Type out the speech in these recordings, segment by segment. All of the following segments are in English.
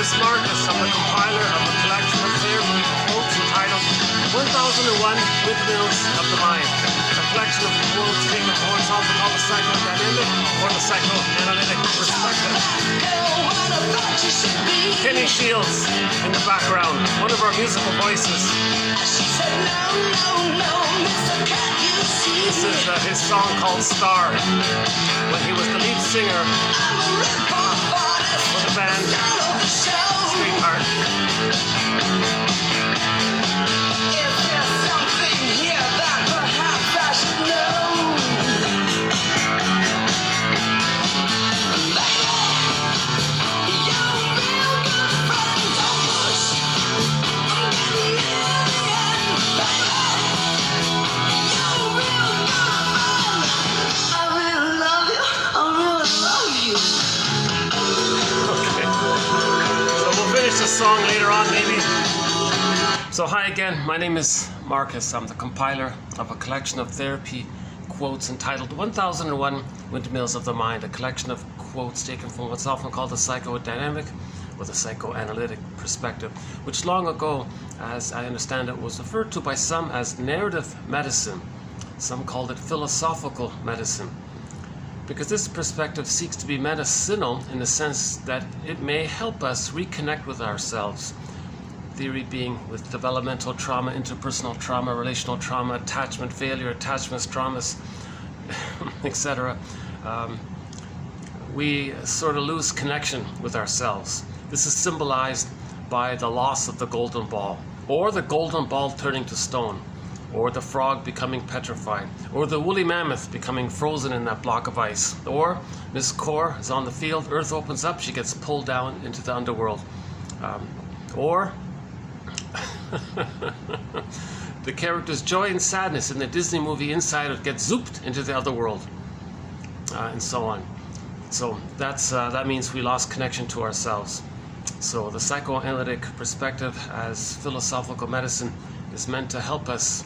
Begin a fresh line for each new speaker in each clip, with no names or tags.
is Marcus. I'm the compiler of a collection of therapy quotes entitled 1001 Windmills of the Mind. A collection of quotes taken from what's often called the psychodynamic or the psychoanalytic perspective. Kenny Shields in the background, one of our musical voices. This is his song called Star, when he was the lead singer for the band Sweetheart. Is there something here that perhaps I should know? The song later on, maybe. So hi again, my name is Marcus. I'm the compiler of a collection of therapy quotes entitled 1001 Windmills of the Mind, a collection of quotes taken from what's often called the psychodynamic or the psychoanalytic perspective, which long ago, as I understand it, was referred to by some as narrative medicine. Some called it philosophical medicine, because this perspective seeks to be medicinal in the sense that it may help us reconnect with ourselves. Theory being with developmental trauma, interpersonal trauma, relational trauma, attachment failure, attachments, traumas, etc. We sort of lose connection with ourselves. This is symbolized by the loss of the golden ball, or the golden ball turning to stone, or the frog becoming petrified, or the woolly mammoth becoming frozen in that block of ice, or Miss Core is on the field, Earth opens up, she gets pulled down into the underworld, or the character's joy and sadness in the Disney movie Inside Out gets zooped into the other world, and so on. So that means we lost connection to ourselves. So the psychoanalytic perspective as philosophical medicine is meant to help us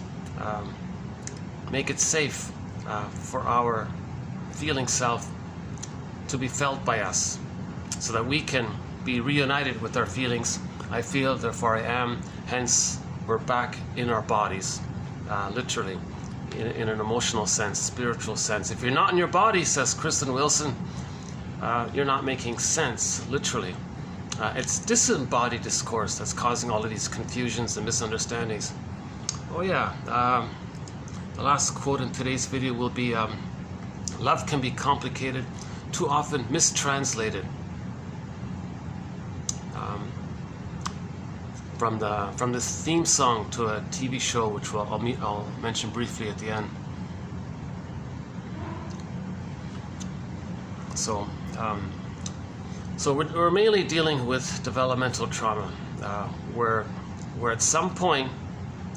make it safe for our feeling self to be felt by us, so that we can be reunited with our feelings. I feel, therefore I am, hence we're back in our bodies, literally, in an emotional sense, spiritual sense. If you're not in your body, says Kristen Wilson, you're not making sense, literally. It's disembodied discourse that's causing all of these confusions and misunderstandings. Oh yeah, the last quote in today's video will be, love can be complicated, too often mistranslated. From this theme song to a TV show, which I'll mention briefly at the end. So we're mainly dealing with developmental trauma, where at some point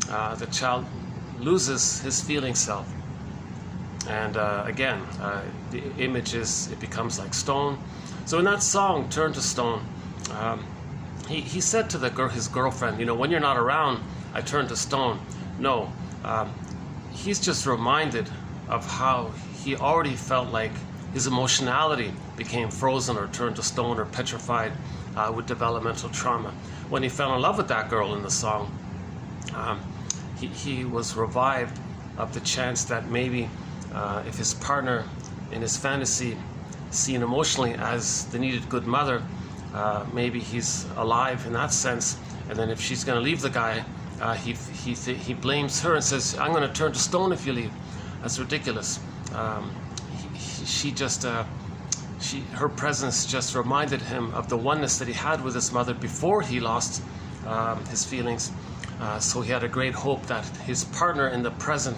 the child loses his feeling self, and again, the image it becomes like stone. So in that song, Turn to Stone, he said to his girlfriend, you know, when you're not around, I turn to stone. No, he's just reminded of how he already felt like his emotionality became frozen or turned to stone or petrified with developmental trauma. When he fell in love with that girl in the song, he was revived of the chance that maybe if his partner in his fantasy, seen emotionally as the needed good mother, maybe he's alive in that sense. And then if she's going to leave the guy, he blames her and says, I'm going to turn to stone if you leave. That's ridiculous. Her presence just reminded him of the oneness that he had with his mother before he lost his feelings. So he had a great hope that his partner in the present,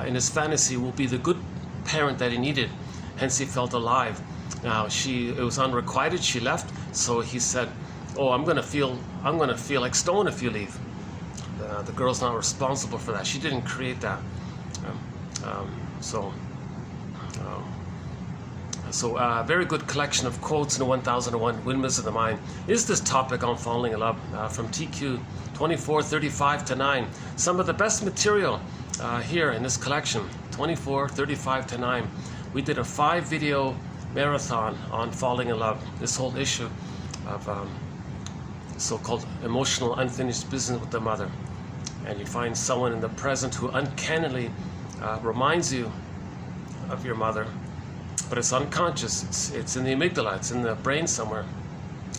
in his fantasy, will be the good parent that he needed. Hence he felt alive. Now it was unrequited, she left, so he said, oh, I'm gonna feel like stone if you leave. The girl's not responsible for that. She didn't create that. So very good collection of quotes in the 1001 Windmills of the Mind is this topic on falling in love, from TQ 2435-9. Some of the best material here in this collection, 2435-9. We did a 5-video marathon on falling in love, this whole issue of so-called emotional unfinished business with the mother. And you find someone in the present who uncannily reminds you of your mother, but it's unconscious. It's in the amygdala. It's in the brain somewhere.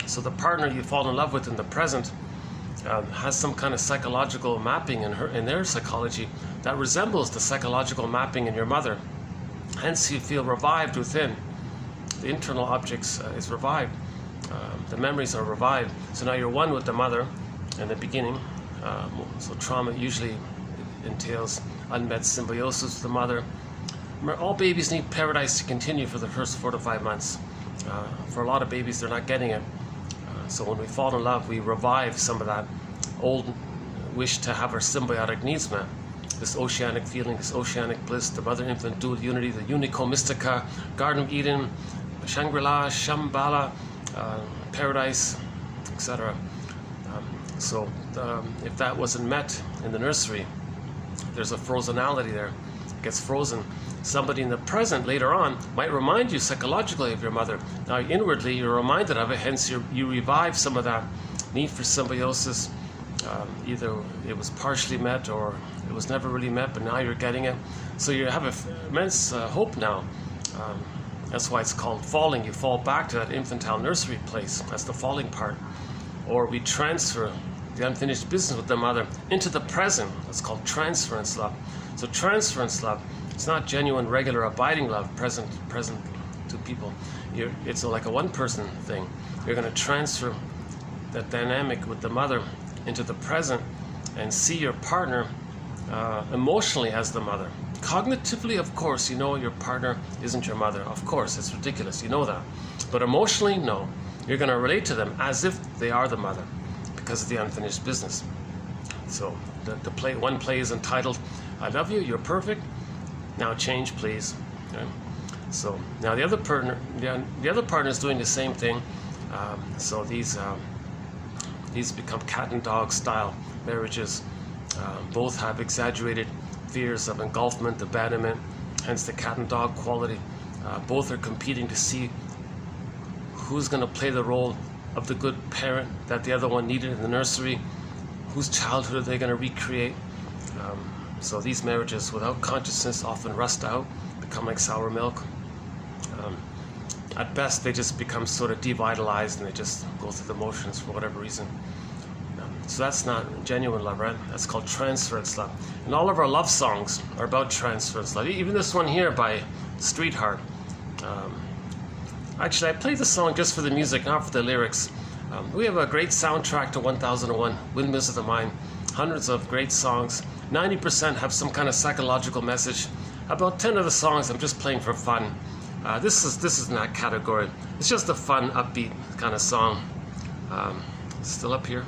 So the partner you fall in love with in the present has some kind of psychological mapping in their psychology that resembles the psychological mapping in your mother. Hence, you feel revived within. The internal objects is revived. The memories are revived. So now you're one with the mother in the beginning. So trauma usually entails unmet symbiosis with the mother. All babies need paradise to continue for the first 4 to 5 months. For a lot of babies, they're not getting it. So when we fall in love, we revive some of that old wish to have our symbiotic needs met. This oceanic feeling, this oceanic bliss, the mother-infant dual unity, the unico mystica, Garden of Eden, Shangri-La, Shambhala, paradise, etc. So if that wasn't met in the nursery, there's a frozenality there. It gets frozen. Somebody in the present later on might remind you psychologically of your mother. Now inwardly you're reminded of it, hence you revive some of that need for symbiosis. Either it was partially met or it was never really met, but now you're getting it. So you have immense hope now. That's why it's called falling. You fall back to that infantile nursery place. That's the falling part. Or we transfer the unfinished business with the mother into the present. That's called transference love. So transference love, it's not genuine, regular, abiding love, present to people. It's like a one-person thing. You're going to transfer that dynamic with the mother into the present and see your partner emotionally as the mother. Cognitively, of course, you know your partner isn't your mother. Of course, it's ridiculous. You know that. But emotionally, no. You're going to relate to them as if they are the mother because of the unfinished business. So one play is entitled, I love you, you're perfect, now change please. Okay? So now the other partner is doing the same thing. So these become cat and dog style marriages. Both have exaggerated fears of engulfment, abandonment, hence the cat and dog quality. Both are competing to see who's going to play the role of the good parent that the other one needed in the nursery. Whose childhood are they going to recreate? So these marriages without consciousness often rust out, become like sour milk. At best, they just become sort of devitalized and they just go through the motions for whatever reason. So that's not genuine love, right? That's called transference love. And all of our love songs are about transference love. Even this one here by Streetheart. Actually, I played the song just for the music, not for the lyrics. We have a great soundtrack to 1001, Windmills of the Mind. Hundreds of great songs. 90% have some kind of psychological message. About 10 of the songs I'm just playing for fun. This is in that category. It's just a fun, upbeat kind of song. Still up here.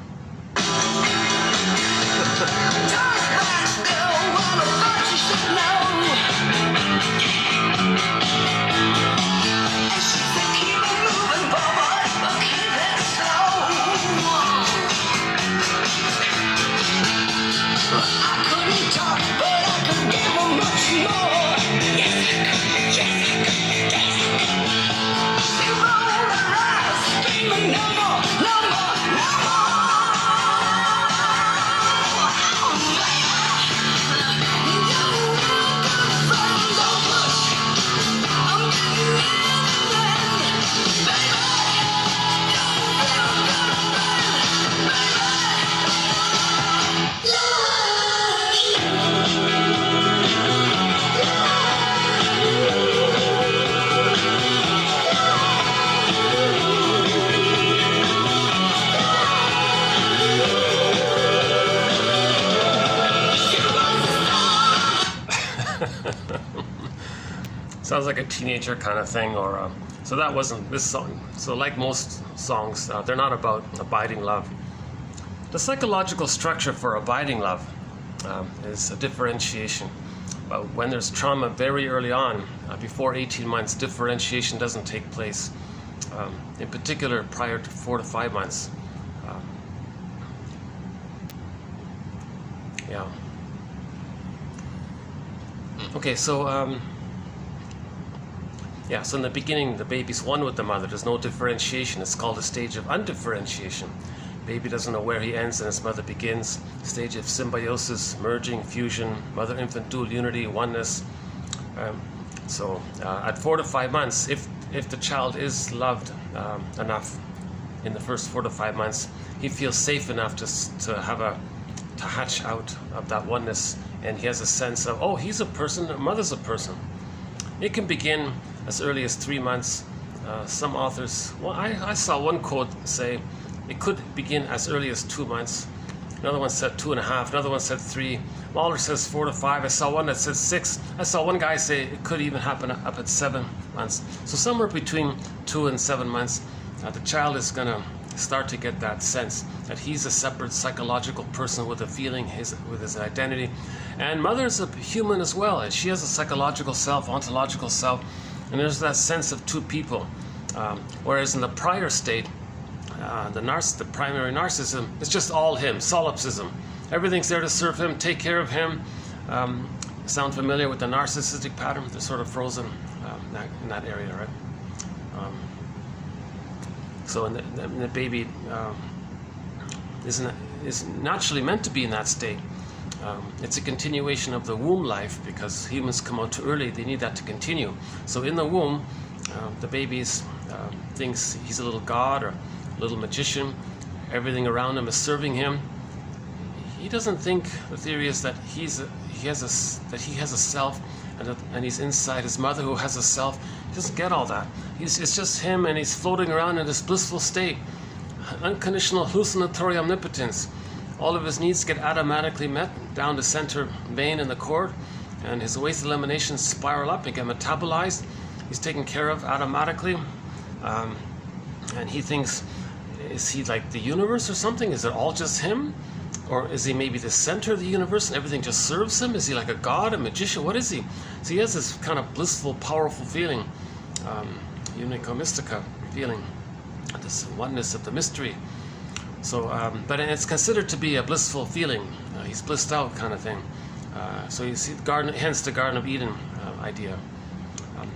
Sounds like a teenager kind of thing, or so that wasn't this song. So like most songs, they're not about abiding love. The psychological structure for abiding love is a differentiation. But when there's trauma very early on, before 18 months, differentiation doesn't take place. In particular, prior to 4 to 5 months. Yeah. Okay, so so in the beginning, the baby's one with the mother. There's no differentiation. It's called a stage of undifferentiation. Baby doesn't know where he ends and his mother begins. Stage of symbiosis, merging, fusion, mother-infant dual unity, oneness. At 4 to 5 months, if the child is loved enough in the first 4 to 5 months, he feels safe enough to hatch out of that oneness, and he has a sense of, oh, he's a person, mother's a person. It can begin as early as 3 months. Some authors, well, I saw one quote say it could begin as early as 2 months. Another one said 2.5. Another one said 3. Mahler says 4 to 5. I saw one that said 6. I saw one guy say it could even happen up at 7 months. So somewhere between 2 and 7 months, the child is going to start to get that sense that he's a separate psychological person with a feeling, with his identity. And mother's a human as well. And she has a psychological self, ontological self, and there's that sense of two people. Whereas in the prior state, the primary narcissism, it's just all him, solipsism. Everything's there to serve him, take care of him. Sound familiar with the narcissistic pattern? They're sort of frozen in that area, right? So the baby is naturally meant to be in that state. It's a continuation of the womb life, because humans come out too early. They need that to continue. So in the womb, the baby thinks he's a little god or a little magician. Everything around him is serving him. He doesn't think, the theory is that he has a self, and he's inside his mother who has a self. He doesn't get all that. It's just him, and he's floating around in this blissful state. Unconditional hallucinatory omnipotence. All of his needs get automatically met down the center vein in the cord, and his waste eliminations spiral up and get metabolized. He's taken care of automatically, and he thinks, is he like the universe or something? Is it all just him? Or is he maybe the center of the universe and everything just serves him? Is he like a god, a magician? What is he? So he has this kind of blissful, powerful feeling, unico mystica feeling, this oneness of the mystery. So, but it's considered to be a blissful feeling. He's blissed out kind of thing. So you see, hence the Garden of Eden idea.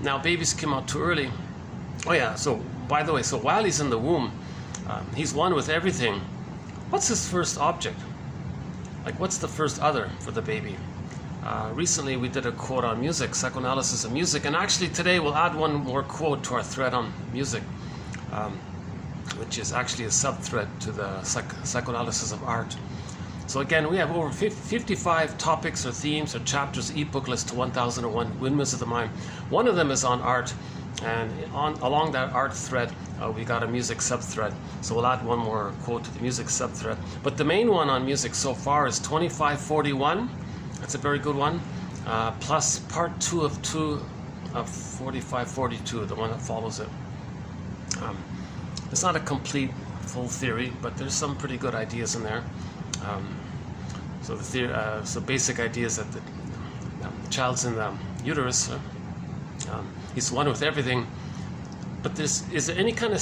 Now, babies come out too early. Oh yeah, so by the way, so while he's in the womb, he's one with everything. What's his first object? Like, what's the first other for the baby? Recently we did a quote on music, psychoanalysis of music, and actually today we'll add one more quote to our thread on music, which is actually a sub-thread to the psychoanalysis of art. So again, we have over 55 topics or themes or chapters, ebook list to 1001 Windmills of the Mind. One of them is on art, and along that art thread, we got a music sub-thread. So we'll add one more quote to the music sub-thread. But the main one on music so far is 2541. That's a very good one. Plus part 2 of 4542, the one that follows it. It's not a complete, full theory, but there's some pretty good ideas in there. So basic ideas that the child's in the uterus. He's one with everything. But is there any kind of,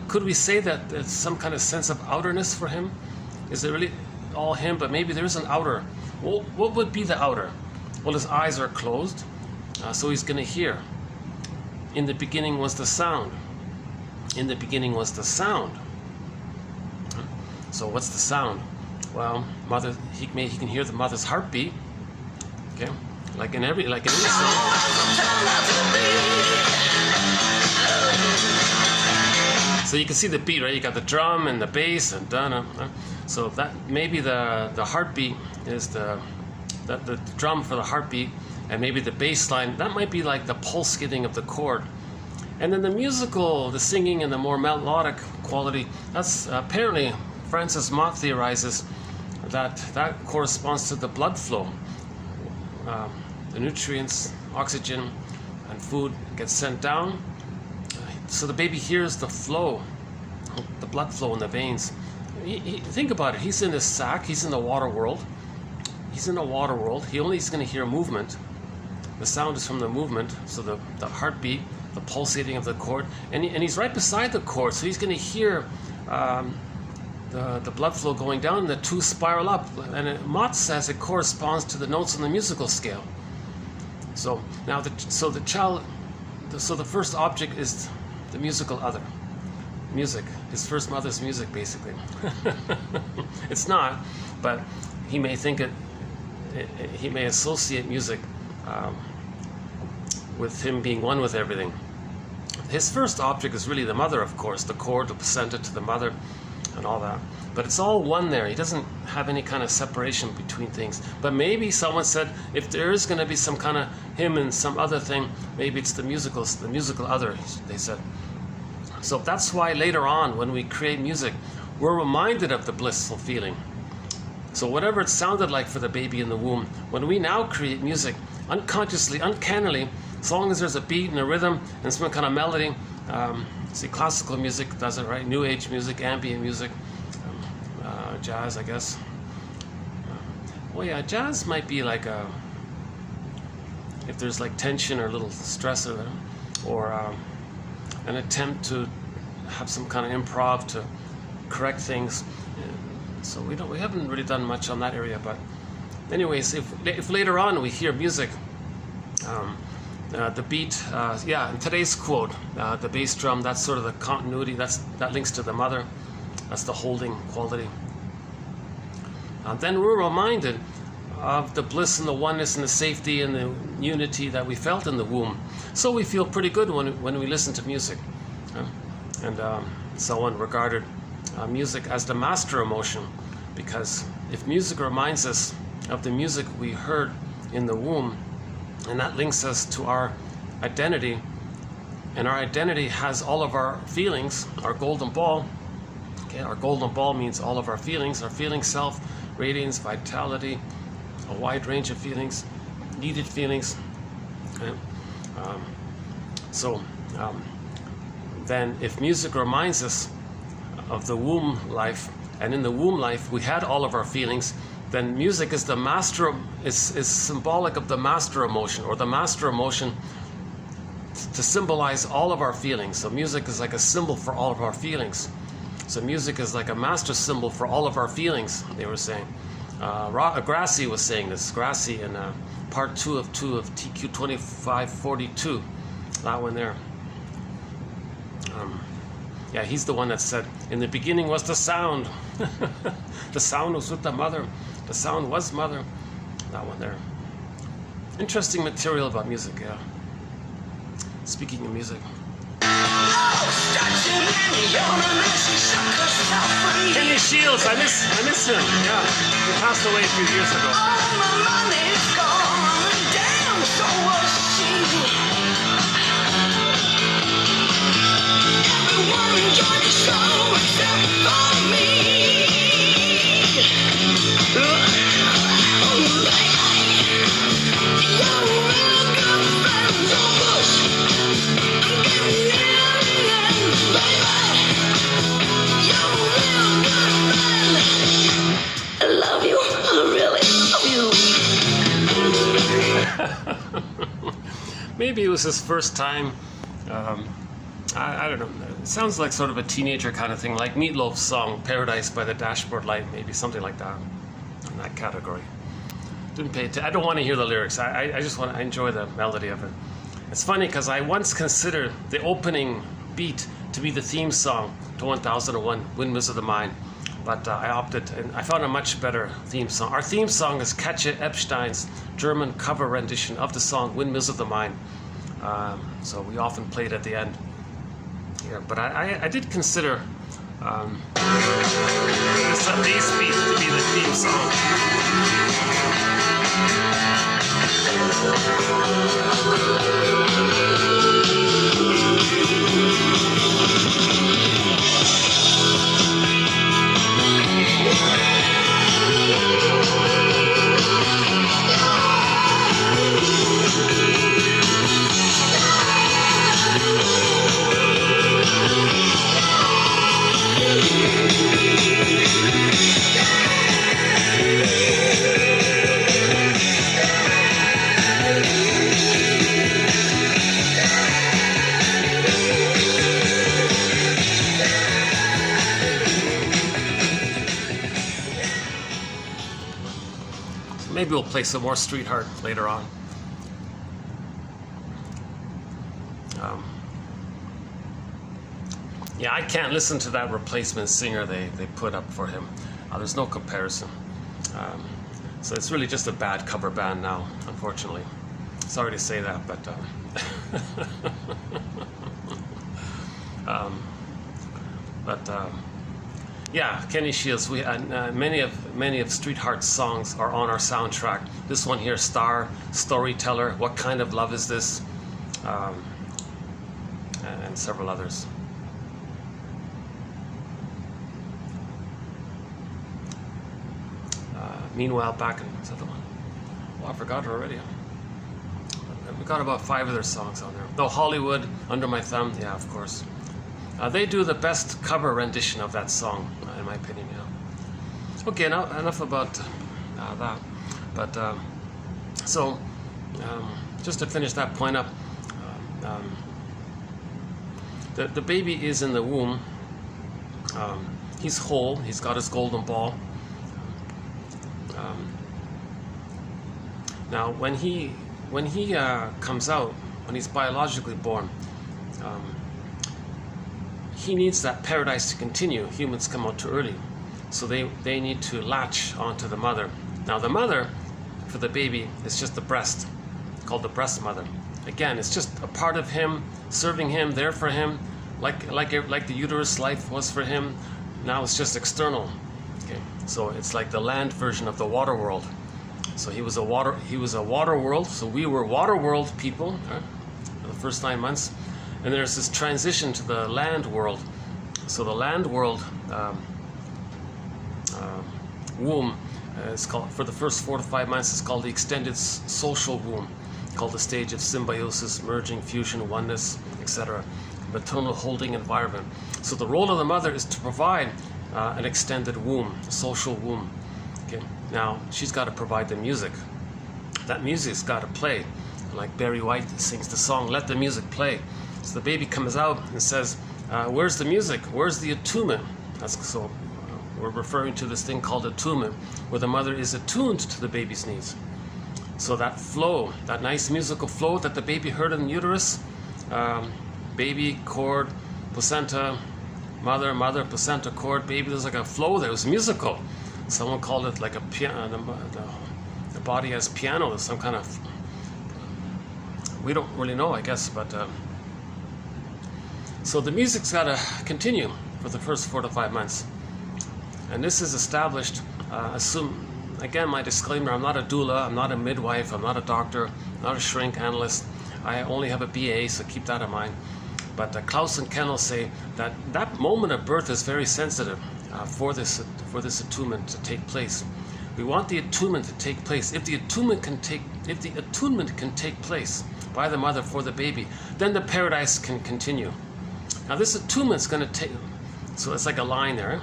could we say that there's some kind of sense of outerness for him? Is it really all him, but maybe there is an outer? Well, what would be the outer? Well, his eyes are closed, so he's going to hear. In the beginning was the sound. In the beginning was the sound. So what's the sound? Well, he can hear the mother's heartbeat. Okay, like in any song. So you can see the beat, right? You got the drum and the bass and da. So that maybe the heartbeat is the drum for the heartbeat, and maybe the bass line, that might be like the pulsating of the chord. And then the singing and the more melodic quality, that's apparently Francis Mott theorizes that corresponds to the blood flow. The nutrients, oxygen, and food get sent down. So the baby hears the flow, the blood flow in the veins. Think about it. He's in this sack. He's in the water world. He's in the water world. He's going to hear movement. The sound is from the movement. So the heartbeat, the pulsating of the cord, and he's right beside the cord. So he's going to hear the blood flow going down, and the two spiral up. And Mott says it corresponds to the notes on the musical scale. So now the first object is the musical other. music, his first mother's music, basically. It's not, but he may think he may associate music with him being one with everything. His first object is really the mother, of course, the cord, the placenta to the mother, and all that. But it's all one there. He doesn't have any kind of separation between things. But maybe someone said, if there is going to be some kind of him and some other thing, maybe it's the musical other, they said. So that's why later on, when we create music, we're reminded of the blissful feeling. So whatever it sounded like for the baby in the womb, when we now create music, unconsciously, uncannily, as long as there's a beat and a rhythm and some kind of melody, see, classical music does it, right? New Age music, ambient music, jazz, I guess. Well, yeah, jazz might be like if there's like tension or a little stress or an attempt to have some kind of improv to correct things. So we haven't really done much on that area. But anyways, if later on we hear music, the beat, yeah, in today's quote, the bass drum, that's sort of the continuity, that links to the mother, that's the holding quality. Then we're reminded of the bliss and the oneness and the safety and the unity that we felt in the womb. So we feel pretty good when we listen to music. And someone regarded music as the master emotion, because if music reminds us of the music we heard in the womb, and that links us to our identity, and our identity has all of our feelings, our golden ball. Okay, our golden ball means all of our feelings self, radiance, vitality, a wide range of feelings, needed feelings. Okay? Then if music reminds us of the womb life, and in the womb life we had all of our feelings, then music is the master, is symbolic of the master emotion, or the master emotion to symbolize all of our feelings. So music is like a symbol for all of our feelings. So music is like a master symbol for all of our feelings, they were saying. Grassi was saying this. Grassi in part 2 of TQ 2542, that one there. Yeah, he's the one that said, in the beginning was the sound. The sound was with the mother. The sound was mother. That one there. Interesting material about music, yeah. Speaking of music. Kenny Shields, I miss him. Yeah, he passed away a few years ago. All my money's gone, and damn, so was she. Everyone enjoyed the show except for me. I love you. I really love you. Maybe it was his first time. I don't know. It sounds like sort of a teenager kind of thing, like Meatloaf's song "Paradise by the Dashboard Light," maybe something like that, in that category. Didn't pay attention. I don't want to hear the lyrics. I just want to enjoy the melody of it. It's funny because I once considered the opening beat to be the theme song to 1001 Windmills of the Mind, but I opted, and I found a much better theme song. Our theme song is Katja Epstein's German cover rendition of the song Windmills of the Mind. So we often play it at the end here. But I did consider this bass beat to be the theme song. Maybe we'll play some more Street Heart later on. Yeah, I can't listen to that replacement singer they put up for him. There's no comparison. So it's really just a bad cover band now, unfortunately. Sorry to say that, but yeah, Kenny Shields. We many of Street Heart's songs are on our soundtrack. This one here, Star, Storyteller, What Kind of Love Is This, and several others. Meanwhile, back in what's the other one? Oh, I forgot it already. We got about 5 of their songs on there. Oh, Hollywood, Under My Thumb. Yeah, of course. They do the best cover rendition of that song, in my opinion. Yeah. Okay, now enough about that. But so, just to finish that point up, the baby is in the womb. He's whole. He's got his golden ball. Now, when he comes out, when he's biologically born, he needs that paradise to continue. Humans come out too early, so they need to latch onto the mother. Now, the mother for the baby is just the breast, called the breast mother. Again, it's just a part of him, serving him, there for him, like the uterus life was for him. Now it's just external. Okay, so it's like the land version of the water world. So he was a water world. So we were water world people for the first 9 months, and there's this transition to the land world. So the land world womb is called, for the first 4 to 5 months, it's called the extended social womb, called the stage of symbiosis, merging, fusion, oneness, etc. Maternal holding environment. So the role of the mother is to provide an extended womb, a social womb. Okay. Now she's got to provide the music. That music's got to play. Like Barry White sings the song, "Let the Music Play." So the baby comes out and says, "Where's the music? Where's the attunement?" We're referring to this thing called attunement, where the mother is attuned to the baby's needs. So that flow, that nice musical flow that the baby heard in the uterus, baby, cord, placenta, mother, placenta, cord, baby. There's like a flow there. It was musical. Someone called it like a piano. The body as piano. There's some kind of, we don't really know, I guess. But so the music's got to continue for the first 4 to 5 months, and this is established. Again, my disclaimer: I'm not a doula, I'm not a midwife, I'm not a doctor, I'm not a shrink analyst. I only have a BA, so keep that in mind. But Klaus and Kennel say that that moment of birth is very sensitive for this attunement to take place. We want the attunement to take place. If the attunement can take place by the mother for the baby, then the paradise can continue. Now this attunement's going to take. So it's like a line there.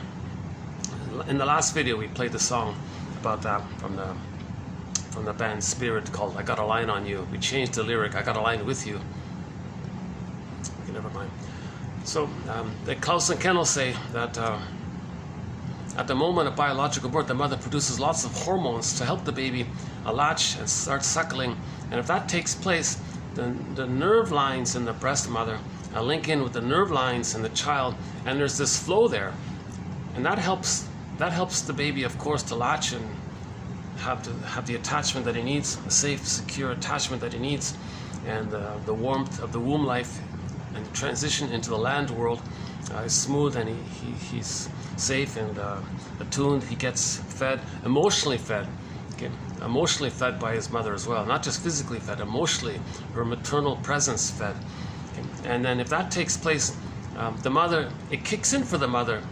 In the last video, we played the song about that from the band Spirit called "I Got a Line on You." We changed the lyric, "I got a line with you." Okay, never mind. So the Klaus and Kennel say that at the moment of biological birth, the mother produces lots of hormones to help the baby latch and start suckling. And if that takes place, then the nerve lines in the breast mother link in with the nerve lines in the child, and there's this flow there, and that helps the baby, of course, to latch and have the attachment that he needs, a safe, secure attachment that he needs, and the warmth of the womb life, and the transition into the land world is smooth, and he's safe and attuned. He gets fed, emotionally fed, okay? Emotionally fed by his mother as well, not just physically fed, emotionally, her maternal presence fed. Okay? And then if that takes place, the mother, it kicks in for the mother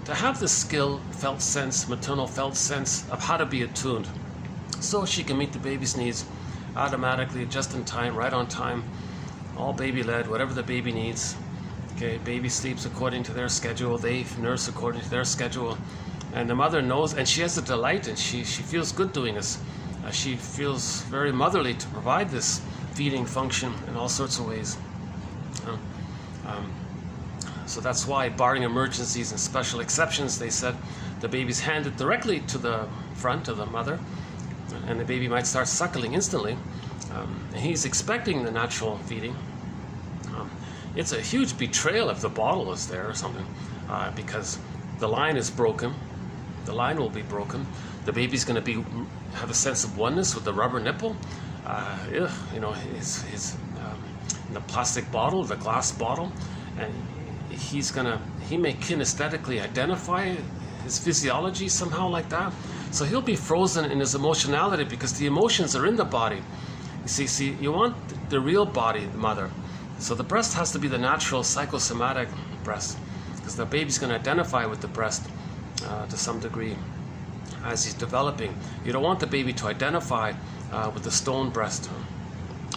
to have the skill, felt sense, maternal felt sense of how to be attuned, so she can meet the baby's needs automatically, just in time, right on time, all baby-led, whatever the baby needs. Okay, baby sleeps according to their schedule, they nurse according to their schedule, and the mother knows, and she has a delight, and she feels good doing this. She feels very motherly to provide this feeding function in all sorts of ways. So that's why, barring emergencies and special exceptions, they said the baby's handed directly to the front of the mother, and the baby might start suckling instantly. And he's expecting the natural feeding. it's a huge betrayal if the bottle is there or something, because the line is broken. The line will be broken. The baby's going to have a sense of oneness with the rubber nipple. You know, his in the plastic bottle, the glass bottle, and he may kinesthetically identify his physiology somehow like that. So he'll be frozen in his emotionality because the emotions are in the body. You see, you want the real body, the mother. So the breast has to be the natural psychosomatic breast, because the baby's going to identify with the breast to some degree as he's developing. You don't want the baby to identify with the stone breast.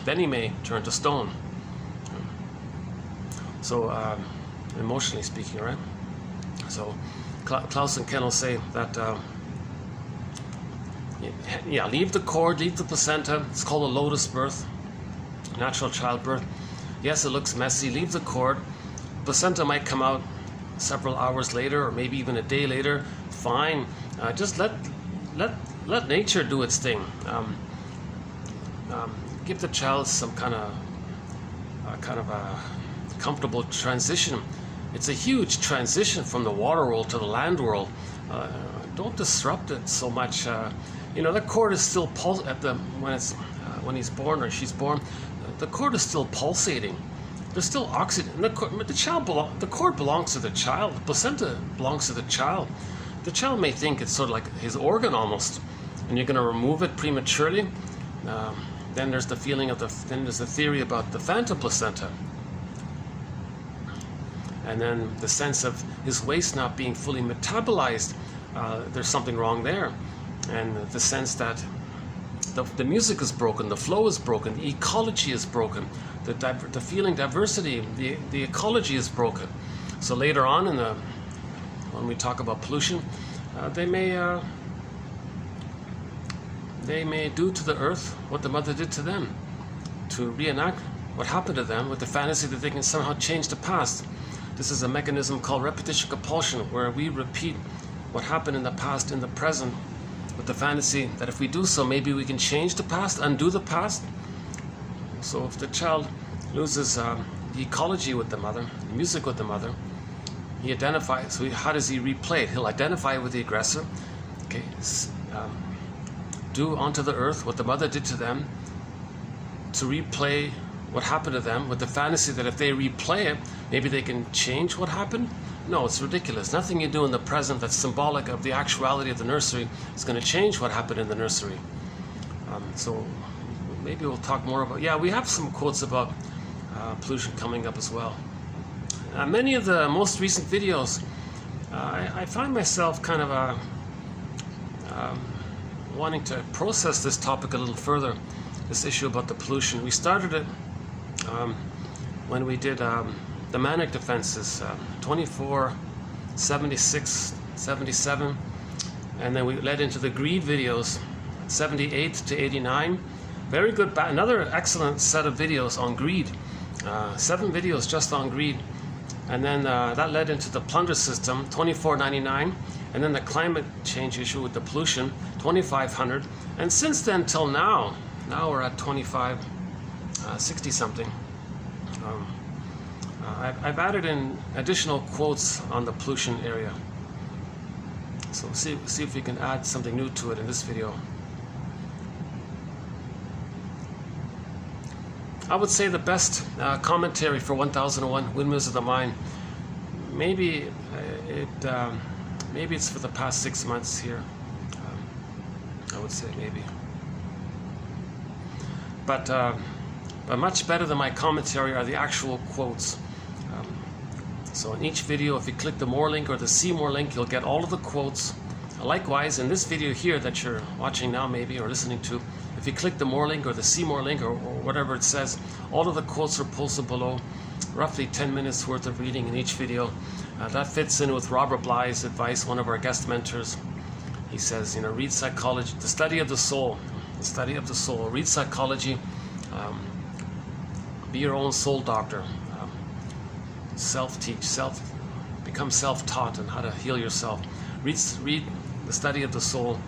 Then he may turn to stone. So emotionally speaking, right? So Klaus and Ken will say that yeah, leave the cord, leave the placenta. It's called a lotus birth, natural childbirth. Yes, it looks messy. Leave the cord. Placenta might come out several hours later, or maybe even a day later. Fine. Just let nature do its thing. Give the child some kind of a comfortable transition. It's a huge transition from the water world to the land world. Don't disrupt it so much. You know, the cord is still when he's born or she's born. The cord is still pulsating. There's still oxygen. The cord belongs to the child. The placenta belongs to the child. The child may think it's sort of like his organ almost, and you're going to remove it prematurely. Then there's the feeling of then there's the theory about the phantom placenta, and then the sense of his waste not being fully metabolized. There's something wrong there, and the sense that the music is broken, the flow is broken, the ecology is broken, the feeling diversity, the ecology is broken. So later on when we talk about pollution, they may do to the earth what the mother did to them, to reenact what happened to them with the fantasy that they can somehow change the past. This is a mechanism called repetition compulsion, where we repeat what happened in the past in the present with the fantasy that if we do so, maybe we can change the past, undo the past. So if the child loses the ecology with the mother, the music with the mother, he identifies. So how does he replay it? He'll identify with the aggressor. Okay, do onto the earth what the mother did to them, to replay what happened to them with the fantasy that if they replay it, maybe they can change what happened. No, it's ridiculous. Nothing you do in the present that's symbolic of the actuality of the nursery is going to change what happened in the nursery. So maybe we'll talk more about, yeah, we have some quotes about pollution coming up as well. Many of the most recent videos, I find myself kind of wanting to process this topic a little further, this issue about the pollution. We started it when we did the manic defenses, 24, 76, 77, and then we led into the greed videos, 78 to 89. Very good, another excellent set of videos on greed, 7 videos just on greed. And then that led into the plunder system, 2499, and then the climate change issue with the pollution, 2500. And since then till now we're at 2560 something. I've added in additional quotes on the pollution area. So see if we can add something new to it in this video. I would say the best commentary for 1001 Windmills of the Mind. Maybe it's for the past 6 months here. I would say maybe. But much better than my commentary are the actual quotes. So in each video, if you click the More link or the See More link, you'll get all of the quotes. Likewise, in this video here that you're watching now maybe or listening to, if you click the More link or the See More link or whatever it says, all of the quotes are posted below. Roughly 10 minutes worth of reading in each video. That fits in with Robert Bly's advice, one of our guest mentors. He says, you know, read psychology, the study of the soul. The study of the soul. Read psychology. Be your own soul doctor. Self-teach, become self-taught on how to heal yourself. Read the study of the soul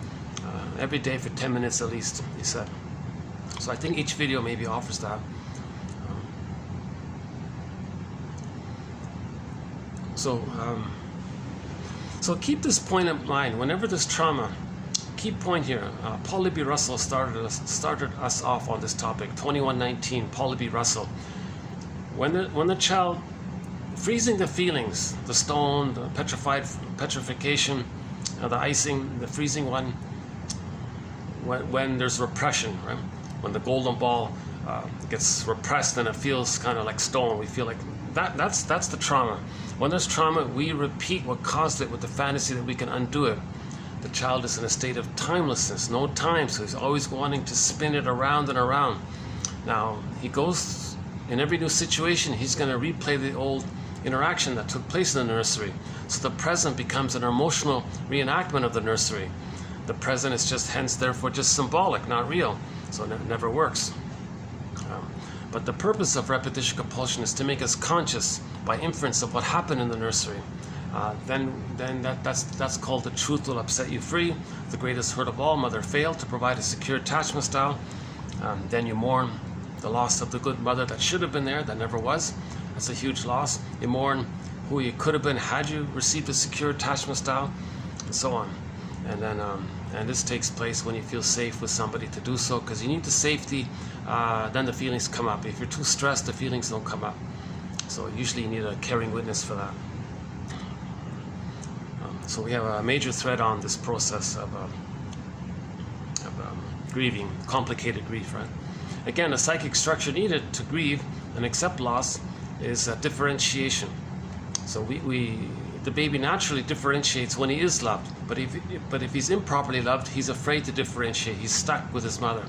every day for 10 minutes at least, he said. So I think each video maybe offers that. So keep this point in mind. Whenever there's trauma, key point here. Paul Libby Russell started us off on this topic. 2119. Paul Libby Russell. When the child freezing the feelings, the stone, the petrification, the icing, the freezing one. When there's repression, right? When the golden ball gets repressed and it feels kind of like stone, we feel like that's the trauma. When there's trauma, we repeat what caused it with the fantasy that we can undo it. The child is in a state of timelessness, no time, so he's always wanting to spin it around and around. Now, he goes in every new situation, he's going to replay the old interaction that took place in the nursery. So the present becomes an emotional reenactment of the nursery. The present is just, hence, therefore, just symbolic, not real. So it never works. But the purpose of repetition compulsion is to make us conscious by inference of what happened in the nursery. Then that's called the truth will upset you free. The greatest hurt of all, mother failed to provide a secure attachment style. Then you mourn the loss of the good mother that should have been there, that never was. That's a huge loss. You mourn who you could have been had you received a secure attachment style, and so on. And then and this takes place when you feel safe with somebody to do so, because you need the safety, then the feelings come up. If you're too stressed, the feelings don't come up. So usually you need a caring witness for that. So we have a major thread on this process of grieving, complicated grief, right? Again, a psychic structure needed to grieve and accept loss is differentiation. So the baby naturally differentiates when he is loved, but if he's improperly loved, he's afraid to differentiate. He's stuck with his mother.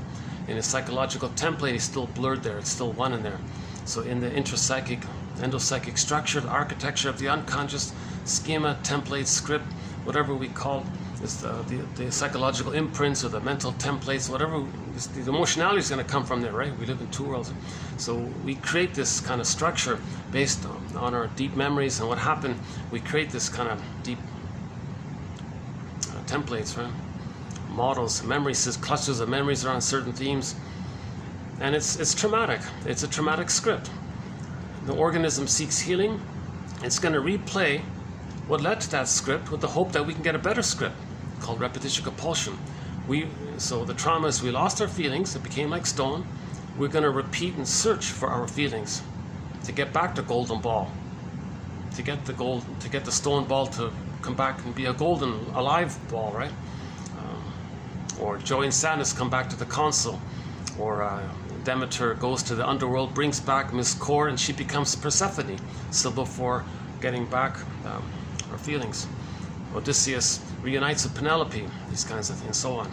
In his psychological template, he's still blurred there. It's still one in there. So in the intrapsychic, endopsychic structure, the architecture of the unconscious, schema, template, script, whatever we call is the psychological imprints or the mental templates, whatever, the emotionality is going to come from there, right? We live in two worlds. So we create this kind of structure based on our deep memories and what happened. We create this kind of deep templates, right? Models, memories, clusters of memories around certain themes. And it's traumatic. It's a traumatic script. The organism seeks healing. It's going to replay what led to that script with the hope that we can get a better script called repetition compulsion. So the trauma is we lost our feelings, it became like stone. We're going to repeat and search for our feelings to get back to golden ball, to get the stone ball to come back and be a golden, alive ball, right? Or joy and sadness come back to the console, or Demeter goes to the underworld, brings back Miss Core, and she becomes Persephone, still before getting back her feelings. Odysseus reunites with Penelope, these kinds of things, and so on.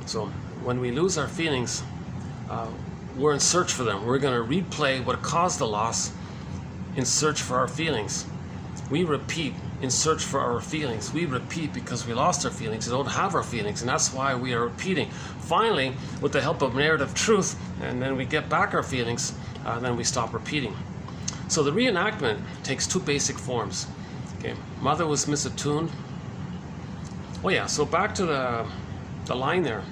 So when we lose our feelings, we're in search for them. We're going to replay what caused the loss in search for our feelings. We repeat in search for our feelings. We repeat because we lost our feelings. We don't have our feelings, and that's why we are repeating. Finally, with the help of narrative truth, and then we get back our feelings, then we stop repeating. So the reenactment takes two basic forms. Okay, mother was misattuned. Oh yeah, so back to the line there.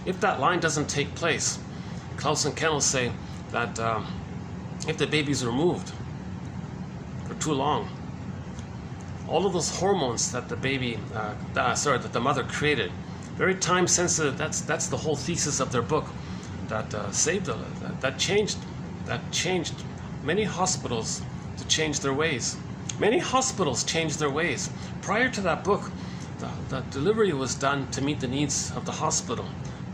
If that line doesn't take place, Klaus and Kennel say that if the baby's removed for too long, all of those hormones that the baby, that the mother created, very time sensitive. That's the whole thesis of their book. That changed many hospitals to change their ways. Many hospitals changed their ways. Prior to that book, the delivery was done to meet the needs of the hospital,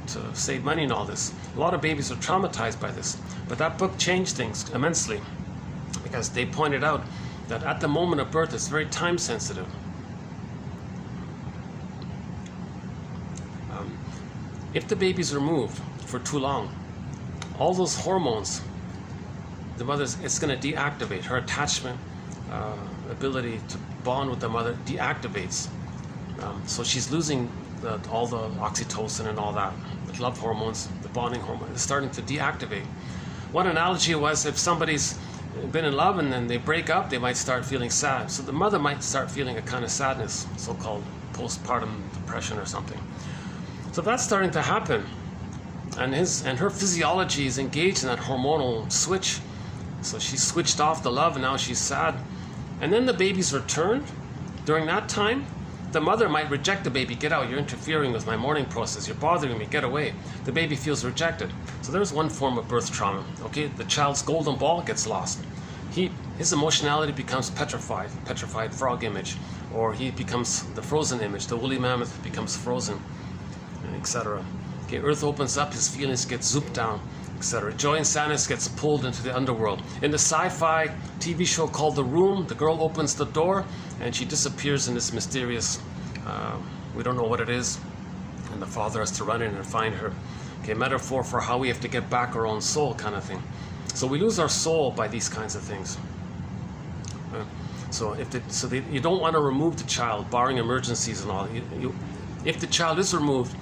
to save money and all this. A lot of babies are traumatized by this, but that book changed things immensely, because they pointed out that at the moment of birth, it's very time sensitive. If the baby's removed for too long, all those hormones, the mother's, it's going to deactivate her attachment, ability to bond with the mother deactivates. So she's losing all the oxytocin and all that, the love hormones, the bonding hormone is starting to deactivate. One analogy was if somebody's been in love and then they break up, they might start feeling sad. So the mother might start feeling a kind of sadness, so-called postpartum depression or something. So that's starting to happen, and her physiology is engaged in that hormonal switch. So she switched off the love and now she's sad. And then the baby's returned. During that time, the mother might reject the baby. Get out, you're interfering with my mourning process. You're bothering me, get away. The baby feels rejected. So there's one form of birth trauma. Okay, the child's golden ball gets lost. His emotionality becomes petrified frog image. Or he becomes the frozen image. The woolly mammoth becomes frozen, etc. Okay, earth opens up, his feelings get zooped down, etc. Joy and sadness gets pulled into the underworld. In the sci-fi TV show called The Room, the girl opens the door and she disappears in this mysterious, we don't know what it is, and the father has to run in and find her. Okay, metaphor for how we have to get back our own soul kind of thing. So we lose our soul by these kinds of things. So you don't want to remove the child, barring emergencies and all. If the child is removed,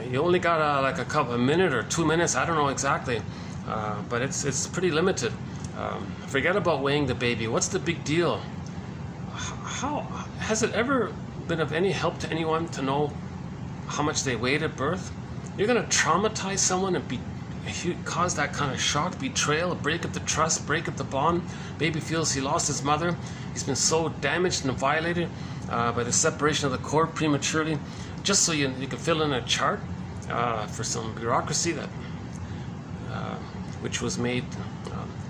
you only got like a minute or 2 minutes, I don't know exactly, but it's pretty limited. Forget about weighing the baby. What's the big deal? How has it ever been of any help to anyone to know how much they weighed at birth? You're going to traumatize someone and cause that kind of shock, betrayal, break up the trust, break up the bond. Baby feels he lost his mother. He's been so damaged and violated by the separation of the cord prematurely. Just so you can fill in a chart for some bureaucracy that which was made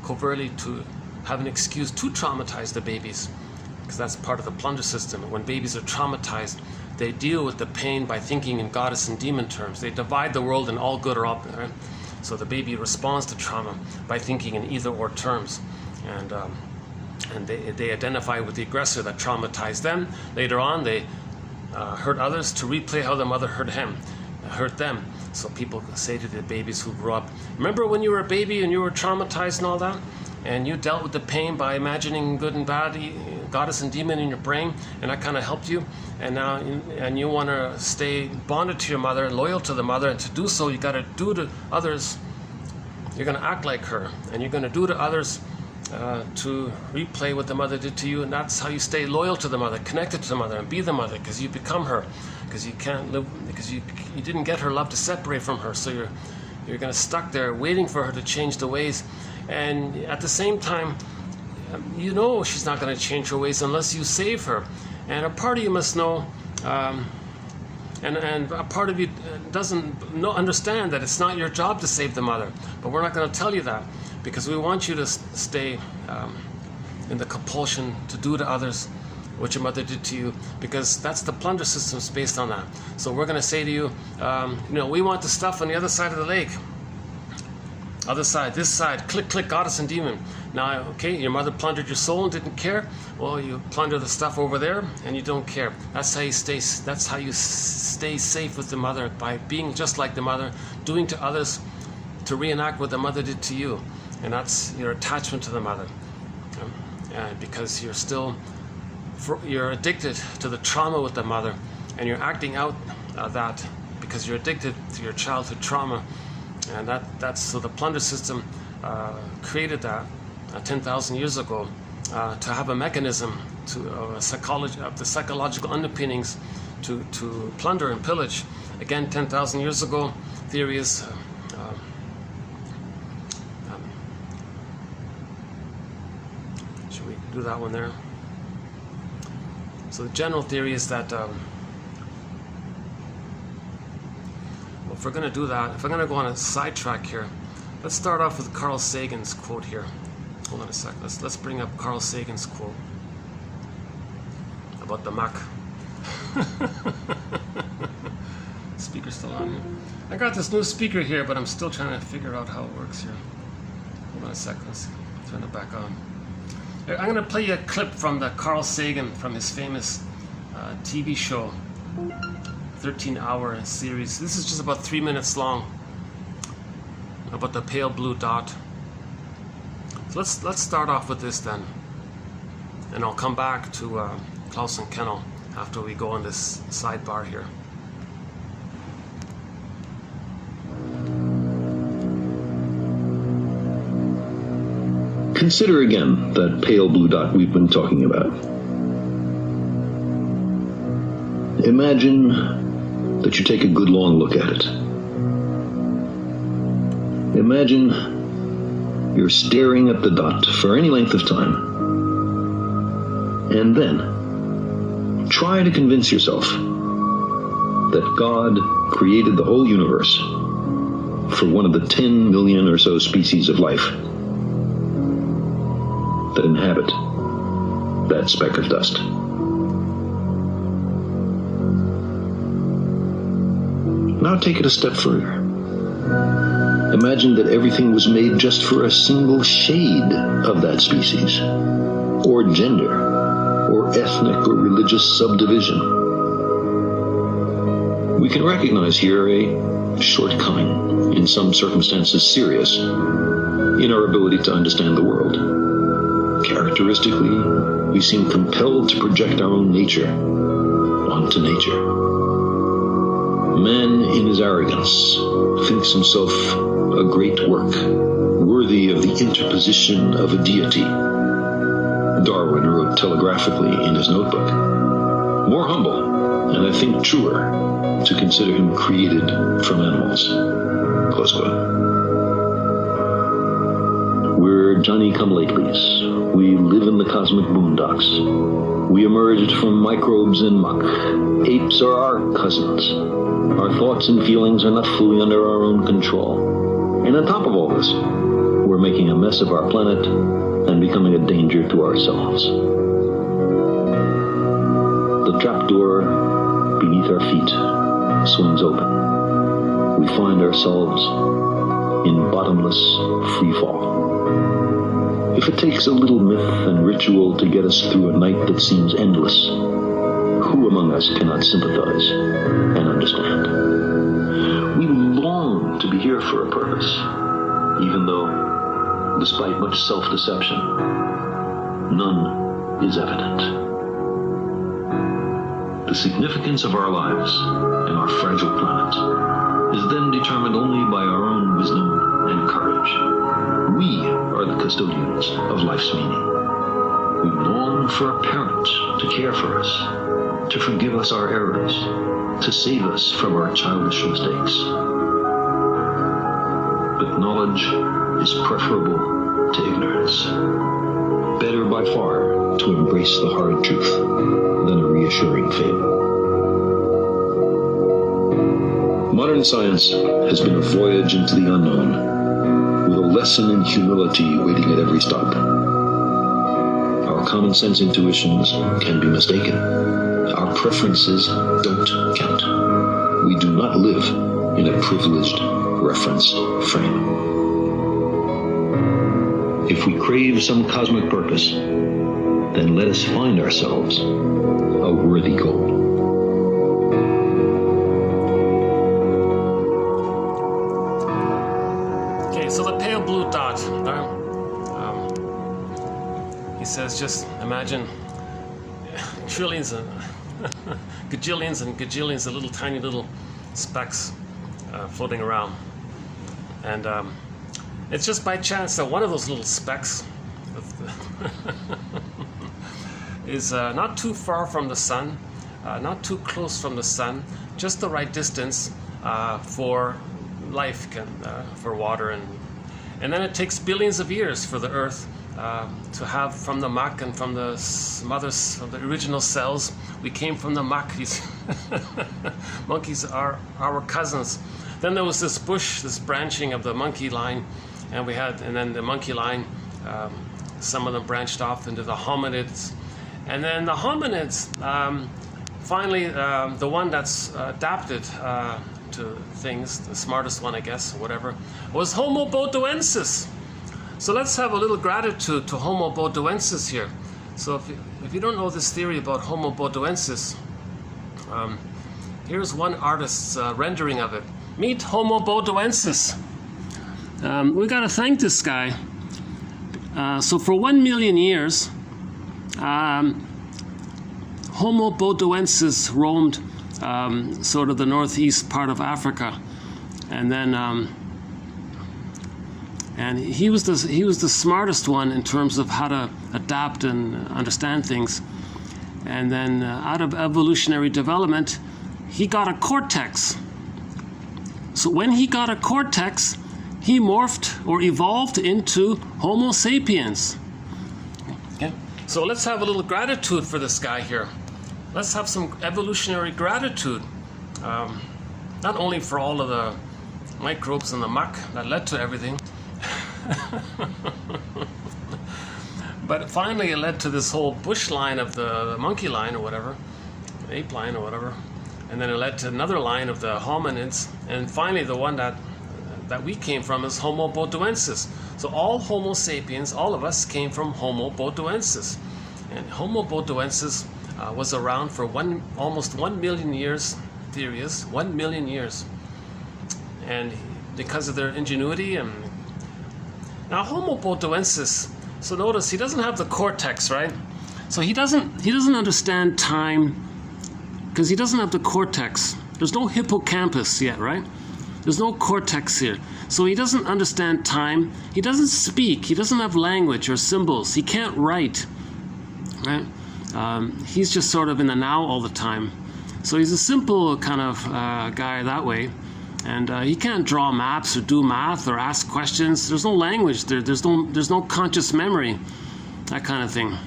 covertly to have an excuse to traumatize the babies, because that's part of the plunder system. When babies are traumatized, they deal with the pain by thinking in goddess and demon terms. They divide the world in all good or all, right? So the baby responds to trauma by thinking in either or terms, and they identify with the aggressor that traumatized them. Later on, they hurt others to replay how the mother hurt them. So people say to the babies who grew up, remember when you were a baby and you were traumatized and all that? And you dealt with the pain by imagining good and bad, goddess and demon in your brain, and that kind of helped you. And now, and you want to stay bonded to your mother, loyal to the mother, and to do so, you got to do to others. You're going to act like her, and you're going to do to others to replay what the mother did to you, and that's how you stay loyal to the mother, connected to the mother, and be the mother, because you become her, because you can't live, because you didn't get her love to separate from her, so you're going to stuck there waiting for her to change the ways, and at the same time, you know she's not going to change her ways unless you save her, and a part of you must know, and a part of you doesn't understand that it's not your job to save the mother, but we're not going to tell you that, because we want you to stay in the compulsion to do to others what your mother did to you, because that's the plunder system's based on that. So we're going to say to you, we want the stuff on the other side of the lake. Other side, this side, click, click, goddess and demon. Now, okay, your mother plundered your soul and didn't care. Well, you plunder the stuff over there and you don't care. That's how you stay safe with the mother, by being just like the mother, doing to others to reenact what the mother did to you. And that's your attachment to the mother. Because you're addicted to the trauma with the mother, and you're acting out that because you're addicted to your childhood trauma. And so the plunder system created that 10,000 years ago to have a mechanism of the psychological underpinnings to plunder and pillage. Again, 10,000 years ago, theory is should we do that one there? So the general theory is that if we're going to do that, if I'm going to go on a sidetrack here, let's start off with Carl Sagan's quote here. Hold on a sec. Let's bring up Carl Sagan's quote about the Mac. Speaker's still on here. I got this new speaker here, but I'm still trying to figure out how it works here. Hold on a sec. Let's turn it back on. I'm going to play you a clip from the Carl Sagan, from his famous TV show, 13-hour series. This is just about 3 minutes long, about the pale blue dot. So let's start off with this then, and I'll come back to Klaus and Kennel after we go on this sidebar here.
Consider again that pale blue dot we've been talking about. Imagine that you take a good long look at it. Imagine you're staring at the dot for any length of time. And then, try to convince yourself that God created the whole universe for one of the 10 million or so species of life that inhabit that speck of dust. Now take it a step further. Imagine that everything was made just for a single shade of that species, or gender, or ethnic or religious subdivision. We can recognize here a shortcoming, in some circumstances serious, in our ability to understand the world. Characteristically, we seem compelled to project our own nature onto nature. Man, in his arrogance, thinks himself a great work, worthy of the interposition of a deity. Darwin wrote telegraphically in his notebook, more humble, and I think truer, to consider him created from animals. Close quote. We're Johnny-come-latelys. We live in the cosmic boondocks. We emerged from microbes and muck. Apes are our cousins. Our thoughts and feelings are not fully under our own control. And on top of all this, we're making a mess of our planet and becoming a danger to ourselves. The trapdoor beneath our feet swings open. We find ourselves in bottomless free fall. If it takes a little myth and ritual to get us through a night that seems endless, who among us cannot sympathize and understand? We long to be here for a purpose, even though, despite much self-deception, none is evident. The significance of our lives and our fragile planet is then determined only by our own wisdom and courage. We are the custodians of life's meaning. We long for a parent to care for us, to forgive us our errors, to save us from our childish mistakes. But knowledge is preferable to ignorance. Better by far to embrace the hard truth than a reassuring fable. Modern science has been a voyage into the unknown, with a lesson in humility waiting at every stop. Our common sense intuitions can be mistaken. Our preferences don't count. We do not live in a privileged reference frame. If we crave some cosmic purpose, then let us find ourselves a worthy goal.
Okay, so the pale blue dot. He says, just imagine trillions of gajillions and gajillions of little tiny little specks floating around, and it's just by chance that one of those little specks is not too far from the sun, not too close from the sun, just the right distance for life, for water, and then it takes billions of years for the Earth to have, from the muck and from the mothers, from the original cells. We came from the muck. These monkeys are our cousins. Then there was this bush, this branching of the monkey line, and then the monkey line, some of them branched off into the hominids, and then the hominids, finally, the one that's adapted to things, the smartest one, I guess, or whatever, was Homo bodoensis. So let's have a little gratitude to Homo bodoensis here. So if you don't know this theory about Homo bodoensis, here's one artist's rendering of it. Meet Homo bodoensis. We got to thank this guy. So for 1 million years, Homo bodoensis roamed sort of the northeast part of Africa, and then and he was the smartest one in terms of how to adapt and understand things. And then out of evolutionary development, he got a cortex. So when he got a cortex, he morphed or evolved into Homo sapiens. Okay. So let's have a little gratitude for this guy here. Let's have some evolutionary gratitude. Not only for all of the microbes and the muck that led to everything, but finally it led to this whole bush line of the monkey line or whatever, the ape line or whatever, and then it led to another line of the hominids, and finally the one that we came from is Homo botuensis. So all Homo sapiens, all of us, came from Homo botuensis, and Homo botuensis was around for almost 1 million years. Theory is 1 million years, and because of their ingenuity. And now Homo botuensis, so notice he doesn't have the cortex, right? So he doesn't understand time because he doesn't have the cortex. There's no hippocampus yet, right? There's no cortex here, so he doesn't understand time. He doesn't speak. He doesn't have language or symbols. He can't write, right? He's just sort of in the now all the time. So he's a simple kind of guy that way, and he can't draw maps or do math or ask questions. There's no language there. There's no conscious memory, that kind of thing.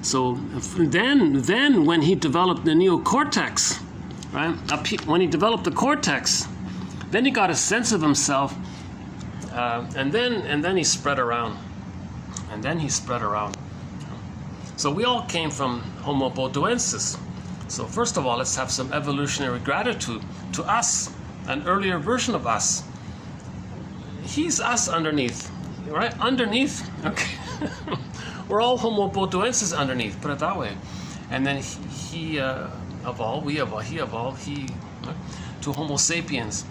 So then when he developed the neocortex, right? When he developed the cortex, then he got a sense of himself, and then he spread around, So we all came from Homo botuensis. So first of all, let's have some evolutionary gratitude to us, an earlier version of us. He's us underneath, right? Underneath, okay. We're all Homo botuensis underneath, put it that way. And then he evolved to Homo sapiens.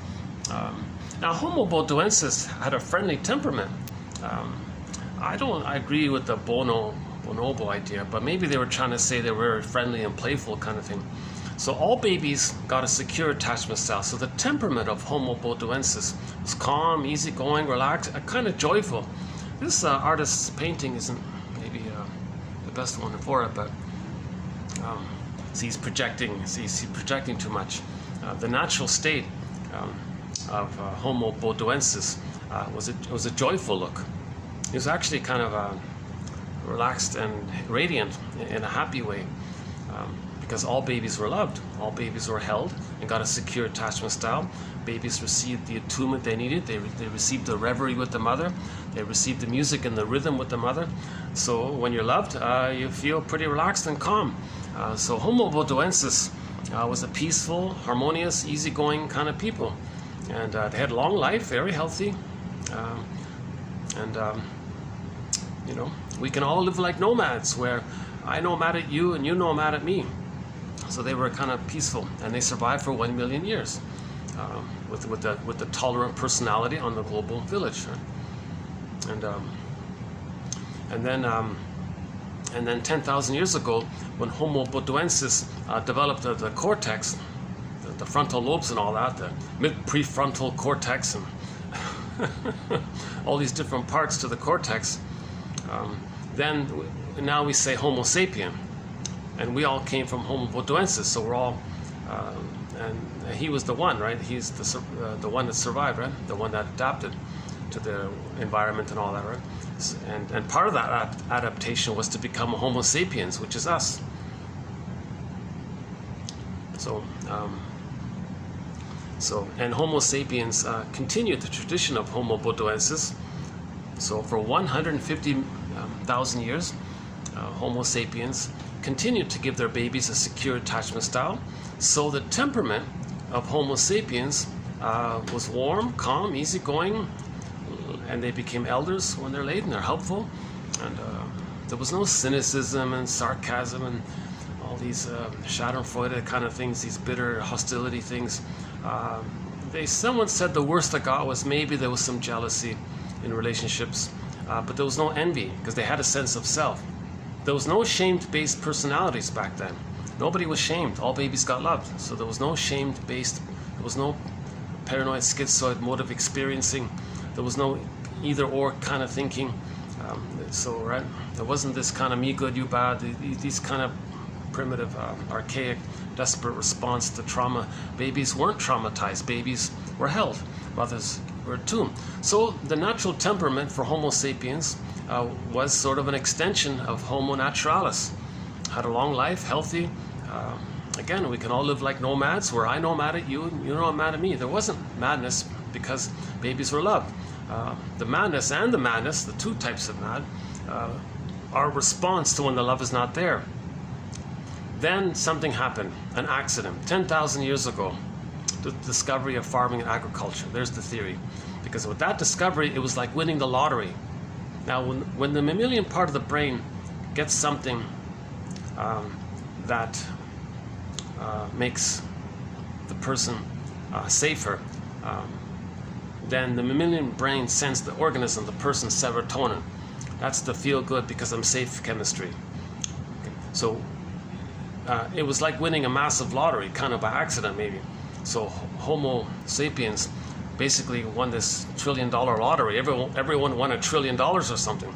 Now Homo botuensis had a friendly temperament. I agree with the bonobo idea, but maybe they were trying to say they were friendly and playful kind of thing. So all babies got a secure attachment style. So the temperament of Homo botuensis was calm, easygoing, relaxed, kind of joyful. This artist's painting isn't maybe the best one for it, but he's projecting too much. The natural state of Homo botuensis was a joyful look. It was actually kind of relaxed and radiant in a happy way, because all babies were loved, all babies were held and got a secure attachment style. Babies received the attunement they needed. They received the reverie with the mother. They received the music and the rhythm with the mother. So when you're loved, you feel pretty relaxed and calm. So Homo botuensis was a peaceful, harmonious, easygoing kind of people, and they had long life, very healthy, you know, we can all live like nomads, where I nomad at you and you nomad at me. So they were kind of peaceful, and they survived for 1 million years with the tolerant personality on the global village. Right? And then 10,000 years ago, when Homo botuensis developed the cortex, the frontal lobes and all that, the mid-prefrontal cortex and all these different parts to the cortex, then now we say Homo sapien, and we all came from Homo botuensis, so we're all, and he was the one, right? He's the one that survived, right? The one that adapted to the environment and all that, right? And part of that adaptation was to become a Homo sapiens, which is us. And Homo sapiens continued the tradition of Homo botuensis. So for 150,000 years, Homo sapiens continued to give their babies a secure attachment style. So the temperament of Homo sapiens was warm, calm, easygoing, and they became elders when they're late, and they're helpful. And there was no cynicism and sarcasm and all these schadenfreude kind of things, these bitter hostility things. Someone said the worst they got was maybe there was some jealousy in relationships, but there was no envy because they had a sense of self. There was no shame-based personalities back then. Nobody was shamed. All babies got loved. So there was no shame-based, there was no paranoid, schizoid mode of experiencing. There was no either-or kind of thinking. Right, there wasn't this kind of me good, you bad, these kind of primitive, archaic, desperate response to trauma. Babies weren't traumatized. Babies were held. Mothers we're attuned. So the natural temperament for Homo sapiens was sort of an extension of Homo naturalis. Had a long life, healthy. Again, we can all live like nomads, where I nomad at you and you nomad at me. There wasn't madness because babies were loved. The madness and the madness, the two types of mad, are a response to when the love is not there. Then something happened, an accident, 10,000 years ago, the discovery of farming and agriculture. There's the theory. Because with that discovery, it was like winning the lottery. Now, when the mammalian part of the brain gets something that makes the person safer, then the mammalian brain sends the organism, the person, serotonin. That's the feel good because I'm safe chemistry. Okay. So it was like winning a massive lottery, kind of by accident maybe. So Homo sapiens basically won this $1 trillion lottery. Everyone won $1 trillion or something.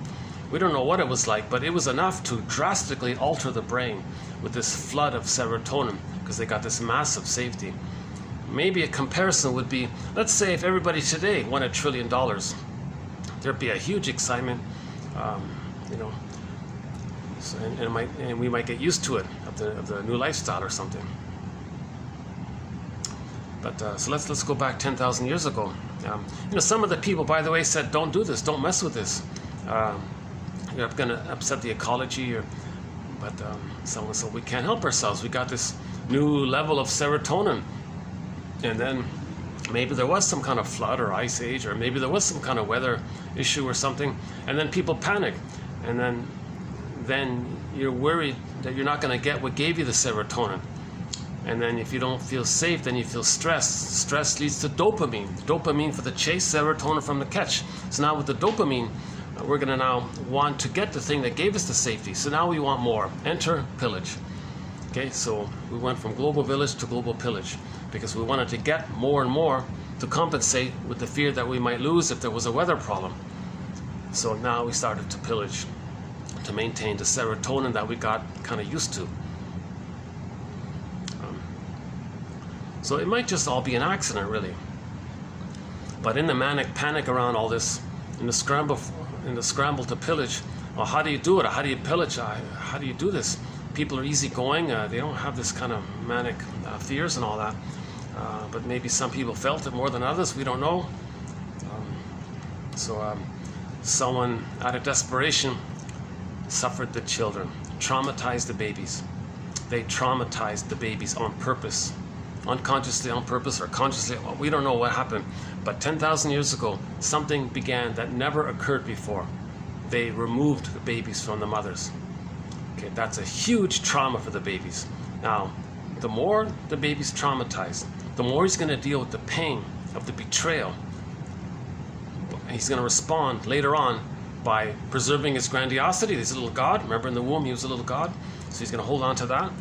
We don't know what it was like, but it was enough to drastically alter the brain with this flood of serotonin because they got this massive safety. Maybe a comparison would be, let's say if everybody today won $1 trillion, there'd be a huge excitement, you know, so, and we might get used to it, of the new lifestyle or something. But so let's go back 10,000 years ago. You know, some of the people, by the way, said, "Don't do this. Don't mess with this. You're going to upset the ecology." But someone said, "We can't help ourselves. We got this new level of serotonin." And then maybe there was some kind of flood or ice age, or maybe there was some kind of weather issue or something. And then people panic, and then you're worried that you're not going to get what gave you the serotonin. And then if you don't feel safe, then you feel stressed. Stress leads to dopamine. Dopamine for the chase, serotonin from the catch. So now with the dopamine, we're going to now want to get the thing that gave us the safety. So now we want more. Enter pillage. Okay, so we went from global village to global pillage because we wanted to get more and more to compensate with the fear that we might lose if there was a weather problem. So now we started to pillage to maintain the serotonin that we got kind of used to. So it might just all be an accident, really. But in the manic panic around all this, in the scramble to pillage, well, how do you do it? How do you pillage? How do you do this? People are easygoing. They don't have this kind of manic fears and all that. But maybe some people felt it more than others. We don't know. Someone out of desperation suffered the children, traumatized the babies. They traumatized the babies on purpose. Unconsciously on purpose or consciously, well, we don't know what happened. But 10,000 years ago, something began that never occurred before. They removed the babies from the mothers. Okay, that's a huge trauma for the babies. Now, the more the baby's traumatized, the more he's going to deal with the pain of the betrayal. He's going to respond later on by preserving his grandiosity. He's a little god. Remember in the womb, he was a little god. So he's going to hold on to that.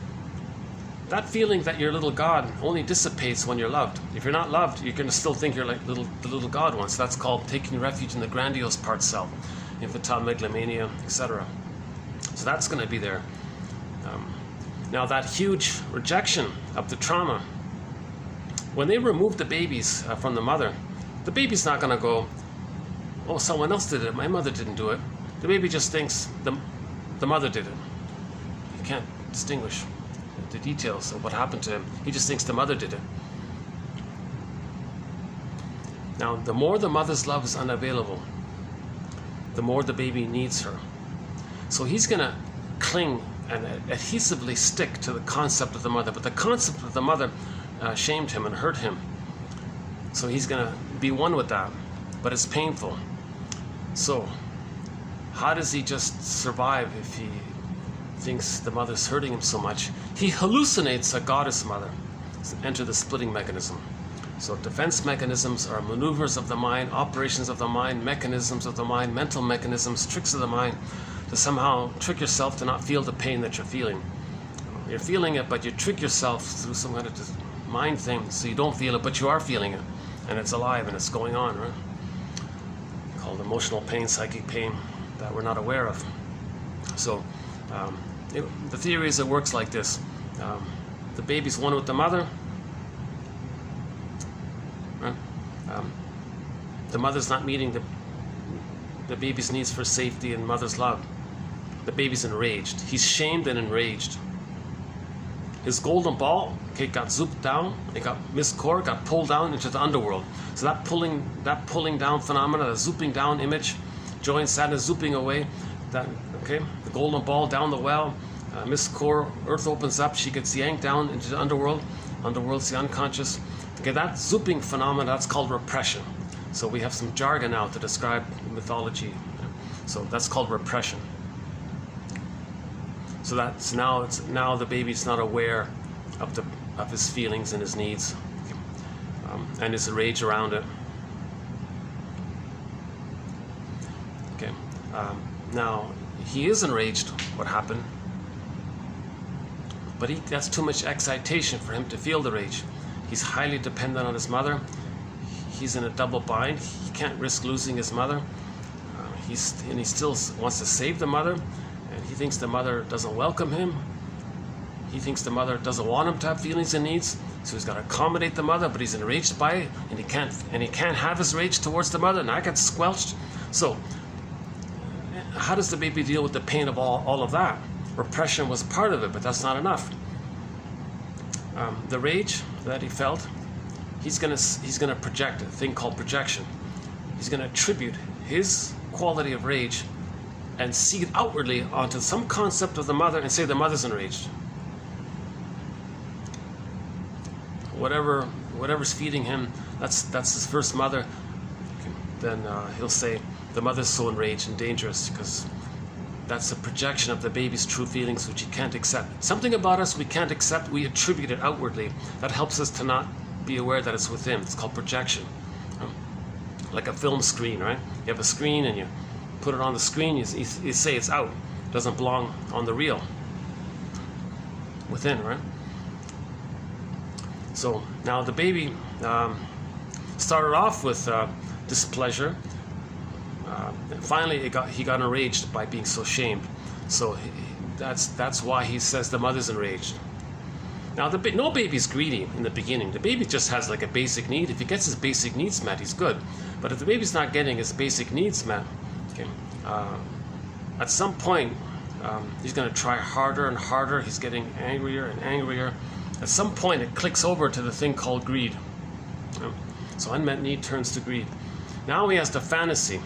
That feeling that you're a little god only dissipates when you're loved. If you're not loved, you're going to still think you're like the little god one. So that's called taking refuge in the grandiose part self, infantile megalomania, etc. So that's going to be there. Now that huge rejection of the trauma, when they remove the babies from the mother, the baby's not going to go, "Oh, someone else did it. My mother didn't do it." The baby just thinks the mother did it. You can't distinguish the details of what happened to him. He just thinks the mother did it. Now, the more the mother's love is unavailable, the more the baby needs her. So he's going to cling and adhesively stick to the concept of the mother, but the concept of the mother shamed him and hurt him. So he's going to be one with that, but it's painful. So how does he just survive if he thinks the mother's hurting him so much? He hallucinates a goddess mother. Enter the splitting mechanism. So defense mechanisms are maneuvers of the mind, operations of the mind, mechanisms of the mind, mental mechanisms, tricks of the mind to somehow trick yourself to not feel the pain that you're feeling. You're feeling it, but you trick yourself through some kind of mind thing so you don't feel it, but you are feeling it. And it's alive and it's going on, right? Called emotional pain, psychic pain that we're not aware of. So the theory is it works like this. The baby's one with the mother. Right? the mother's not meeting the baby's needs for safety and mother's love. The baby's enraged. He's shamed and enraged. His golden ball, okay, got zooped down. It got miscore, got pulled down into the underworld. So that pulling down phenomena, the zooping down image, joy and sadness zooping away. That okay, the golden ball down the well. Miscore, earth opens up. She gets yanked down into the underworld. Underworld's the unconscious. Okay, that zooping phenomena, that's called repression. So we have some jargon now to describe mythology. So that's called repression. So that's now the baby's not aware of his feelings and his needs, and his rage around it. Okay, now he is enraged. What happened? But that's too much excitation for him to feel the rage. He's highly dependent on his mother. He's in a double bind. He can't risk losing his mother. He still wants to save the mother. He thinks the mother doesn't welcome him. He thinks the mother doesn't want him to have feelings and needs, so he's got to accommodate the mother, but he's enraged by it, and he can't have his rage towards the mother, and that gets squelched. So how does the baby deal with the pain of all of that? Repression was part of it, but that's not enough. The rage that he felt, he's gonna project a thing called projection. He's gonna attribute his quality of rage and see it outwardly onto some concept of the mother and say the mother's enraged. Whatever's feeding him, that's his first mother. Then he'll say the mother's so enraged and dangerous, because that's a projection of the baby's true feelings, which he can't accept. Something about us we can't accept, we attribute it outwardly. That helps us to not be aware that it's within. It's called projection. Like a film screen, right? You have a screen and you put it on the screen, you say it's out. It doesn't belong on the reel. Within, right? So now the baby started off with displeasure. And finally he got enraged by being so shamed. So that's why he says the mother's enraged. Now no baby's greedy in the beginning. The baby just has like a basic need. If he gets his basic needs met, he's good. But if the baby's not getting his basic needs met, okay, at some point he's going to try harder and harder. He's getting angrier and angrier. At some point it clicks over to the thing called greed. So unmet need turns to greed. Now he has the fantasy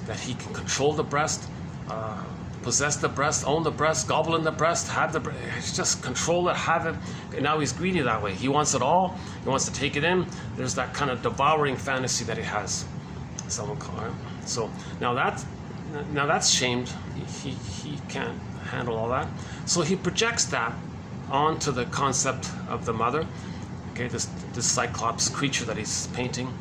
that he can control the breast, possess the breast, own the breast, gobble in the breast, have the breast, just control it, have it. And now he's greedy that way. He wants it all. He wants to take it in. There's that kind of devouring fantasy that he has. Someone call it. So now that's shamed. He can't handle all that. So he projects that onto the concept of the mother. Okay, this cyclops creature that he's painting,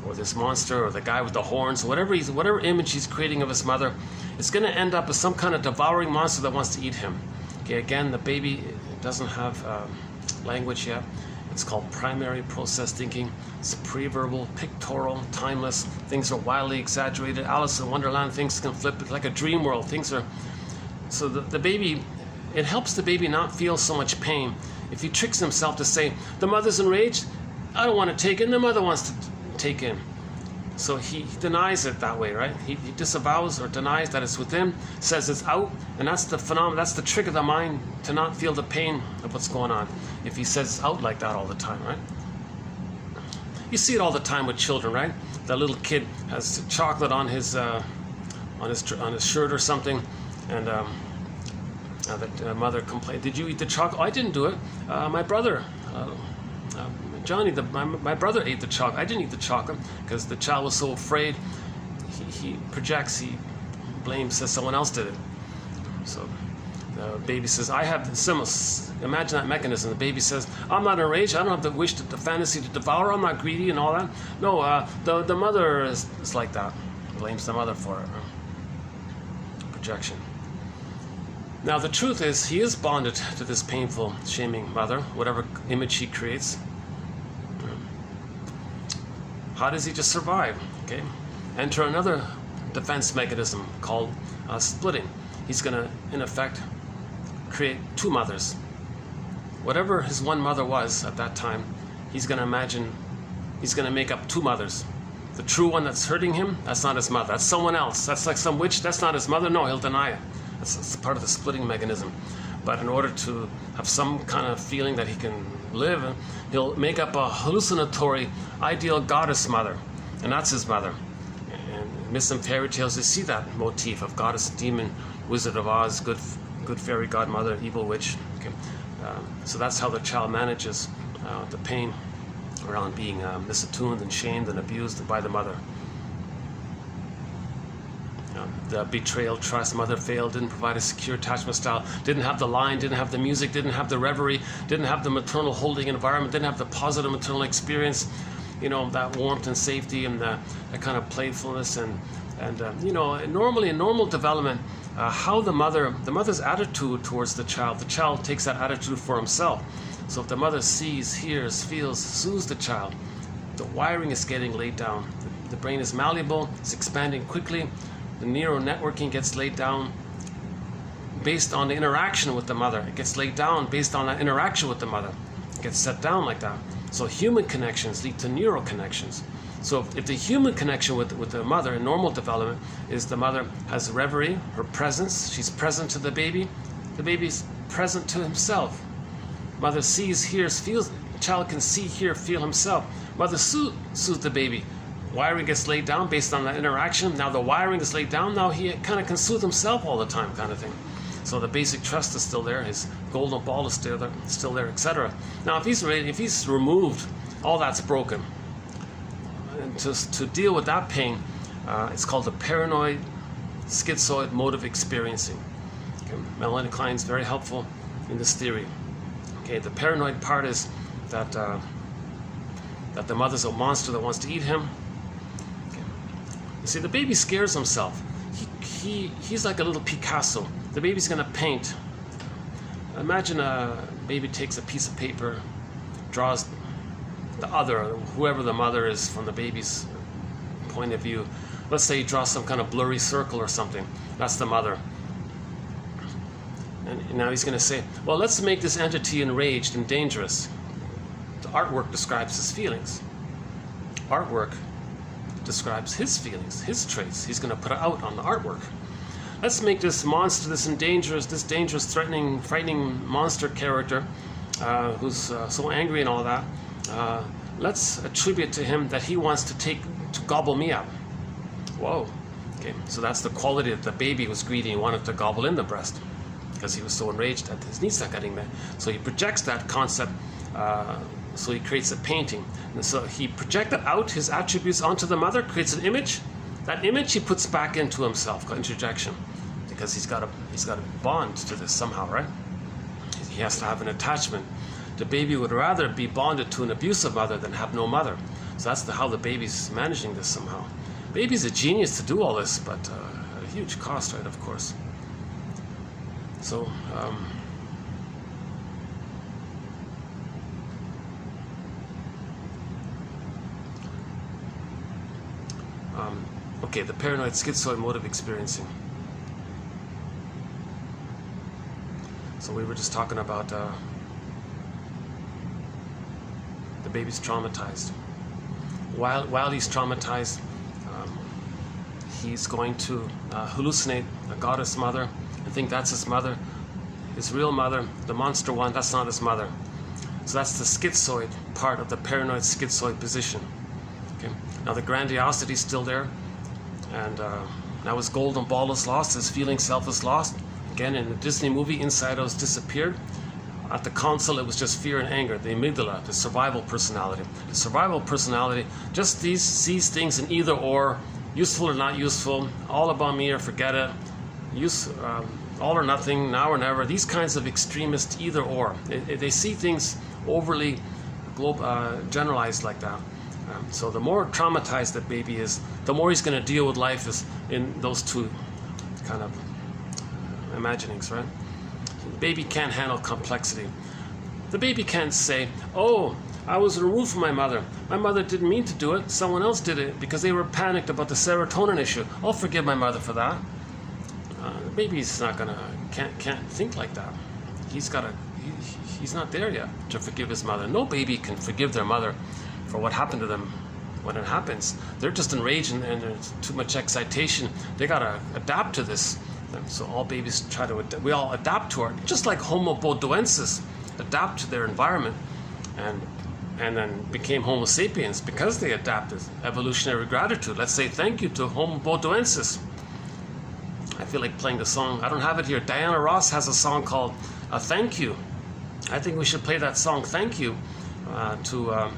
or this monster, or the guy with the horns, whatever image he's creating of his mother, it's going to end up as some kind of devouring monster that wants to eat him. Okay, again, the baby doesn't have language yet. It's called primary process thinking. It's pre-verbal, pictorial, timeless. Things are wildly exaggerated. Alice in Wonderland, things can flip. It's like a dream world. Things are... So the baby, it helps the baby not feel so much pain. If he tricks himself to say, the mother's enraged, I don't want to take in, the mother wants to take in. So he denies it that way, right? He disavows or denies that it's within, says it's out, and that's the phenomenon, that's the trick of the mind to not feel the pain of what's going on. If he says it's out like that all the time, right? You see it all the time with children, right? That little kid has chocolate on his shirt or something, and the mother complained, "Did you eat the chocolate?" "Oh, I didn't do it. My brother." Johnny, my brother ate the chocolate. I didn't eat the chocolate, because the child was so afraid. He projects, he blames, says someone else did it. So the baby says, I have the similar. Imagine that mechanism. The baby says, I'm not enraged. I don't have the wish, the fantasy to devour. I'm not greedy and all that. No, the mother is like that. Blames the mother for it. Projection. Now the truth is, he is bonded to this painful, shaming mother, whatever image he creates. How does he just survive? Okay, enter another defense mechanism called splitting. He's going to, in effect, create two mothers. Whatever his one mother was at that time, he's going to imagine he's going to make up two mothers. the true one that's hurting him, that's not his mother. That's someone else. That's like some witch. That's not his mother. No, he'll deny it. That's part of the splitting mechanism. But in order to have some kind of feeling that he can live, he'll make up a hallucinatory ideal goddess mother, and that's his mother. And in myths and fairy tales, you see that motif of goddess, demon, Wizard of Oz, good fairy godmother, evil witch. Okay. So that's how the child manages the pain around being misattuned and shamed and abused by the mother. The betrayal, trust, mother failed, didn't provide a secure attachment style, didn't have the line, didn't have the music, didn't have the reverie, didn't have the maternal holding environment, didn't have the positive maternal experience, you know, that warmth and safety and that kind of playfulness and you know, normally in normal development, how the mother's attitude towards the child takes that attitude for himself. So if the mother sees, hears, feels, soothes the child, the wiring is getting laid down. The brain is malleable, it's expanding quickly. The neural networking gets laid down based on the interaction with the mother. It gets laid down based on that interaction with the mother. It gets set down like that. So human connections lead to neural connections. So if the human connection with the mother in normal development is the mother has reverie, her presence, she's present to the baby's present to himself. Mother sees, hears, feels, the child can see, hear, feel himself. Mother soothes the baby. Wiring gets laid down based on that interaction. Now the wiring is laid down, now he kind of can soothe himself all the time kind of thing. So the basic trust is still there, his golden ball is still there, etc. Now if he's removed, all that's broken. And to deal with that pain, it's called the paranoid schizoid mode of experiencing. Okay. Melanie Klein's very helpful in this theory. Okay, the paranoid part is that the mother's a monster that wants to eat him. You see, the baby scares himself. He's like a little Picasso. The baby's going to paint. Imagine a baby takes a piece of paper, draws the other, whoever the mother is from the baby's point of view. Let's say he draws some kind of blurry circle or something. That's the mother. And now he's going to say, well, let's make this entity enraged and dangerous. The artwork describes his feelings. Artwork describes his feelings, his traits. He's going to put it out on the artwork. Let's make this monster, this dangerous, threatening, frightening monster character who's so angry and all that. Let's attribute to him that he wants to gobble me up. Whoa. Okay, so that's the quality that the baby was greedy and wanted to gobble in the breast because he was so enraged that his needs not getting met. So he projects that concept. So he creates a painting. And so he projected out his attributes onto the mother, creates an image. That image he puts back into himself, called interjection, because he's got a bond to this somehow, right? He has to have an attachment. The baby would rather be bonded to an abusive mother than have no mother. So that's how the baby's managing this somehow. Baby's a genius to do all this, but at a huge cost, right, of course. So, okay, the paranoid schizoid mode of experiencing. So we were just talking about the baby's traumatized. While he's traumatized, he's going to hallucinate a goddess mother and think that's his mother. His real mother, the monster one, that's not his mother. So that's the schizoid part of the paranoid schizoid position. Okay. Now the grandiosity is still there, and now his golden ball is lost, his feeling self is lost. Again, in the Disney movie, Inside Out's disappeared. At the console, it was just fear and anger, the amygdala, the survival personality. The survival personality just sees things in either or, useful or not useful, all about me or forget it, all or nothing, now or never, these kinds of extremist either or. They see things overly generalized like that. So the more traumatized that baby is, the more he's going to deal with life is in those two kind of imaginings, right? The baby can't handle complexity. The baby can't say, oh, I was removed from my mother. My mother didn't mean to do it. Someone else did it because they were panicked about the serotonin issue. I'll forgive my mother for that. The baby's not gonna, can't think like that. He's not there yet to forgive his mother. No baby can forgive their mother for what happened to them when it happens. They're just enraged and there's too much excitation. They gotta adapt to this. So all babies try to, we all adapt to it, just like Homo bodoensis adapt to their environment and then became Homo sapiens because they adapted. Evolutionary gratitude. Let's say thank you to Homo bodoensis. I feel like playing the song. I don't have it here. Diana Ross has a song called Thank You. I think we should play that song, Thank You, to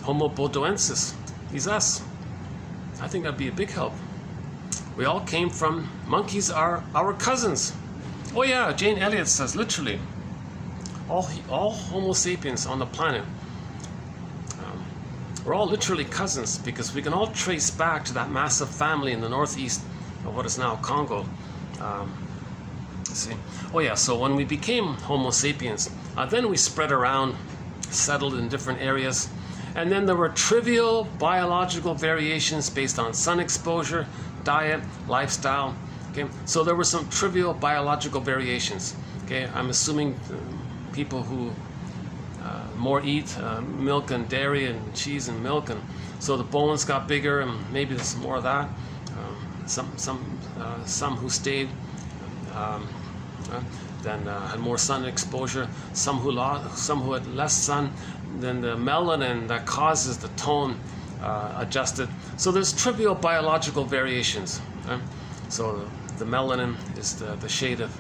Homo bodoensis. He's us. I think that'd be a big help. We all came from, monkeys are our cousins. Oh yeah, Jane Elliott says, literally, all Homo sapiens on the planet, we're all literally cousins because we can all trace back to that massive family in the northeast of what is now Congo. See, oh yeah, so when we became Homo sapiens, then we spread around, settled in different areas, and then there were trivial biological variations based on sun exposure, diet, lifestyle. Okay, so there were some trivial biological variations. Okay, I'm assuming people who more eat milk and dairy and cheese and milk, and so the bones got bigger, and maybe there's more of that. Some who stayed then had more sun exposure. Some who had less sun. Then the melanin that causes the tone adjusted. So there's trivial biological variations. Right? So the melanin is the shade of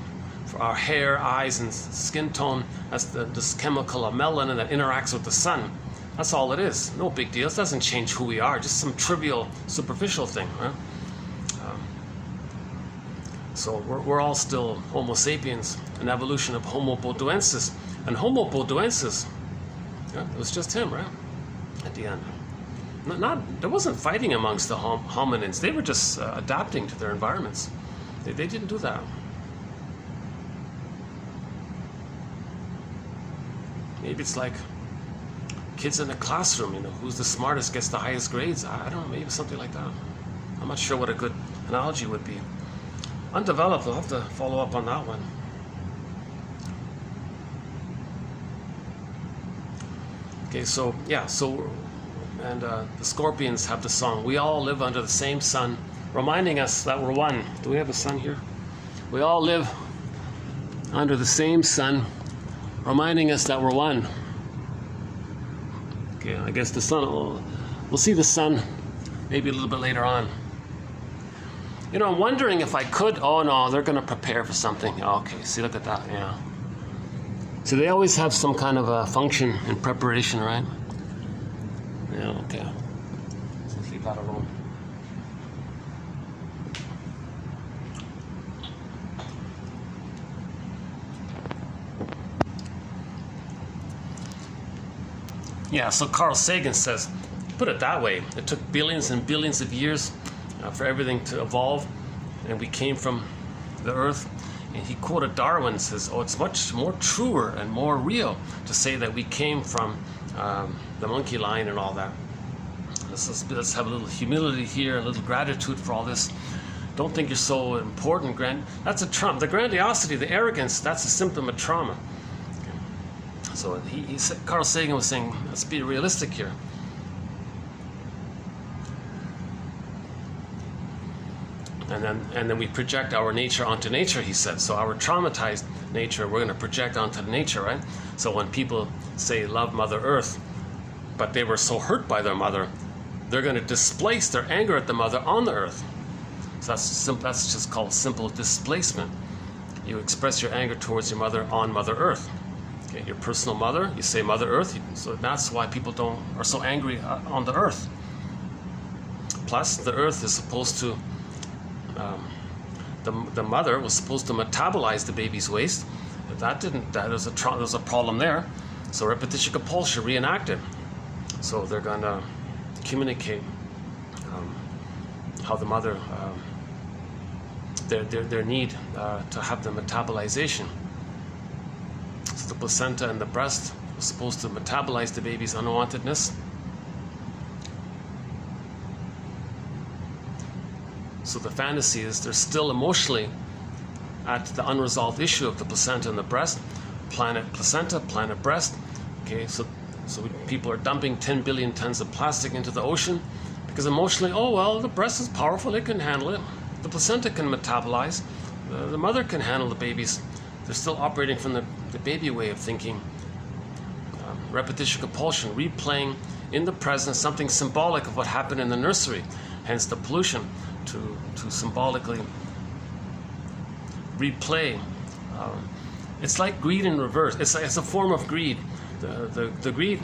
for our hair, eyes, and skin tone. That's this chemical of melanin that interacts with the sun. That's all it is. No big deal. It doesn't change who we are. Just some trivial, superficial thing. Right? So we're all still Homo sapiens, an evolution of Homo bodoensis. And Homo bodoensis, yeah, it was just him, right? At the end. There wasn't fighting amongst the hominins. They were just adapting to their environments. They didn't do that. Maybe it's like kids in a classroom, you know, who's the smartest gets the highest grades. I don't know, maybe something like that. I'm not sure what a good analogy would be. Undeveloped, I'll have to follow up on that one. Okay, so yeah, and the Scorpions have the song, we all live under the same sun, reminding us that we're one. Do we have a sun here? We all live under the same sun, reminding us that we're one. Okay, I guess the sun, we'll see the sun maybe a little bit later on. You know, I'm wondering if I could, oh no, they're going to prepare for something. Okay, see, look at that, yeah. So they always have some kind of a function in preparation, right? Yeah, okay. Let's leave that alone. Yeah, so Carl Sagan says, put it that way, it took billions and billions of years for everything to evolve, and we came from the earth. And he quoted Darwin and says, oh, it's much more truer and more real to say that we came from the monkey line and all that. Let's have a little humility here, a little gratitude for all this. Don't think you're so important, that's a trauma. The grandiosity, the arrogance, that's a symptom of trauma. Okay. So he said, Carl Sagan was saying, let's be realistic here. And then we project our nature onto nature, he said. So our traumatized nature, we're going to project onto the nature, right? So when people say love Mother Earth, but they were so hurt by their mother, they're going to displace their anger at the mother on the earth. So that's just called simple displacement. You express your anger towards your mother on Mother Earth. Okay, your personal mother, you say Mother Earth, so that's why people are so angry on the earth. Plus, the earth is supposed to the mother was supposed to metabolize the baby's waste. If that didn't, there was a problem there. So repetition compulsion reenacted. So they're going to communicate how the mother, their need to have the metabolization. So the placenta and the breast was supposed to metabolize the baby's unwantedness. So the fantasy is they're still emotionally at the unresolved issue of the placenta and the breast. Planet placenta, planet breast. Okay, so So people are dumping 10 billion tons of plastic into the ocean because emotionally, oh well, the breast is powerful, it can handle it. The placenta can metabolize. The mother can handle the babies. They're still operating from the baby way of thinking. Repetition compulsion, replaying in the present something symbolic of what happened in the nursery. Hence the pollution to symbolically replay. It's like greed in reverse. It's a form of greed. The greed,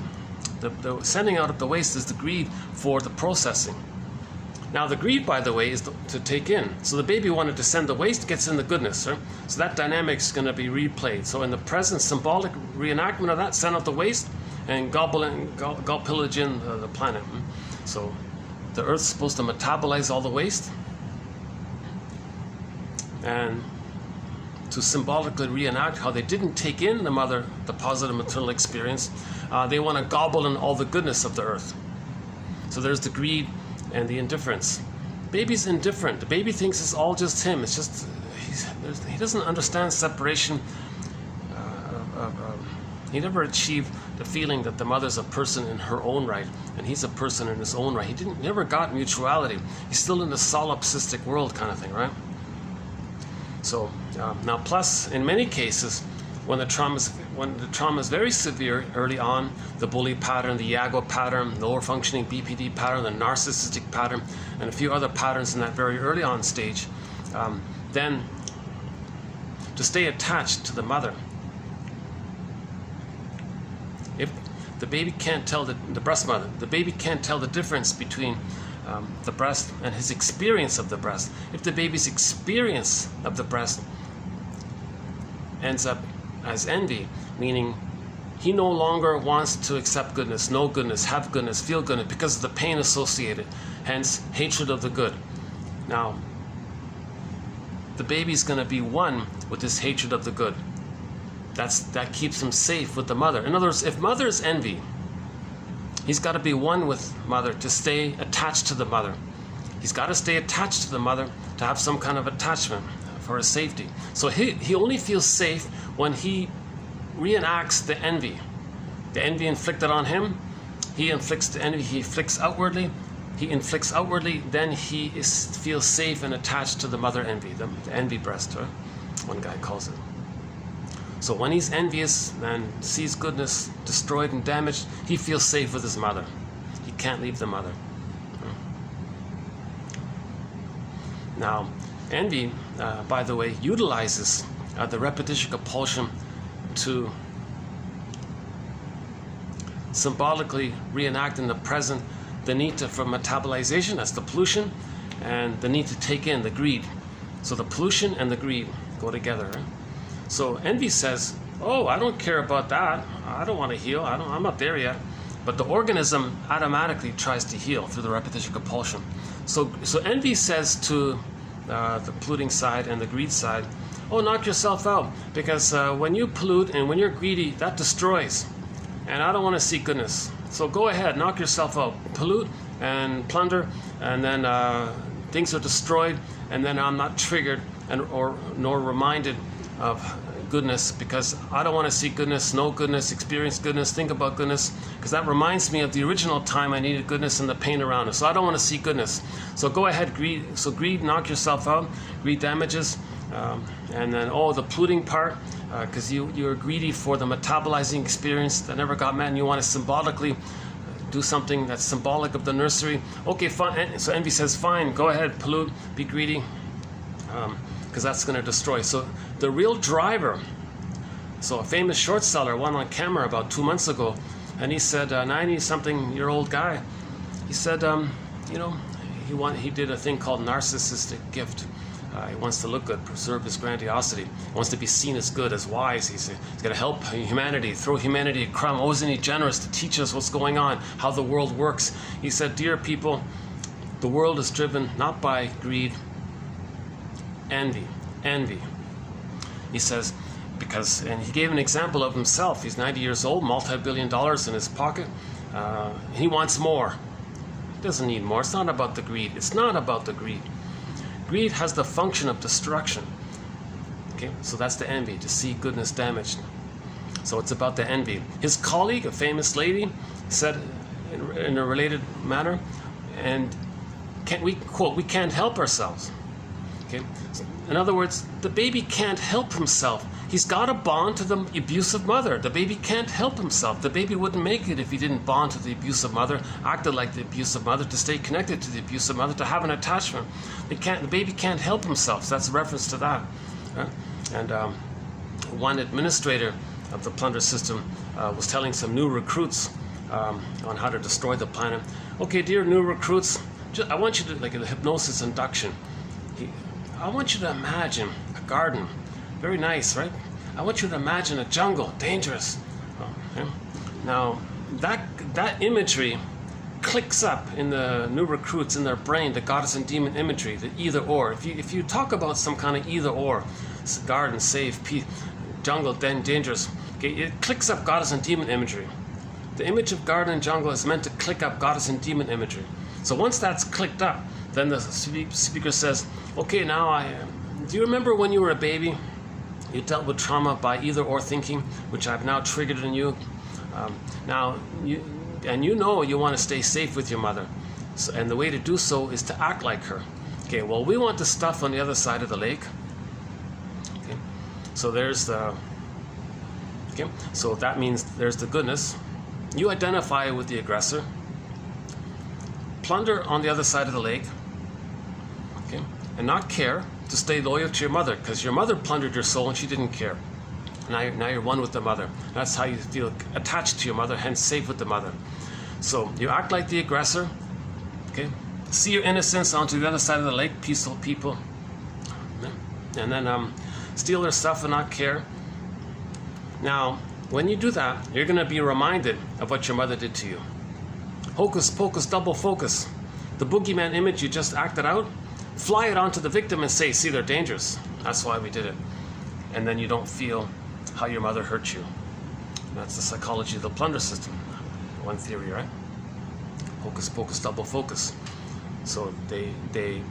the sending out of the waste is the greed for the processing. Now the greed, by the way, is to take in. So the baby wanted to send the waste, gets in the goodness. Right? So that dynamic is going to be replayed. So in the present, symbolic reenactment of that, send out the waste and go pillage in the planet. So the Earth's supposed to metabolize all the waste and to symbolically reenact how they didn't take in the mother, the positive maternal experience. They want to gobble in all the goodness of the Earth. So there's the greed and the indifference. Baby's indifferent. The baby thinks it's all just him. It's just he doesn't understand separation. He never achieved the feeling that the mother's a person in her own right, and he's a person in his own right. He never got mutuality. He's still in the solipsistic world kind of thing, right? So now, plus in many cases, when the trauma is very severe early on, the bully pattern, the Iago pattern, lower functioning BPD pattern, the narcissistic pattern, and a few other patterns in that very early on stage, then to stay attached to the mother. If the baby can't tell the breast mother, the baby can't tell the difference between the breast and his experience of the breast. If the baby's experience of the breast ends up as envy, meaning he no longer wants to accept goodness, know goodness, have goodness, feel goodness because of the pain associated, hence hatred of the good. Now, the baby's going to be one with this hatred of the good. That keeps him safe with the mother. In other words, if mother is envy, he's got to be one with mother to stay attached to the mother. He's got to stay attached to the mother to have some kind of attachment for his safety. So he only feels safe when he reenacts the envy. The envy inflicted on him, he inflicts the envy, he inflicts outwardly, then he feels safe and attached to the mother envy, the envy breast, right? One guy calls it. So when he's envious and sees goodness destroyed and damaged, he feels safe with his mother. He can't leave the mother. Now, envy, by the way, utilizes the repetition compulsion to symbolically reenact in the present the need for metabolization, that's the pollution, and the need to take in, the greed. So the pollution and the greed go together. Right? So envy says, oh, I don't care about that. I don't want to heal. I'm not there yet. But the organism automatically tries to heal through the repetition compulsion. So envy says to the polluting side and the greed side, oh, knock yourself out, because when you pollute and when you're greedy, that destroys. And I don't want to see goodness. So go ahead, knock yourself out. Pollute and plunder, and then things are destroyed, and then I'm not triggered nor reminded of goodness, because I don't want to see goodness, know goodness, experience goodness, think about goodness, because that reminds me of the original time I needed goodness and the pain around us. So I don't want to see goodness. So go ahead, greed. So greed, knock yourself out. Greed damages. And then, the polluting part, because you're greedy for the metabolizing experience that never got met, and you want to symbolically do something that's symbolic of the nursery. Okay, fine. So envy says, fine, go ahead, pollute, be greedy, because that's going to destroy. So the real driver, so a famous short seller, one on camera about 2 months ago, and he said, 90-something-year-old guy, he said, he did a thing called narcissistic gift. He wants to look good, preserve his grandiosity. He wants to be seen as good, as wise. He's going to help humanity, throw humanity a crumb. Oh, isn't he generous to teach us what's going on, how the world works? He said, dear people, the world is driven not by greed, envy. He says, and he gave an example of himself. He's 90 years old, multi-billion dollars in his pocket. He wants more. He doesn't need more. It's not about the greed. It's not about the greed. Greed has the function of destruction. Okay, so that's the envy, to see goodness damaged. So it's about the envy. His colleague, a famous lady, said in a related manner, and we quote, "We can't help ourselves." Okay. In other words, the baby can't help himself. He's got to bond to the abusive mother. The baby can't help himself. The baby wouldn't make it if he didn't bond to the abusive mother, acted like the abusive mother, to stay connected to the abusive mother, to have an attachment. The baby can't help himself. So that's a reference to that. And one administrator of the plunder system was telling some new recruits on how to destroy the planet. Okay, dear new recruits, I want you to, like a hypnosis induction, I want you to imagine a garden. Very nice, right? I want you to imagine a jungle, dangerous. Okay. Now, that imagery clicks up in the new recruits, in their brain, the goddess and demon imagery, the either or. If you talk about some kind of either or, garden, safe, peace, jungle, then dangerous, okay, it clicks up goddess and demon imagery. The image of garden and jungle is meant to click up goddess and demon imagery. So once that's clicked up, then the speaker says, okay, now do you remember when you were a baby? You dealt with trauma by either or thinking, which I've now triggered in you. Now, you know you want to stay safe with your mother. So, and the way to do so is to act like her. Okay, well, we want the stuff on the other side of the lake. Okay, so there's the, okay, so that means there's the goodness. You identify with the aggressor. Plunder on the other side of the lake. Okay, and not care. To stay loyal to your mother, because your mother plundered your soul and she didn't care. Now you're one with the mother. That's how you feel attached to your mother, hence safe with the mother. So you act like the aggressor. Okay, see your innocence onto the other side of the lake, peaceful people. And then steal their stuff and not care. Now, when you do that, you're going to be reminded of what your mother did to you. Hocus pocus, double focus. The boogeyman image you just acted out, fly it onto the victim and say, see, they're dangerous. That's why we did it. And then you don't feel how your mother hurt you. That's the psychology of the plunder system. One theory, right? Hocus pocus, double focus. So they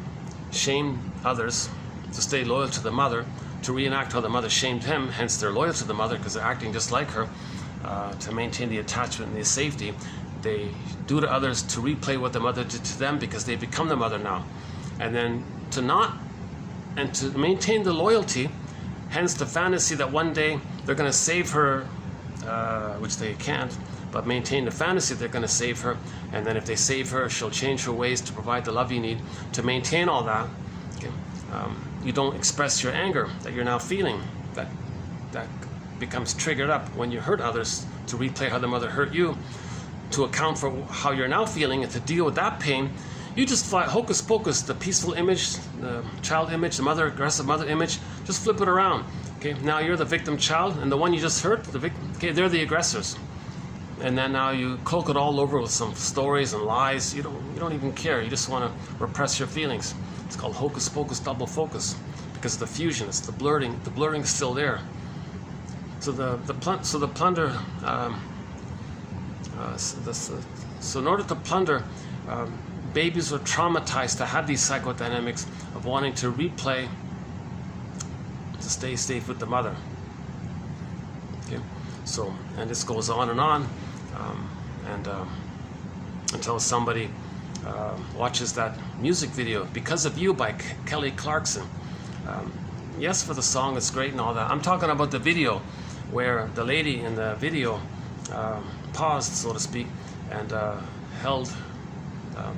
shame others to stay loyal to the mother, to reenact how the mother shamed him, hence they're loyal to the mother because they're acting just like her, to maintain the attachment and the safety. They do to others to replay what the mother did to them because they become the mother now. And then to maintain the loyalty, hence the fantasy that one day they're going to save her, which they can't, but maintain the fantasy they're going to save her, and then if they save her, she'll change her ways to provide the love you need. To maintain all that, okay, you don't express your anger that you're now feeling, that becomes triggered up when you hurt others, to replay how the mother hurt you, to account for how you're now feeling, and to deal with that pain. You just fly hocus pocus, the peaceful image, the child image, the mother, aggressive mother image, just flip it around. Okay, now you're the victim child, and the one you just hurt, the victim, okay, they're the aggressors. And then now you cloak it all over with some stories and lies. You don't even care. You just want to repress your feelings. It's called hocus pocus, double focus, because of the fusion. It's the blurring. The blurring is still there. So the plunder. So in order to plunder. Babies are traumatized to have these psychodynamics of wanting to replay, to stay safe with the mother. Okay, so, and this goes on until somebody watches that music video, Because of You by Kelly Clarkson. Yes, for the song, it's great and all that. I'm talking about the video where the lady in the video paused, so to speak, and held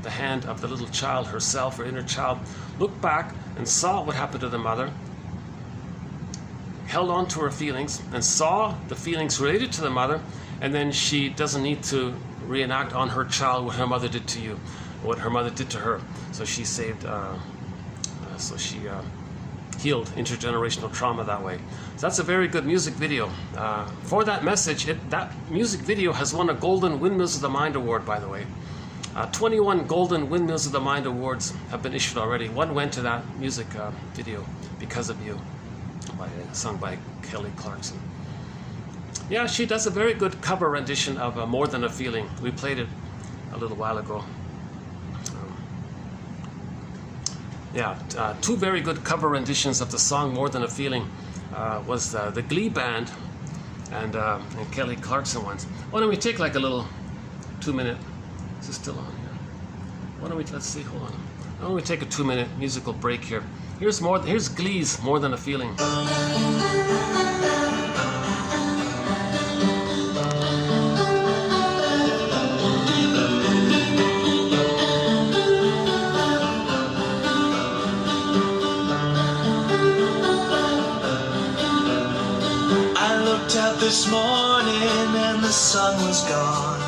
the hand of the little child herself, her inner child, looked back and saw what happened to the mother, held on to her feelings and saw the feelings related to the mother, and then she doesn't need to reenact on her child what her mother did to you, what her mother did to her. So she saved, healed intergenerational trauma that way. So that's a very good music video. For that message, that music video has won a Golden Windmills of the Mind Award, by the way. 21 Golden Windmills of the Mind Awards have been issued already. One went to that music video, Because of You, sung by Kelly Clarkson. Yeah, she does a very good cover rendition of More Than a Feeling. We played it a little while ago. Two very good cover renditions of the song More Than a Feeling was the Glee Band and Kelly Clarkson ones. Why don't we take like a little 2-minute? Is it still on here? Why don't we, let's see, hold on. Why don't we take a 2-minute musical break here? Here's Glee's More Than a Feeling.
Out this morning and the sun was gone.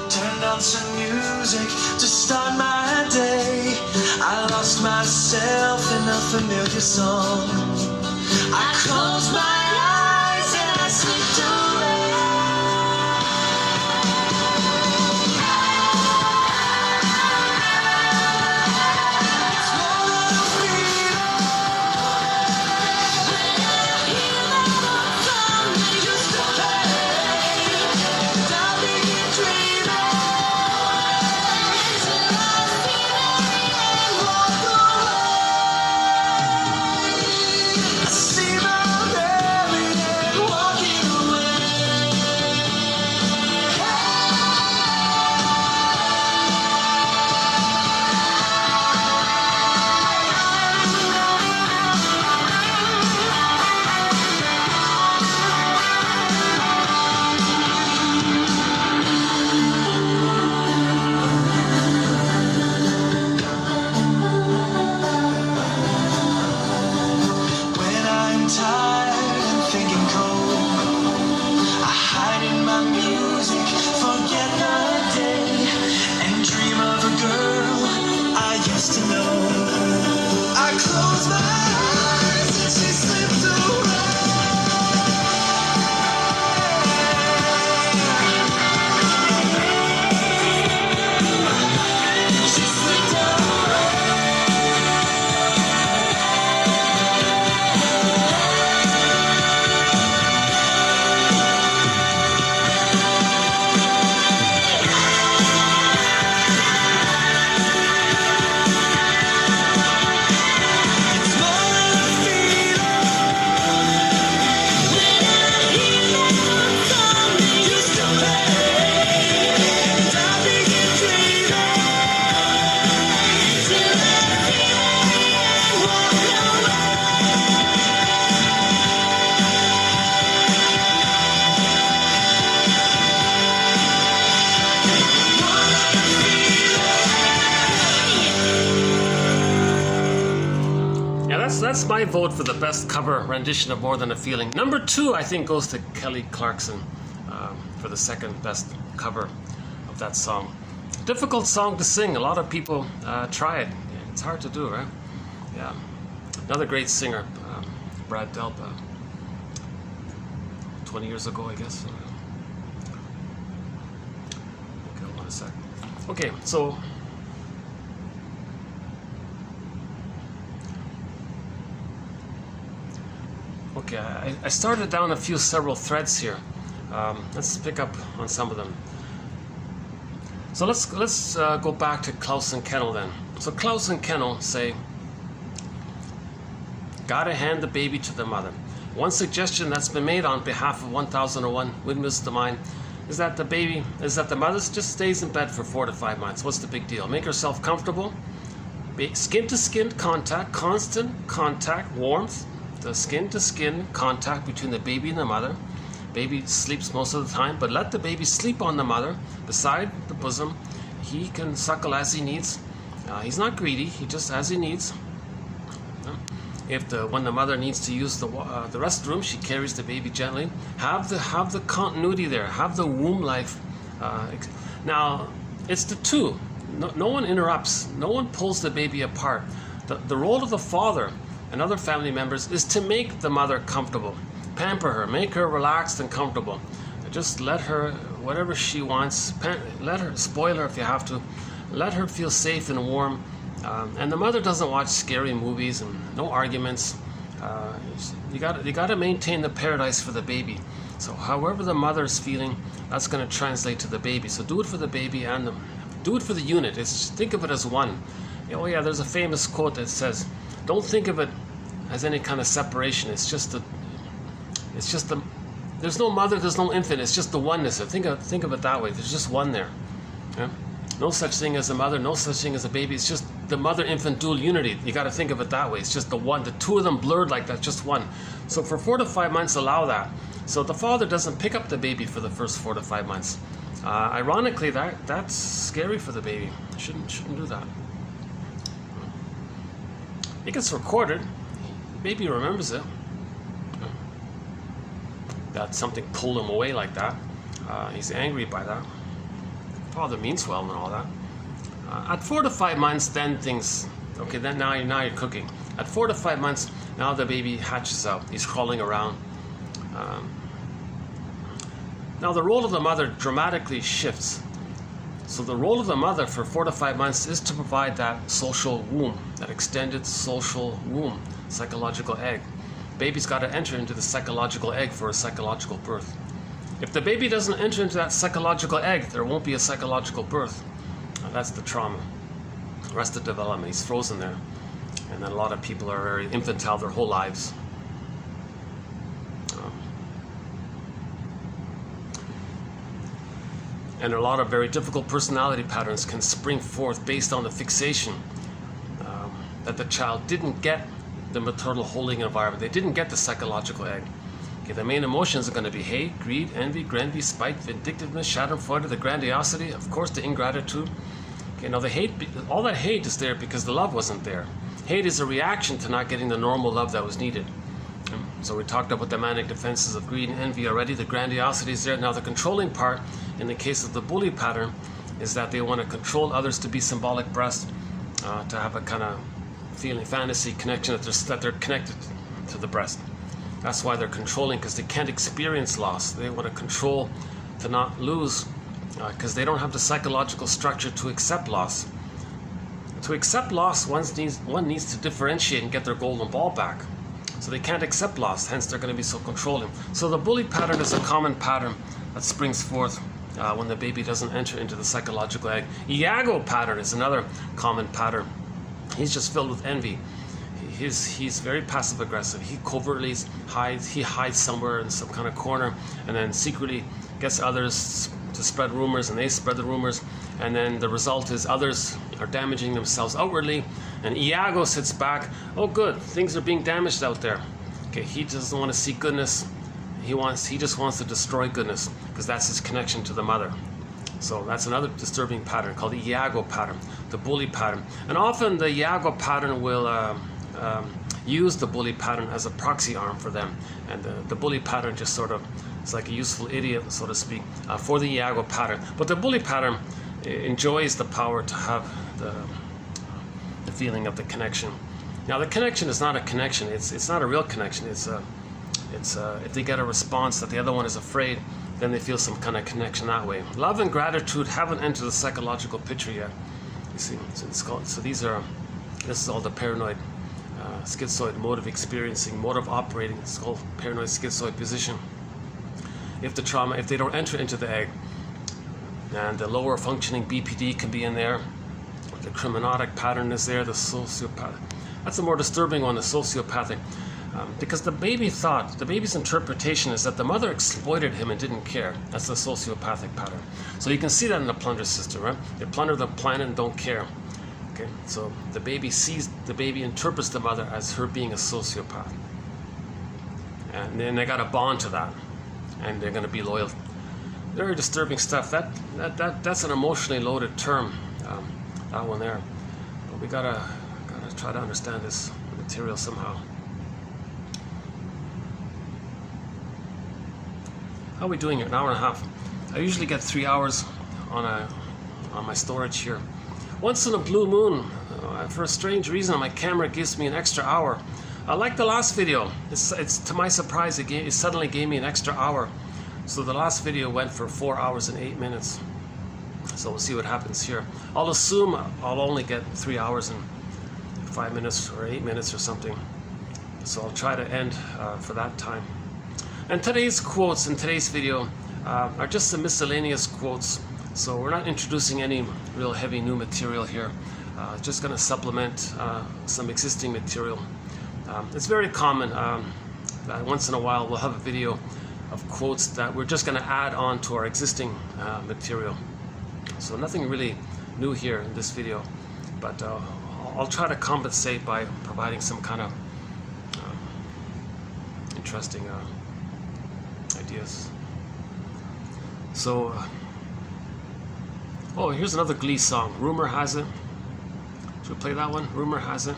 Turned on some music to start my day. I lost myself in a familiar song. I closed my eyes and I slipped away. It's more than a feeling.
That's my vote for the best cover rendition of More Than a Feeling. Number 2, I think, goes to Kelly Clarkson for the second best cover of that song. Difficult song to sing. A lot of people try it. It's hard to do, right? Yeah. Another great singer, Brad Delp, 20 years ago, I guess. Okay, hold on a sec. Okay, so okay, I started down several threads here. Let's pick up on some of them. So let's go back to Klaus and Kennel then. So Klaus and Kennel say, gotta hand the baby to the mother. One suggestion that's been made on behalf of 1001 Windmills to Mine is that the mother just stays in bed for 4 to 5 months. What's the big deal? Make herself comfortable. Skin to skin contact, constant contact, warmth. The skin-to-skin contact between the baby and the mother. Baby sleeps most of the time, but let the baby sleep on the mother, beside the bosom. He can suckle as he needs. He's not greedy. He just as he needs. When the mother needs to use the restroom, she carries the baby gently. Have the continuity there. Have the womb life. Now, it's the two. No one interrupts. No one pulls the baby apart. The role of the father and other family members is to make the mother comfortable, pamper her, make her relaxed and comfortable. Just let her, whatever she wants, let her, spoil her if you have to, let her feel safe and warm. And the mother doesn't watch scary movies and no arguments. You got to maintain the paradise for the baby. So however the mother's feeling, that's going to translate to the baby. So do it for the baby and do it for the unit. Think of it as one. Oh yeah, there's a famous quote that says, "Don't think of it as any kind of separation. It's just the There's no mother, there's no infant, it's just the oneness. Think of it that way. There's just one there. Yeah? No such thing as a mother, no such thing as a baby. It's just the mother-infant dual unity. You got to think of it that way. It's just the one. The two of them blurred like that, just one. So for 4 to 5 months, allow that. So the father doesn't pick up the baby for the first 4 to 5 months. Ironically, that's scary for the baby. Shouldn't do that. It gets recorded. Baby remembers it. That something pulled him away like that. He's angry by that. Father means well and all that. At 4 to 5 months, then things. Okay, then now you're cooking. At 4 to 5 months, now the baby hatches out. He's crawling around. Now the role of the mother dramatically shifts. So the role of the mother for 4 to 5 months is to provide that social womb, that extended social womb, psychological egg. Baby's got to enter into the psychological egg for a psychological birth. If the baby doesn't enter into that psychological egg, there won't be a psychological birth. That's the trauma. Arrested development. He's frozen there. And then a lot of people are very infantile their whole lives. And a lot of very difficult personality patterns can spring forth based on the fixation that the child didn't get the maternal holding environment. They didn't get the psychological egg. Okay, the main emotions are going to be hate, greed, envy, grandy, spite, vindictiveness, schadenfreude, the grandiosity, of course, the ingratitude. Okay, now the hate, all that hate is there because the love wasn't there. Hate is a reaction to not getting the normal love that was needed. So we talked about the manic defenses of greed and envy already. The grandiosity is there. Now the controlling part, in the case of the bully pattern, is that they want to control others to be symbolic breast, to have a kind of feeling, fantasy connection that they're connected to the breast. That's why they're controlling, because they can't experience loss. They want to control to not lose, because they don't have the psychological structure to accept loss. To accept loss, one needs to differentiate and get their golden ball back. So they can't accept loss, hence they're going to be so controlling. So the bully pattern is a common pattern that springs forth when the baby doesn't enter into the psychological egg. Iago pattern is another common pattern. He's just filled with envy. He's very passive aggressive. He covertly hides somewhere in some kind of corner, and then secretly gets others to spread rumors, and they spread the rumors, and then the result is others are damaging themselves outwardly, and Iago sits back. Oh good, things are being damaged out there. Okay, he doesn't want to see goodness. He just wants to destroy goodness, because that's his connection to the mother. So that's another disturbing pattern called the Iago pattern, the bully pattern. And often the Iago pattern will use the bully pattern as a proxy arm for them. And the bully pattern just sort of is like a useful idiot, so to speak, for the Iago pattern. But the bully pattern enjoys the power to have the feeling of the connection. Now the connection is not a connection. It's not a real connection. It's if they get a response that the other one is afraid, then they feel some kind of connection that way. Love and gratitude haven't entered the psychological picture yet. You see, this is all the paranoid, schizoid mode of experiencing, mode of operating. It's called paranoid schizoid position. If they don't enter into the egg, and the lower functioning BPD can be in there, the criminogenic pattern is there, the sociopathic. That's a more disturbing one, the sociopathic. Because the baby's interpretation is that the mother exploited him and didn't care. That's the sociopathic pattern. So you can see that in the plunder system, right? They plunder the planet and don't care. Okay, so the baby interprets the mother as her being a sociopath. And then they got to bond to that. And they're going to be loyal. Very disturbing stuff. That's an emotionally loaded term, that one there. But we gotta try to understand this material somehow. How are we doing here? An hour and a half. I usually get 3 hours on my storage here. Once in a blue moon, for a strange reason, my camera gives me an extra hour. Like the last video, it's to my surprise, it suddenly gave me an extra hour. So the last video went for 4 hours and 8 minutes. So we'll see what happens here. I'll assume I'll only get 3 hours and 5 minutes or 8 minutes or something. So I'll try to end for that time. And today's quotes in today's video are just some miscellaneous quotes. So we're not introducing any real heavy new material here. Just going to supplement some existing material. It's very common that once in a while we'll have a video of quotes that we're just going to add on to our existing material. So nothing really new here in this video, but I'll try to compensate by providing some kind of interesting ideas. So, oh, here's another Glee song. Rumor has it. Should we play that one? Rumor has it.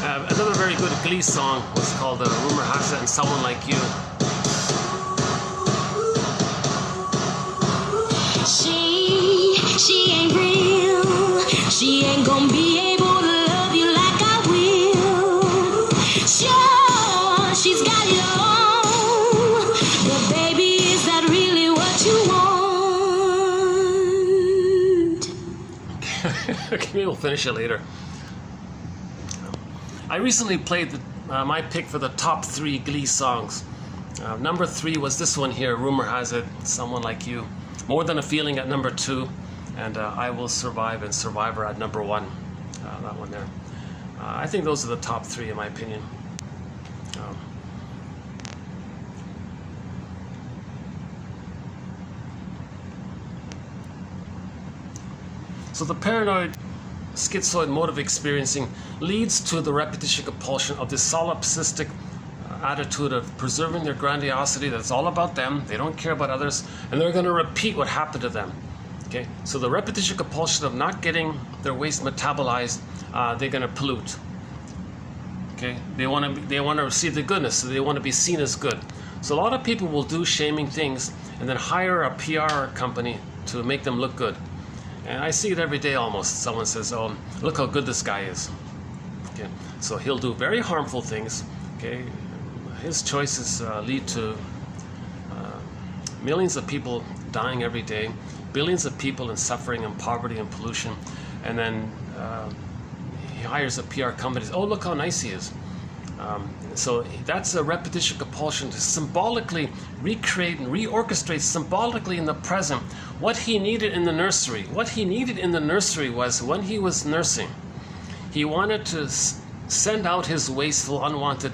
Another very good Glee song was called Rumor Has It and Someone Like You.
She ain't real. She ain't gonna be able to love you like I will. Sure, she's got it all, but baby, is that really what you want?
Okay, maybe we'll finish it later. I recently played my pick for the top 3 Glee songs. Number 3 was this one here, Rumor Has It, Someone Like You. More Than a Feeling at number 2, and I Will Survive and Survivor at number 1. That one there. I think those are the top 3 in my opinion. So the paranoid schizoid mode of experiencing leads to the repetition compulsion of this solipsistic attitude of preserving their grandiosity. That's all about them. They don't care about others, and they're going to repeat what happened to them. Okay, so the repetition compulsion of not getting their waste metabolized, they're going to pollute. Okay, they want to receive the goodness, so they want to be seen as good. So a lot of people will do shaming things and then hire a PR company to make them look good. And I see it every day almost. Someone says, oh, look how good this guy is. Okay, so he'll do very harmful things. Okay, his choices lead to millions of people dying every day, billions of people in suffering and poverty and pollution, and then he hires a PR company. Oh, look how nice he is. So that's a repetition compulsion to symbolically recreate and reorchestrate symbolically in the present what he needed in the nursery. What he needed in the nursery was when he was nursing, he wanted to send out his wasteful, unwanted,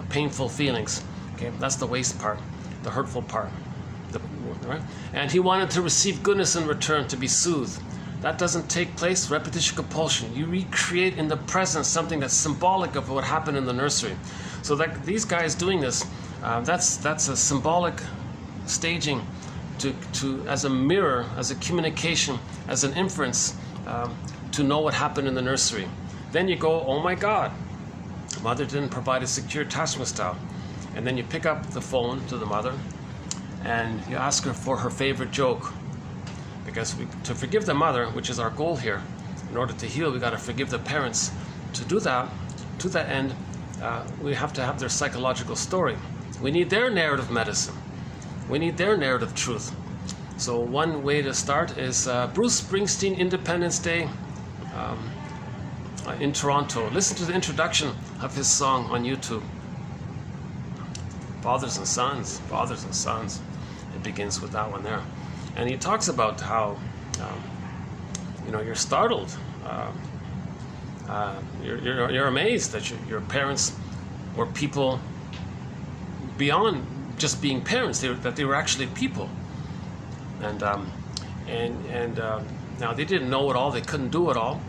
painful feelings. Okay, that's the waste part, the hurtful part. Right? And he wanted to receive goodness in return, to be soothed. That doesn't take place. Repetition compulsion. You recreate in the present something that's symbolic of what happened in the nursery. So that these guys doing this, that's a symbolic staging to as a mirror, as a communication, as an inference to know what happened in the nursery. Then you go, oh my God, mother didn't provide a secure attachment style. And then you pick up the phone to the mother and you ask her for her favorite joke. Because to forgive the mother, which is our goal here, in order to heal, we got to forgive the parents. To do that, to that end, we have to have their psychological story. We need their narrative medicine. We need their narrative truth. So one way to start is Bruce Springsteen, Independence Day in Toronto. Listen to the introduction of his song on YouTube. Fathers and Sons, Fathers and Sons. It begins with that one there. And he talks about how, you're startled. You're amazed that your parents were people beyond just being parents. That they were actually people. And now they didn't know it all. They couldn't do it all.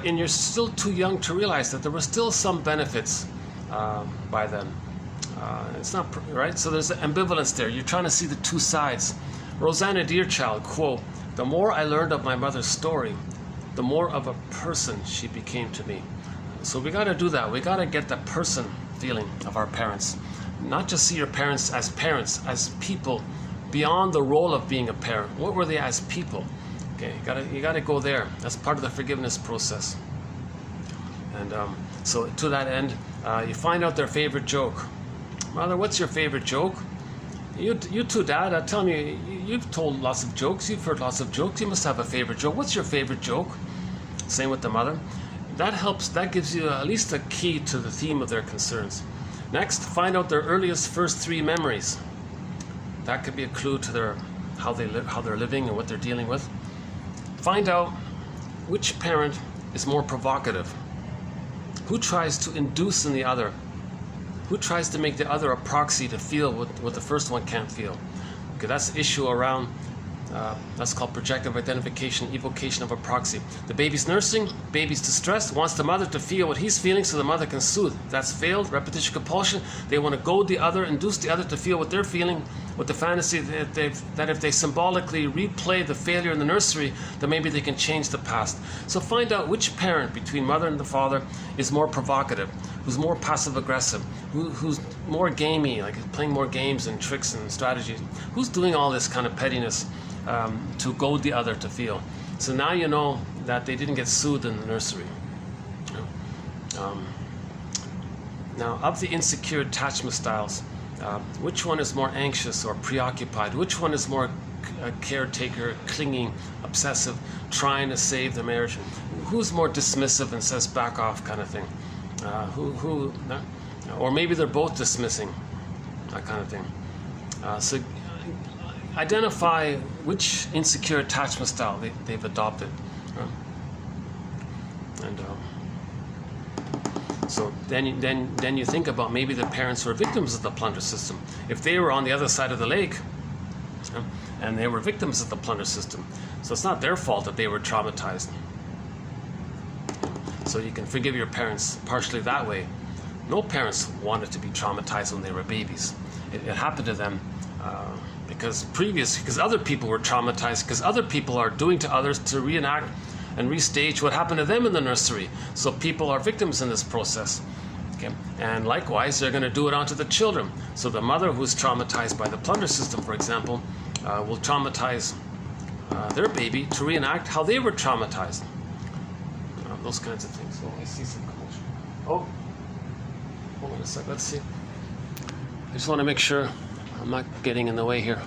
And you're still too young to realize that there were still some benefits by them. It's not right. So there's ambivalence there. You're trying to see the two sides. Rosanna Deerchild, quote, "The more I learned of my mother's story, the more of a person she became to me." So we got to do that. We got to get the person feeling of our parents. Not just see your parents, as people, beyond the role of being a parent. What were they as people? Okay, you got to go there. That's part of the forgiveness process. And so to that end, you find out their favorite joke. Mother, what's your favorite joke? You too, Dad. Tell me, you've told lots of jokes. You've heard lots of jokes. You must have a favorite joke. What's your favorite joke? Same with the mother. That helps. That gives you at least a key to the theme of their concerns. Next, find out their earliest first 3 memories. That could be a clue to how they're living and what they're dealing with. Find out which parent is more provocative. Who tries to induce in the other? Who tries to make the other a proxy to feel what the first one can't feel? Okay, that's the issue around, that's called projective identification, evocation of a proxy. The baby's nursing, baby's distressed, wants the mother to feel what he's feeling so the mother can soothe. That's failed, repetition compulsion. They want to goad the other, induce the other to feel what they're feeling, with the fantasy that if they symbolically replay the failure in the nursery, then maybe they can change the past. So find out which parent between mother and the father is more provocative, who's more passive-aggressive, who's more gamey, like playing more games and tricks and strategies, who's doing all this kind of pettiness to goad the other to feel. So now you know that they didn't get soothed in the nursery. Now, of the insecure attachment styles, which one is more anxious or preoccupied? Which one is more caretaker, clinging, obsessive, trying to save the marriage? Who's more dismissive and says back off kind of thing? Or maybe they're both dismissing, that kind of thing. So identify which insecure attachment style they've adopted. So then you think about maybe the parents were victims of the plunder system. If they were on the other side of the lake and they were victims of the plunder system, so it's not their fault that they were traumatized. So you can forgive your parents partially that way. No parents wanted to be traumatized when they were babies. It happened to them because other people were traumatized, because other people are doing to others to reenact and restage what happened to them in the nursery. So people are victims in this process. Okay? And likewise, they're going to do it onto the children. So the mother who's traumatized by the plunder system, for example, will traumatize their baby to reenact how they were traumatized. Those kinds of things. So I see some commotion. Oh, hold on a sec. Let's see. I just want to make sure I'm not getting in the way here.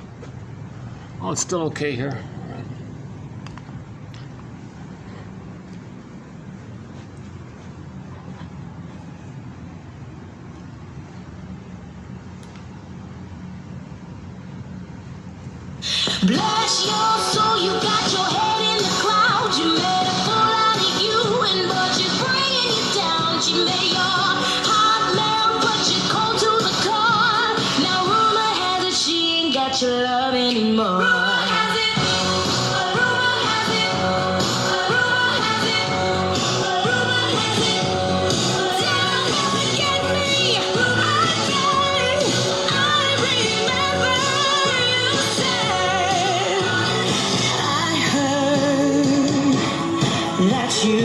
Oh, it's still okay here.
Bless your soul, you got your head in the clouds. You made a fool out of you, but she's bringing you down. She made your heart melt, but you're cold to the core. Now rumor has it she ain't got your love anymore. Rumor has it, rumor has it, rumor has it, rumor has it. Don't forget me, I remember you said. That you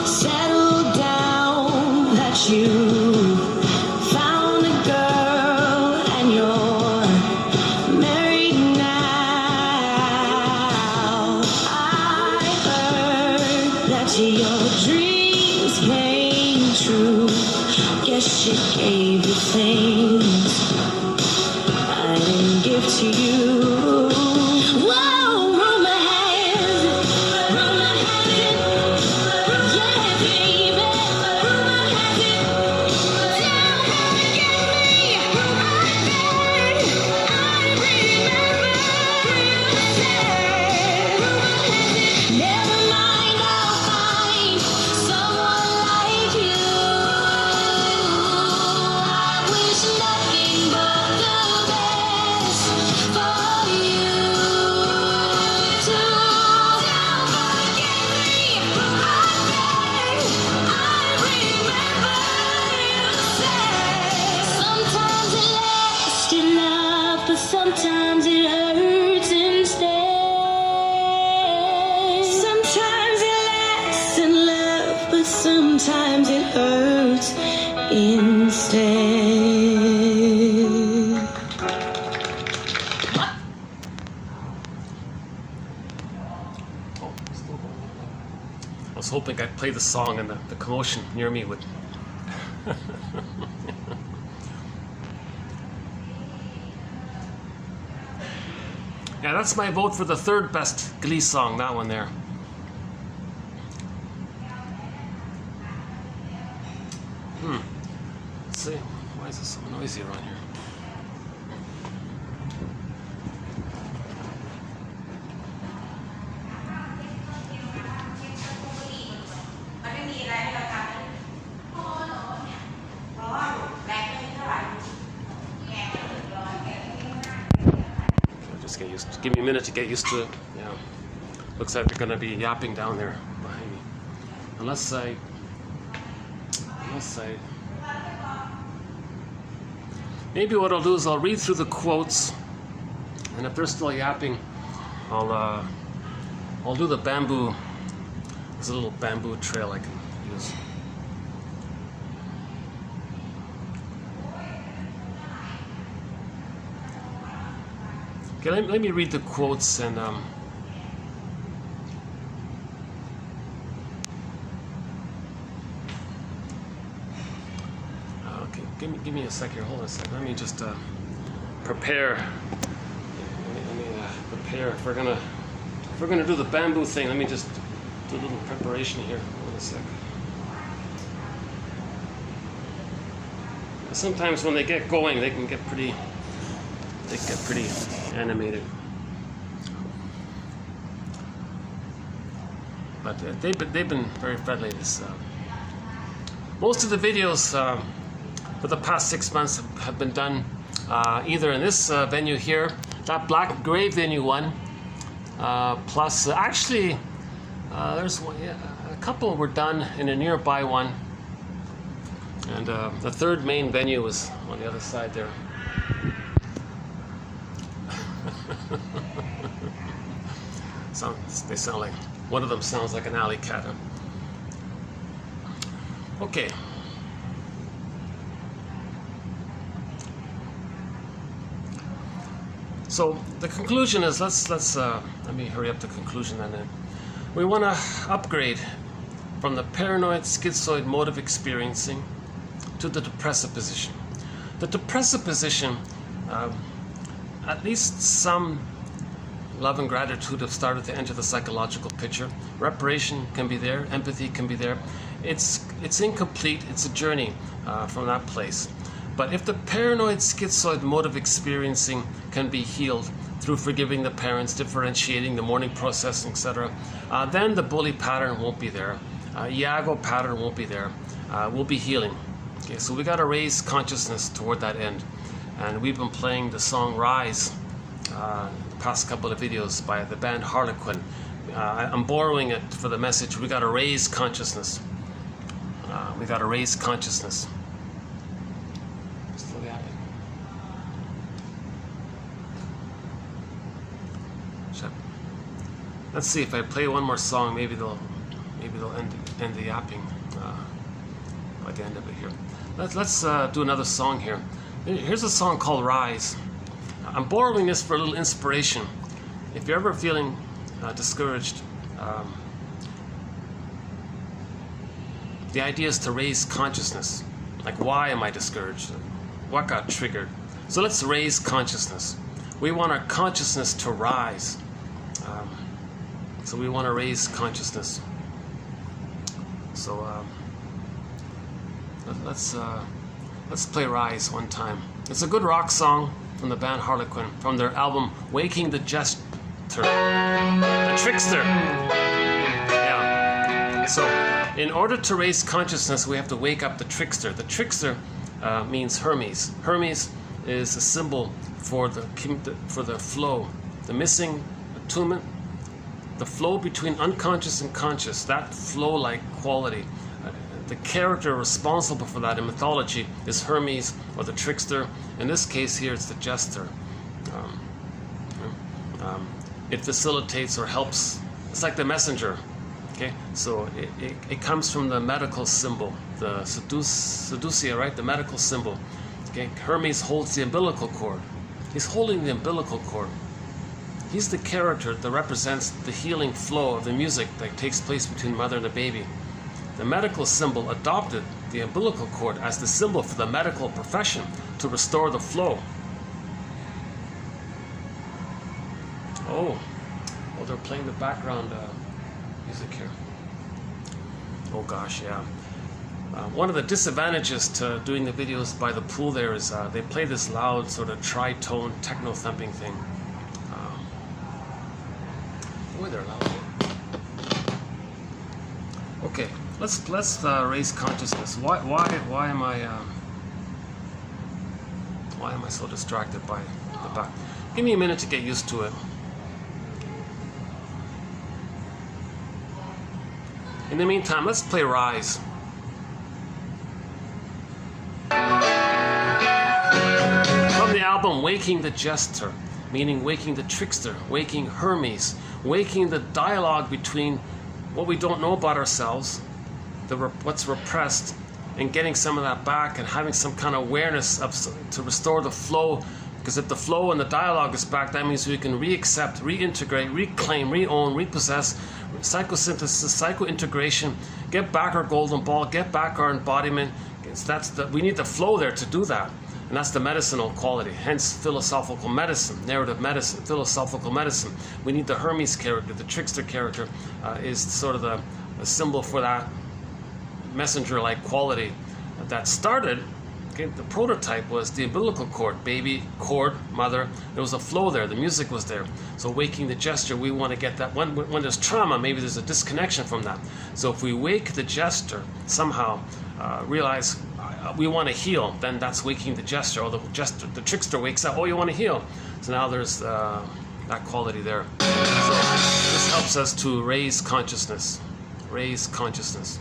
settled down, that you found a girl and you're married now. I heard that your dreams came true. Guess she gave you things I didn't give to you. Whoa, rumor has it, yeah, baby, rumor has it. Don't forget me, I remember you said. Never mind, I'll find someone like you. I wish nothing but the best for you too. Don't forget me, I remember you said. Sometimes it lasts in love, but sometimes it hurts instead. Sometimes it lasts in love, but sometimes it hurts instead.
Oh, still going on. I was hoping I'd play the song and the commotion near me would. Yeah, that's my vote for the third best Glee song, that one there. Let's see, why is it so noisy around here? Just give me a minute to get used to it. Yeah. Looks like they're going to be yapping down there behind me. Unless I... Maybe what I'll do is I'll read through the quotes, and if they're still yapping, I'll do the bamboo. There's a little bamboo trail I can use. Okay, let me read the quotes and okay, give me a sec here. Hold on a sec. Let me just prepare. Let me prepare. If we're gonna do the bamboo thing, let me just do a little preparation here. Hold on a sec. Sometimes when they get going, they can get pretty. They get pretty animated. But they've been very friendly. Most of the videos for the past 6 months have been done either in this venue here, that black gray venue one, plus actually there's one, yeah, a couple were done in a nearby one, and the third main venue was on the other side there. They sound like, one of them sounds like an alley cat. Huh? Okay. So the conclusion is, let me hurry up the conclusion then. We want to upgrade from the paranoid schizoid mode of experiencing to the depressive position. The depressive position, at least some love and gratitude have started to enter the psychological picture. Reparation can be there, empathy can be there. It's incomplete, it's a journey from that place. But if the paranoid schizoid mode of experiencing can be healed through forgiving the parents, differentiating the mourning process, etc., then the bully pattern won't be there. Iago pattern won't be there. We'll be healing. Okay, so we got to raise consciousness toward that end. And we've been playing the song Rise the past couple of videos by the band Harlequin. I'm borrowing it for the message. We got to raise consciousness. We got to raise consciousness. Still yapping. Let's see if I play one more song. Maybe they'll end the yapping at the end of it here. Let's do another song here. Here's a song called Rise. I'm borrowing this for a little inspiration. If you're ever feeling discouraged, the idea is to raise consciousness. Like, why am I discouraged? What got triggered? So let's raise consciousness. We want our consciousness to rise. So we want to raise consciousness. So let's play Rise one time. It's a good rock song from the band Harlequin, from their album Waking the Jester. The Trickster. Yeah. So in order to raise consciousness, we have to wake up the trickster. The trickster means Hermes. Hermes is a symbol for the flow, the missing attunement, the flow between unconscious and conscious, that flow-like quality. The character responsible for that in mythology is Hermes, or the trickster. In this case here, it's the jester. It facilitates or helps. It's like the messenger. Okay, so it comes from the medical symbol, the seducia, right? The medical symbol. Okay, Hermes holds the umbilical cord. He's holding the umbilical cord. He's the character that represents the healing flow of the music that takes place between the mother and the baby. The medical symbol adopted the umbilical cord as the symbol for the medical profession to restore the flow. Oh, well, they're playing the background music here. Oh gosh, yeah. One of the disadvantages to doing the videos by the pool there is they play this loud sort of tritone techno thumping thing. Boy, they're loud. Okay, let's raise consciousness. Why am I so distracted by the back? Give me a minute to get used to it. In the meantime, let's play Rise. From the album Waking the Jester, meaning waking the trickster, waking Hermes, waking the dialogue between what we don't know about ourselves, what's repressed, and getting some of that back and having some kind of awareness to restore the flow. Because if the flow and the dialogue is back, that means we can re-accept, reintegrate, reclaim, re-own, repossess, psychosynthesis, psycho-integration, get back our golden ball, get back our embodiment. We need the flow there to do that. And that's the medicinal quality, hence philosophical medicine, narrative medicine, philosophical medicine. We need the Hermes character, the trickster character is sort of the symbol for that messenger-like quality that started. Okay, the prototype was the umbilical cord, baby, cord, mother. There was a flow there, the music was there. So waking the gesture, we want to get that. When there's trauma, maybe there's a disconnection from that. So if we wake the gesture, somehow realize we want to heal, then that's waking the gesture. Or the trickster wakes up, oh, you want to heal. So now there's that quality there. So this helps us to raise consciousness. Raise consciousness.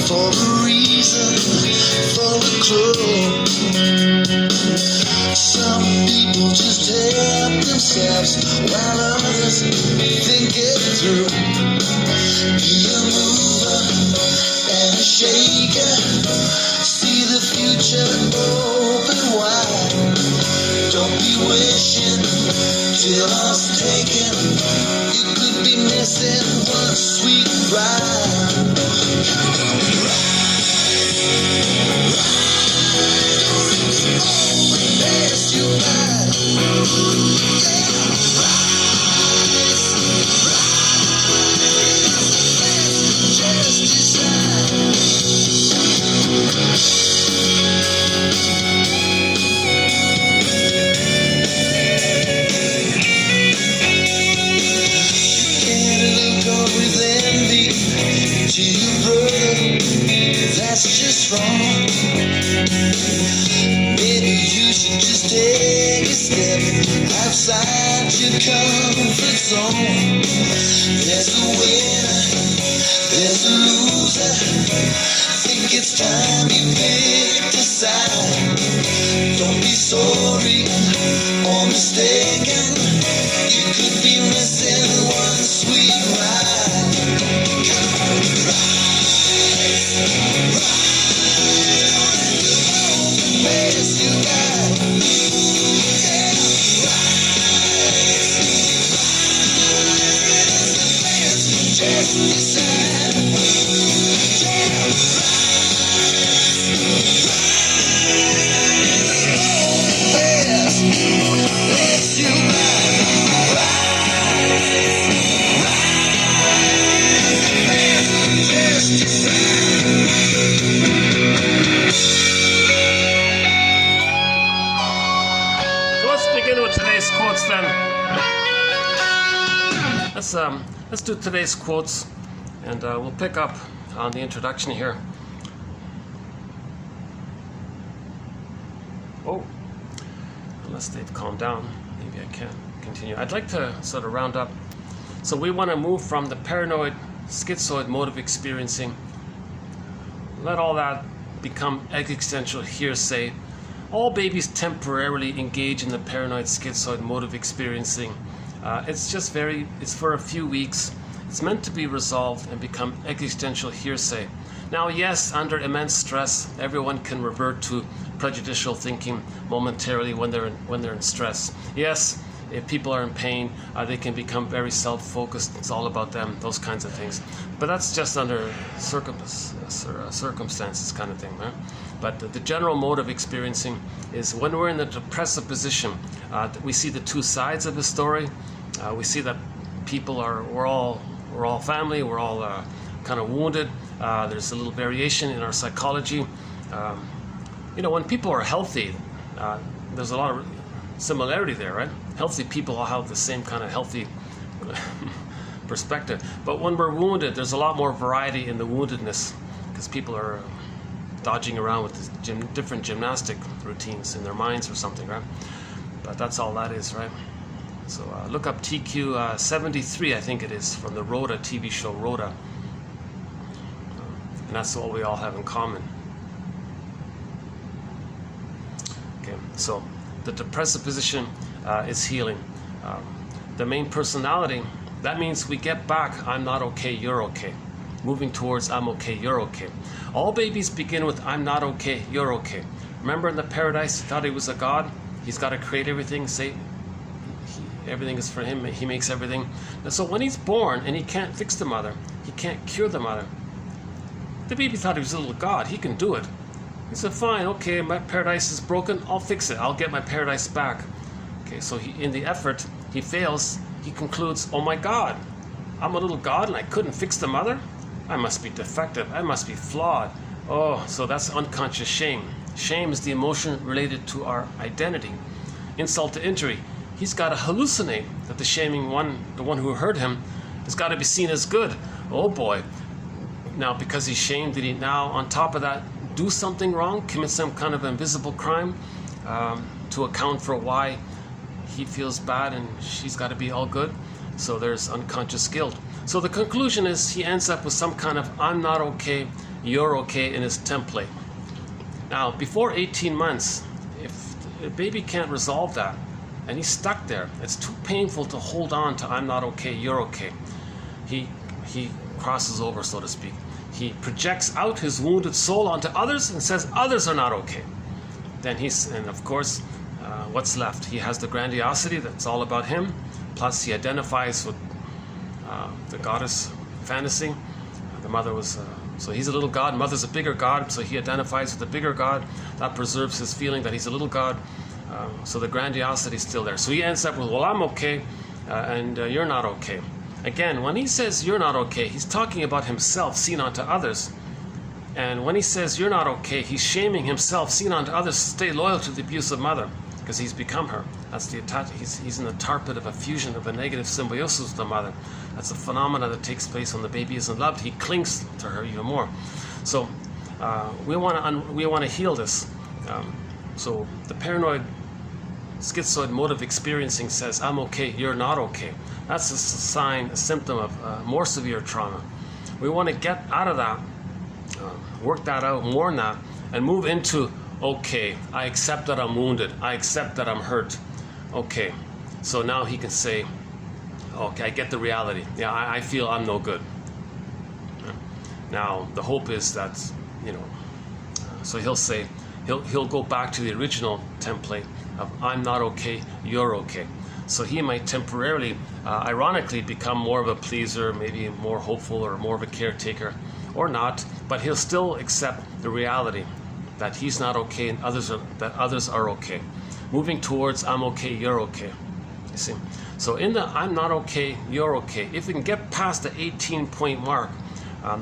For a reason, for a clue. Some people just help themselves while others think it through. Be a mover and a shaker. See the future open wide. Don't be wishing till all's taken. You could be missing one sweet ride. That's just wrong. Maybe you should just take a step outside your comfort zone. There's a winner, there's a loser. Think it's time you picked a side. Don't be sorry or mistaken. You could be missing one sweet ride. Come on, ride.
Let's do today's quotes, and we'll pick up on the introduction here. Oh, unless they've calmed down, maybe I can continue. I'd like to sort of round up. So we want to move from the paranoid, schizoid mode of experiencing. Let all that become existential hearsay. All babies temporarily engage in the paranoid, schizoid mode of experiencing. It's for a few weeks. It's meant to be resolved and become existential hearsay. Now, yes, under immense stress, everyone can revert to prejudicial thinking momentarily when they're in stress. Yes, if people are in pain, they can become very self-focused. It's all about them, those kinds of things. But that's just under circumstances kind of thing, right? But the general mode of experiencing is when we're in the depressive position. We see the two sides of the story. We see that we're all family. We're all kind of wounded. There's a little variation in our psychology. When people are healthy, there's a lot of similarity there, right? Healthy people all have the same kind of healthy perspective. But when we're wounded, there's a lot more variety in the woundedness because people are dodging around with different gymnastic routines in their minds or something, right? But that's all that is, right? So look up TQ 73, I think it is, from the Rhoda TV show, Rhoda. And that's what we all have in common. Okay, so the depressive position is healing. The main personality, that means we get back, I'm not okay, you're okay. Moving towards I'm okay, you're okay. All babies begin with I'm not okay, you're okay. Remember in the paradise, he thought he was a god? He's got to create everything, say everything is for him, he makes everything. And so when he's born and he can't fix the mother, he can't cure the mother, the baby thought he was a little god, he can do it. He said, fine, okay, my paradise is broken, I'll fix it, I'll get my paradise back. Okay, so in the effort, he fails, he concludes, oh my God, I'm a little god and I couldn't fix the mother? I must be defective, I must be flawed. Oh, so that's unconscious shame. Shame is the emotion related to our identity. Insult to injury. He's got to hallucinate that the shaming one, the one who hurt him, has got to be seen as good. Oh boy. Now, because he's shamed, did he now, on top of that, do something wrong, commit some kind of invisible crime to account for why he feels bad and she's got to be all good? So there's unconscious guilt. So the conclusion is he ends up with some kind of I'm not okay, you're okay in his template. Now, before 18 months, if a baby can't resolve that and he's stuck there, it's too painful to hold on to I'm not okay, you're okay. He crosses over, so to speak. He projects out his wounded soul onto others and says others are not okay. Then and of course, what's left? He has the grandiosity that's all about him, plus he identifies with the goddess fantasy. The mother was, so he's a little god, mother's a bigger god, so he identifies with the bigger god. That preserves his feeling that he's a little god. So the grandiosity is still there. So he ends up with, well, I'm okay, and you're not okay. Again, when he says you're not okay, he's talking about himself seen onto others. And when he says you're not okay, he's shaming himself seen onto others to stay loyal to the abusive mother, because he's become her. That's the he's in the tarpit of a fusion of a negative symbiosis with the mother. That's a phenomenon that takes place when the baby isn't loved. He clings to her even more. So we want to heal this. So the paranoid schizoid mode of experiencing says, I'm okay, you're not okay. That's a sign, a symptom of more severe trauma. We want to get out of that, work that out, mourn that, and move into, okay, I accept that I'm wounded, I accept that I'm hurt. Okay, so now he can say, okay, I get the reality. Yeah, I feel I'm no good. Now, the hope is that, so he'll say, he'll go back to the original template of I'm not okay, you're okay. So he might temporarily, ironically, become more of a pleaser, maybe more hopeful or more of a caretaker, or not, but he'll still accept the reality that he's not okay and that others are okay. Moving towards I'm okay, you're okay. You see? So in the I'm not okay, you're okay, if we can get past the 18-point mark,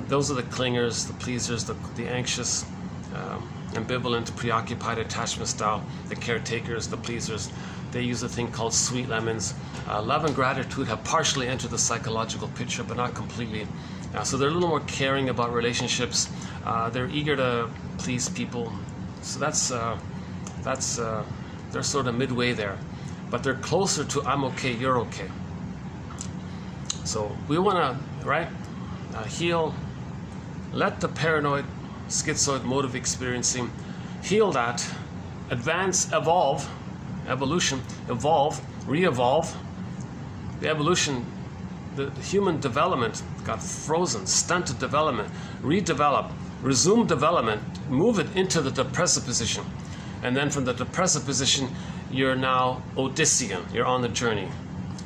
those are the clingers, the pleasers, the anxious, ambivalent, preoccupied attachment style, the caretakers, the pleasers. They use a thing called sweet lemons. Love and gratitude have partially entered the psychological picture, but not completely. So they're a little more caring about relationships. They're eager to please people. So they're sort of midway there, but they're closer to I'm okay, you're okay. So we want to, heal, let the paranoid schizoid mode of experiencing, heal that, advance, evolution, evolve, re-evolve. The evolution, the human development got frozen, stunted development, redevelop, resume development, move it into the depressive position. And then from the depressive position, you're now Odyssean, you're on the journey.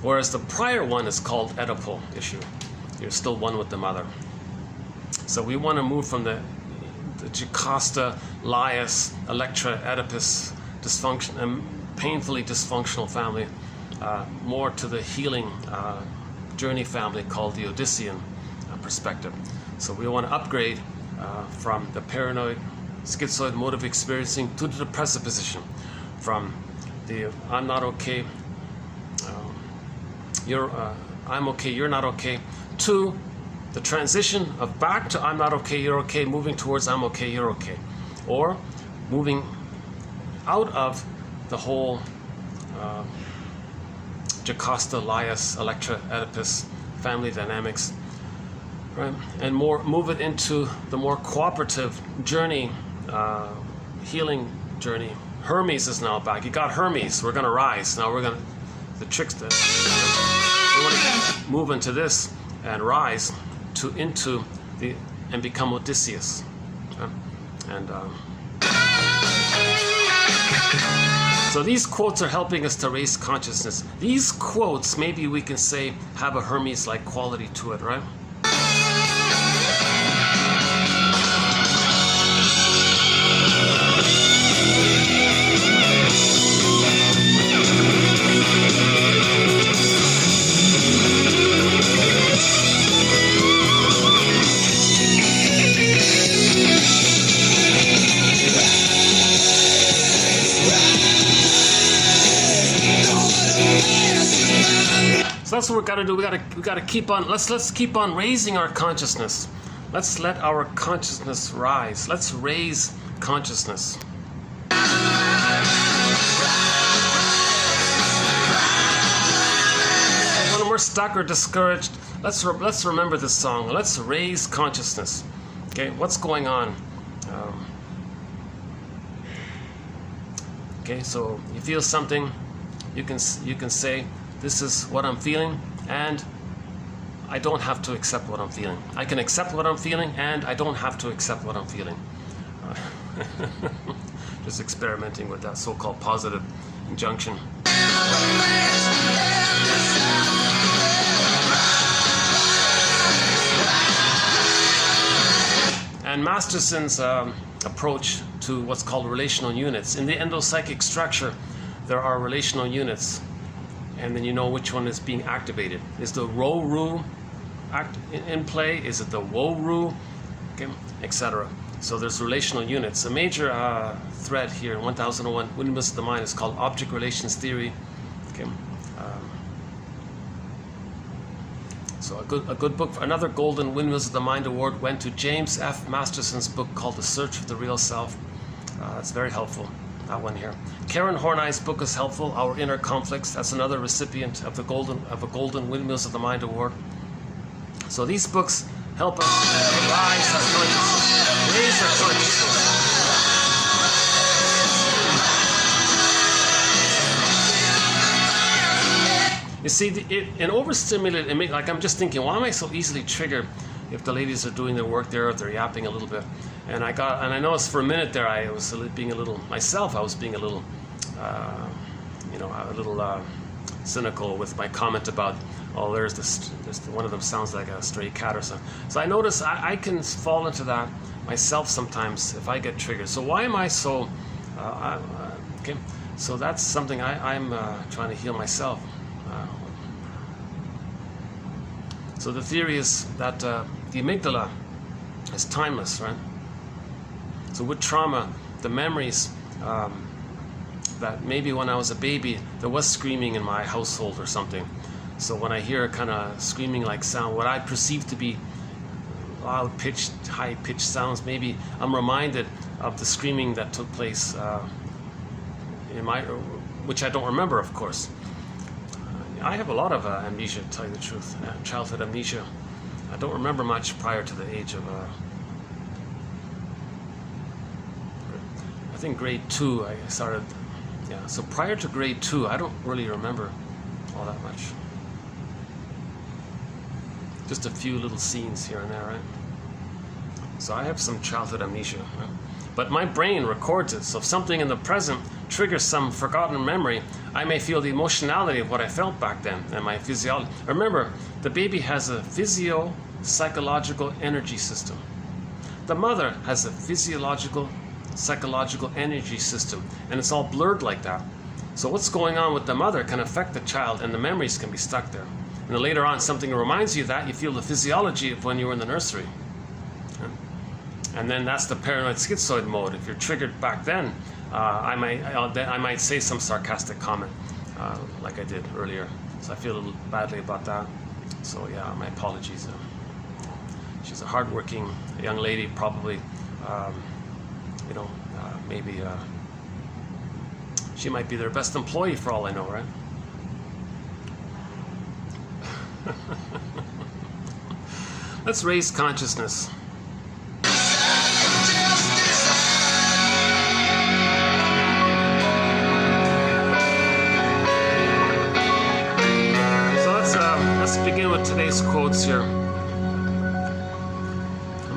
Whereas the prior one is called Oedipal issue. You're still one with the mother. So we want to move from the Jocasta, Laius, Electra, Oedipus dysfunction and painfully dysfunctional family, more to the healing journey family called the Odyssean perspective. So we want to upgrade from the paranoid schizoid mode of experiencing to the depressive position, from the I'm not okay, I'm okay, you're not okay, to the transition of back to I'm not okay, you're okay, moving towards I'm okay, you're okay. or moving out of the whole Jocasta, Laius, Electra, Oedipus family dynamics, right? And move it into the more cooperative journey, healing journey. Hermes is now back. You got Hermes. We're going to rise. Now we're going to, the trickster. We want to move into this and rise into the, and become Odysseus. Okay? And so these quotes are helping us to raise consciousness. These quotes, maybe we can say, have a Hermes-like quality to it, right? So that's what we got to do. We got to keep on. Let's keep on raising our consciousness. Let's let our consciousness rise. Let's raise consciousness. When we're stuck or discouraged, let's remember this song. Let's raise consciousness. Okay, what's going on? Okay, so you feel something. You can say, this is what I'm feeling, and I don't have to accept what I'm feeling. I can accept what I'm feeling, and I don't have to accept what I'm feeling. Just experimenting with that so-called positive injunction. And Masterson's approach to what's called relational units. In the endopsychic structure, there are relational units. And then you know which one is being activated. Is the Ro-Ru in play? Is it the Wo-Ru? Okay, etc. So there's relational units. A major thread here in 1001 Windmills of the Mind is called Object Relations Theory. Okay. So a good book. Another Golden Windmills of the Mind Award went to James F. Masterson's book called The Search of the Real Self. It's very helpful. That one here. Karen Horney's book is helpful. Our Inner Conflicts. That's another recipient of a Golden Windmills of the Mind Award. So these books help us rise our consciousness, raise our consciousness. You see, in overstimulated, like I'm just thinking, why am I so easily triggered if the ladies are doing their work there, if they're yapping a little bit? And I noticed for a minute there, I was being a little, myself, I was being a little, cynical with my comment about, oh, there's one of them sounds like a stray cat or something. So I notice I can fall into that myself sometimes if I get triggered. So why am I so, okay? So that's something I'm trying to heal myself. So the theory is that the amygdala is timeless, right? So with trauma, the memories that maybe when I was a baby, there was screaming in my household or something. So when I hear kind of screaming like sound, what I perceive to be loud-pitched, high-pitched sounds, maybe I'm reminded of the screaming that took place which I don't remember, of course. I have a lot of amnesia, to tell you the truth, childhood amnesia. I don't remember much prior to the age of, I think grade 2 I started, yeah. So prior to grade 2, I don't really remember all that much. Just a few little scenes here and there, right? So I have some childhood amnesia, right? But my brain records it, so if something in the present triggers some forgotten memory, I may feel the emotionality of what I felt back then and my physiology. Remember, the baby has a physio-psychological energy system. The mother has a physiological, psychological energy system, and it's all blurred like that. So what's going on with the mother can affect the child, and the memories can be stuck there. And then later on, something reminds you of that, you feel the physiology of when you were in the nursery. And then that's the paranoid schizoid mode. If you're triggered back then, I might say some sarcastic comment, like I did earlier. So I feel a little badly about that. So yeah, my apologies. She's a hardworking young lady, probably you know, maybe she might be their best employee for all I know, right? Let's raise consciousness. Let's begin with today's quotes here. I'm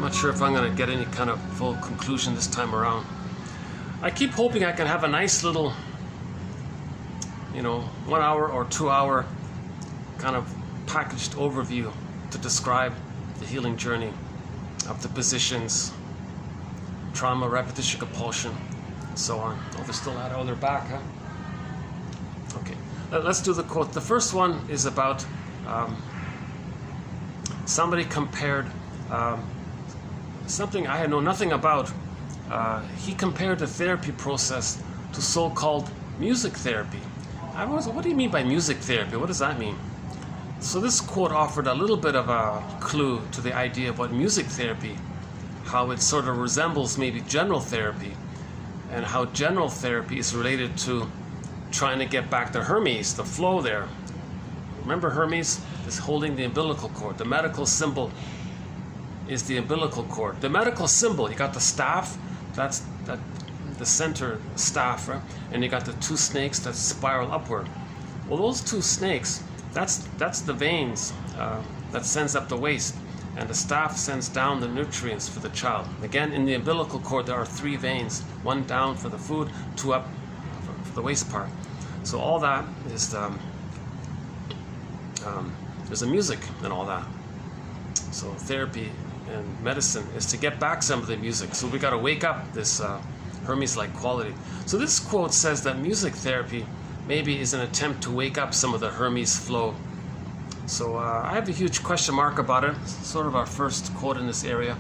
not sure if I'm going to get any kind of full conclusion this time around. I keep hoping I can have a nice little, you know, 1 hour or 2 hour kind of packaged overview to describe the healing journey of the positions, trauma, repetition, compulsion, and so on. Oh, they're still at it. Oh, they're back, huh? Okay. Let's do the quote. The first one is about somebody compared something I know nothing about. He compared the therapy process to so-called music therapy. I was, what do you mean by music therapy? What does that mean? So this quote offered a little bit of a clue to the idea of what music therapy, how it sort of resembles maybe general therapy, and how general therapy is related to trying to get back to Hermes, the flow there. Remember, Hermes is holding the umbilical cord. The medical symbol is the umbilical cord. The medical symbol, you got the staff, that's the center staff, right? And you got the two snakes that spiral upward. Well, those two snakes, that's the veins that sends up the waste, and the staff sends down the nutrients for the child. Again, in the umbilical cord, there are 3 veins, 1 down for the food, 2 up for the waste part. So all that is there's a music and all that. So therapy and medicine is to get back some of the music. So we got to wake up this Hermes-like quality. So this quote says that music therapy maybe is an attempt to wake up some of the Hermes flow. So I have a huge question mark about it. It's sort of our first quote in this area.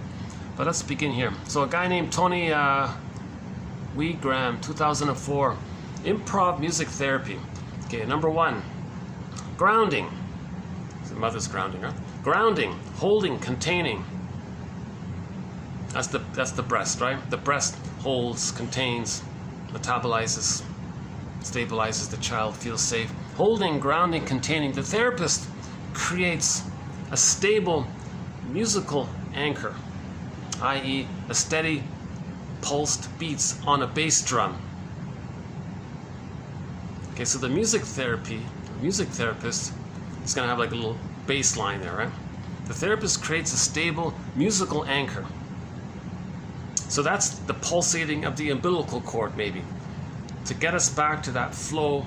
But let's begin here. So a guy named Tony Wigram, 2004, improv music therapy. Okay, number 1, grounding. The mother's grounding, huh? Grounding, holding, containing. That's the breast, right? The breast holds, contains, metabolizes, stabilizes the child, feels safe. Holding, grounding, containing. The therapist creates a stable musical anchor, i.e. a steady pulsed beats on a bass drum. Okay, so the music therapist is going to have like a little bass line there, right? The therapist creates a stable musical anchor. So that's the pulsating of the umbilical cord, maybe. To get us back to that flow,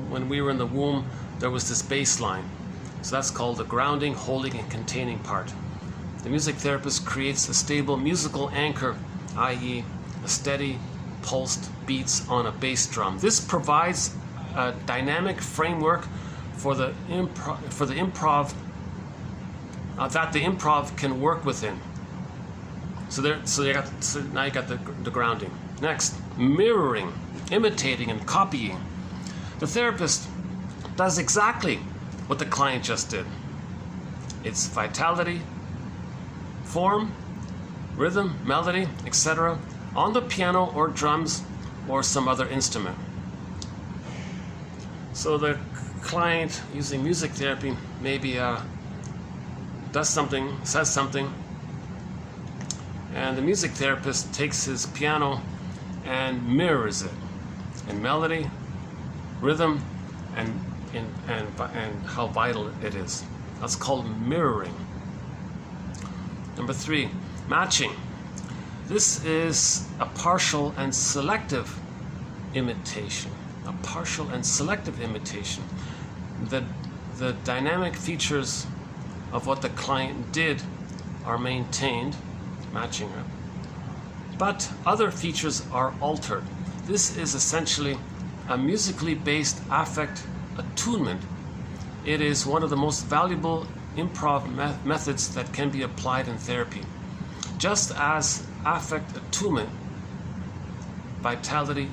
when we were in the womb, there was this bass line. So that's called the grounding, holding, and containing part. The music therapist creates a stable musical anchor, i.e. a steady pulsed beats on a bass drum. This provides a dynamic framework for the improv that the improv can work within. So now you got the grounding. Next, mirroring, imitating, and copying. The therapist does exactly what the client just did. It's vitality, form, rhythm, melody, etc. on the piano or drums or some other instrument. So the client using music therapy maybe does something, says something, and the music therapist takes his piano and mirrors it in melody, rhythm, and how vital it is. That's called mirroring. Number 3, matching. This is a partial and selective imitation. A partial and selective imitation. The dynamic features of what the client did are maintained, matching her, but other features are altered. This is essentially a musically based affect attunement. It is one of the most valuable improv methods that can be applied in therapy. Just as affect attunement, vitality,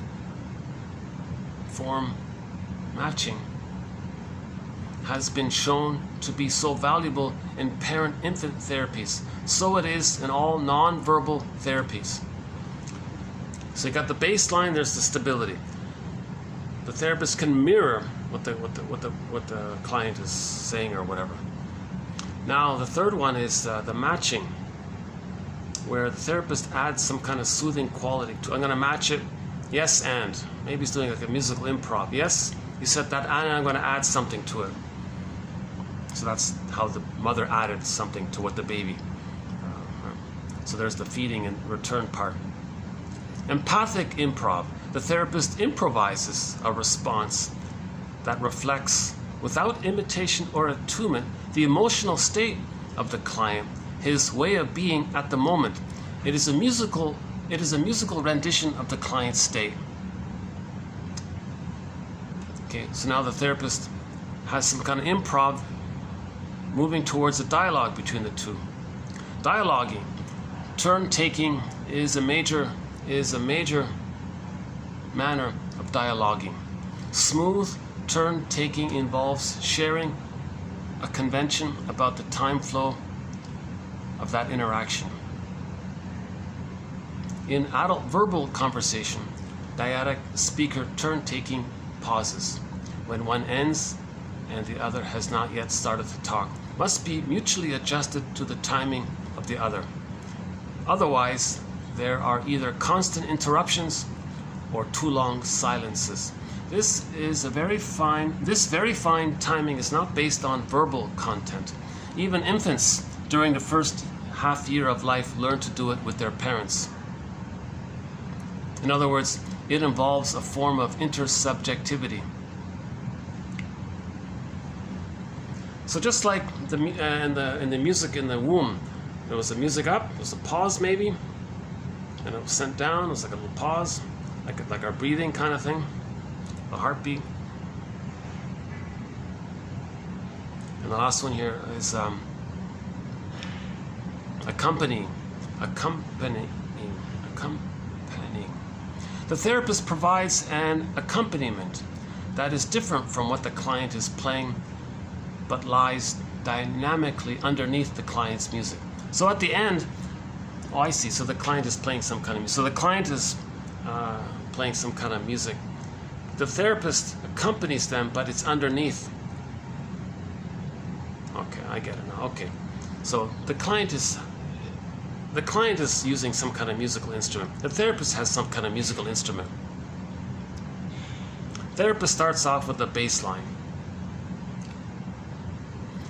form, matching has been shown to be so valuable in parent-infant therapies, so it is in all non-verbal therapies. So you got the baseline, there's the stability. The therapist can mirror what the client is saying or whatever. Now the third one is the matching, where the therapist adds some kind of soothing quality to. I'm going to match it, yes, and maybe he's doing like a musical improv. Yes, you said that, and I'm going to add something to it. So that's how the mother added something to what the baby. So there's the feeding and return part. Empathic improv. The therapist improvises a response that reflects, without imitation or attunement, the emotional state of the client, his way of being at the moment. It is a musical rendition of the client's state. Okay, so now the therapist has some kind of improv moving towards a dialogue between the two. Dialoguing, turn-taking is a major manner of dialoguing. Smooth turn-taking involves sharing a convention about the time flow of that interaction. In adult verbal conversation, dyadic speaker turn-taking pauses when one ends and the other has not yet started to talk must be mutually adjusted to the timing of the other. Otherwise, there are either constant interruptions or too long silences. This very fine timing is not based on verbal content. Even infants during the first half year of life learn to do it with their parents. In other words, it involves a form of intersubjectivity. So just like in the music in the womb, there was the music up, there was a pause maybe, and it was sent down. It was like a little pause, like our breathing kind of thing, a heartbeat. And the last one here is accompanying. The therapist provides an accompaniment that is different from what the client is playing, but lies dynamically underneath the client's music. So at the end, oh, I see. So the client is playing some kind of music. So the client is playing some kind of music. The therapist accompanies them, but it's underneath. Okay, I get it now. Okay, so the client is using some kind of musical instrument. The therapist has some kind of musical instrument. Therapist starts off with the bass line.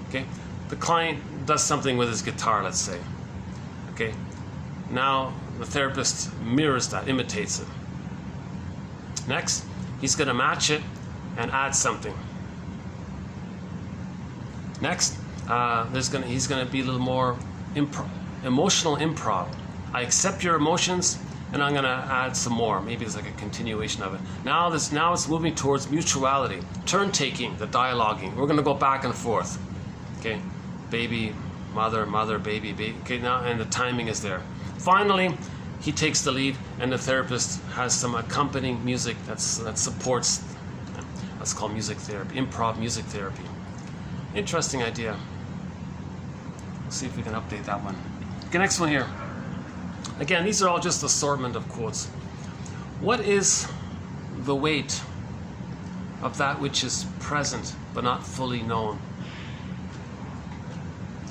Okay, the client does something with his guitar, let's say. Okay, now the therapist mirrors that, imitates it. Next, he's going to match it and add something. Next, he's going to be a little more emotional improv. I accept your emotions, and I'm going to add some more. Maybe it's like a continuation of it. Now it's moving towards mutuality, turn-taking, the dialoguing. We're going to go back and forth. Okay, baby, mother, mother, baby, baby. Okay, now, and the timing is there. Finally, he takes the lead, and the therapist has some accompanying music that supports. That's called music therapy, improv music therapy. Interesting idea. Let's see if we can update that one. Okay, next one here. Again, these are all just assortment of quotes. What is the weight of that which is present but not fully known?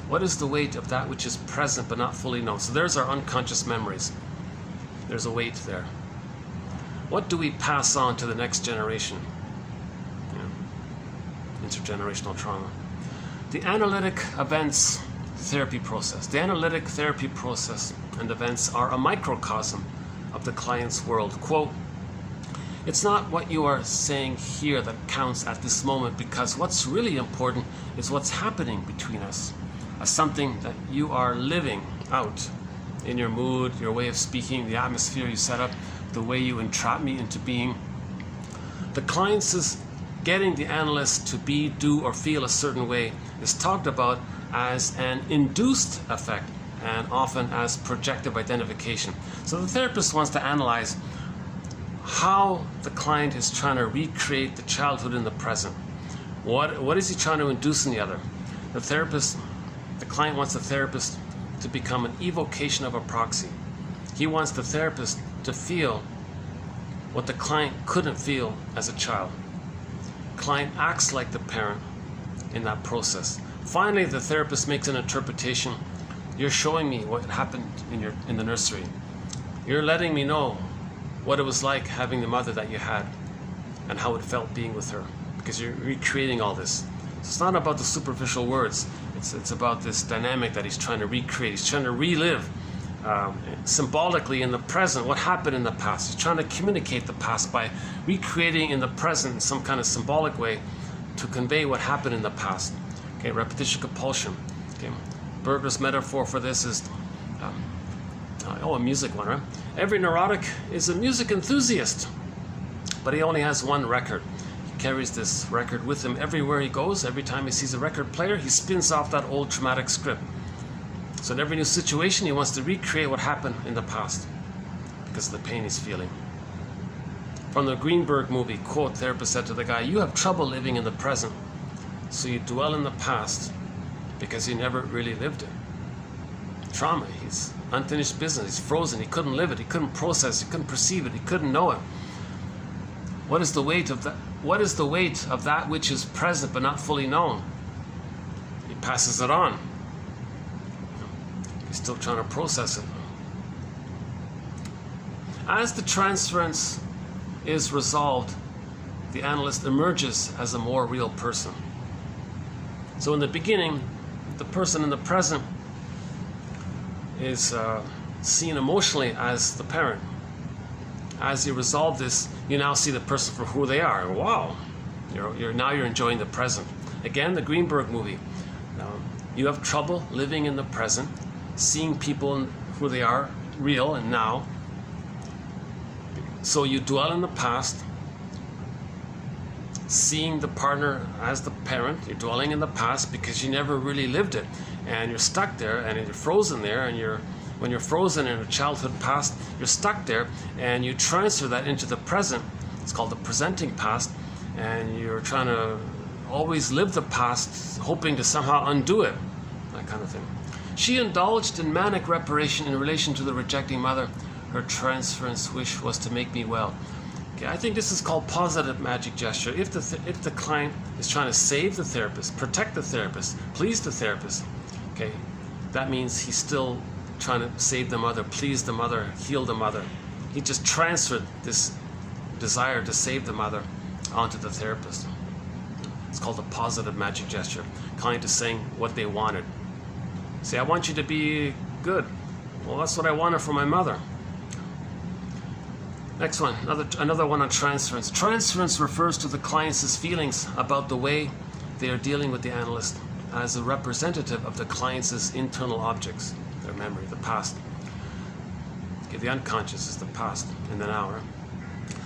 What is the weight of that which is present but not fully known? So there's our unconscious memories. There's a weight there. What do we pass on to the next generation? Intergenerational trauma. The analytic events therapy process. The analytic therapy process and events are a microcosm of the client's world. Quote, "It's not what you are saying here that counts at this moment, because what's really important is what's happening between us, as something that you are living out in your mood, your way of speaking, the atmosphere you set up, the way you entrap me into being. The client's getting the analyst to be, do, or feel a certain way is talked about as an induced effect and often as projective identification." So the therapist wants to analyze how the client is trying to recreate the childhood in the present. What is he trying to induce in the other? The client wants the therapist to become an evocation of a proxy. He wants the therapist to feel what the client couldn't feel as a child. Client acts like the parent in that process. Finally, the therapist makes an interpretation. You're showing me what happened in the nursery. You're letting me know what it was like having the mother that you had and how it felt being with her, because you're recreating all this. It's not about the superficial words. It's about this dynamic that he's trying to recreate. He's trying to relive symbolically in the present what happened in the past. He's trying to communicate the past by recreating in the present in some kind of symbolic way to convey what happened in the past. Okay, repetition compulsion. Okay, Berger's metaphor for this is a music one, right? Every neurotic is a music enthusiast, but he only has one record. He carries this record with him everywhere he goes. Every time he sees a record player, he spins off that old traumatic script. So in every new situation, he wants to recreate what happened in the past because of the pain he's feeling. From the Greenberg movie, quote, therapist said to the guy, "You have trouble living in the present, so you dwell in the past because you never really lived it." Trauma, he's unfinished business, he's frozen, he couldn't live it, he couldn't process it, he couldn't perceive it, he couldn't know it. What is the weight of that? What is the weight of that which is present but not fully known? He passes it on. He's still trying to process it. As the transference is resolved, the analyst emerges as a more real person. So in the beginning, the person in the present is seen emotionally as the parent. As you resolve this, you now see the person for who they are. Wow, you're enjoying the present. Again, the Greenberg movie. You have trouble living in the present, seeing people who they are, real and now. So you dwell in the past, seeing the partner as the parent. You're dwelling in the past because you never really lived it, and you're stuck there, and you're frozen there, and when you're frozen in a childhood past, you're stuck there, and you transfer that into the present. It's called the presenting past, and you're trying to always live the past, hoping to somehow undo it, that kind of thing. She indulged in manic reparation in relation to the rejecting mother. Her transference wish was to make me well. Okay, I think this is called positive magic gesture. If the client is trying to save the therapist, protect the therapist, please the therapist, okay, that means he's still trying to save the mother, please the mother, heal the mother. He just transferred this desire to save the mother onto the therapist. It's called a positive magic gesture. Client is saying what they wanted. Say, I want you to be good. Well, that's what I wanted from my mother. Next one, another one on transference. Transference refers to the client's feelings about the way they are dealing with the analyst as a representative of the client's internal objects, their memory, the past. Okay, the unconscious is the past in the now. Right?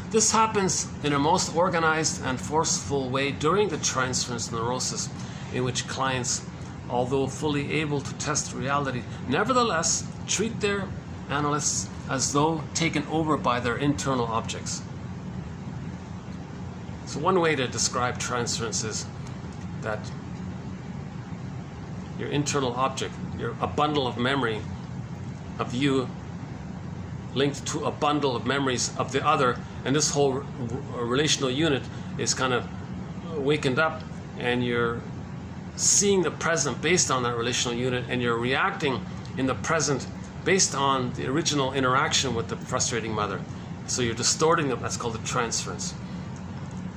This happens in a most organized and forceful way during the transference neurosis, in which clients, although fully able to test reality, nevertheless treat their analysts as though taken over by their internal objects. So one way to describe transference is that your internal object, you're a bundle of memory of you linked to a bundle of memories of the other, and this whole relational unit is kind of wakened up, and you're seeing the present based on that relational unit, and you're reacting in the present based on the original interaction with the frustrating mother. So you're distorting them. That's called the transference,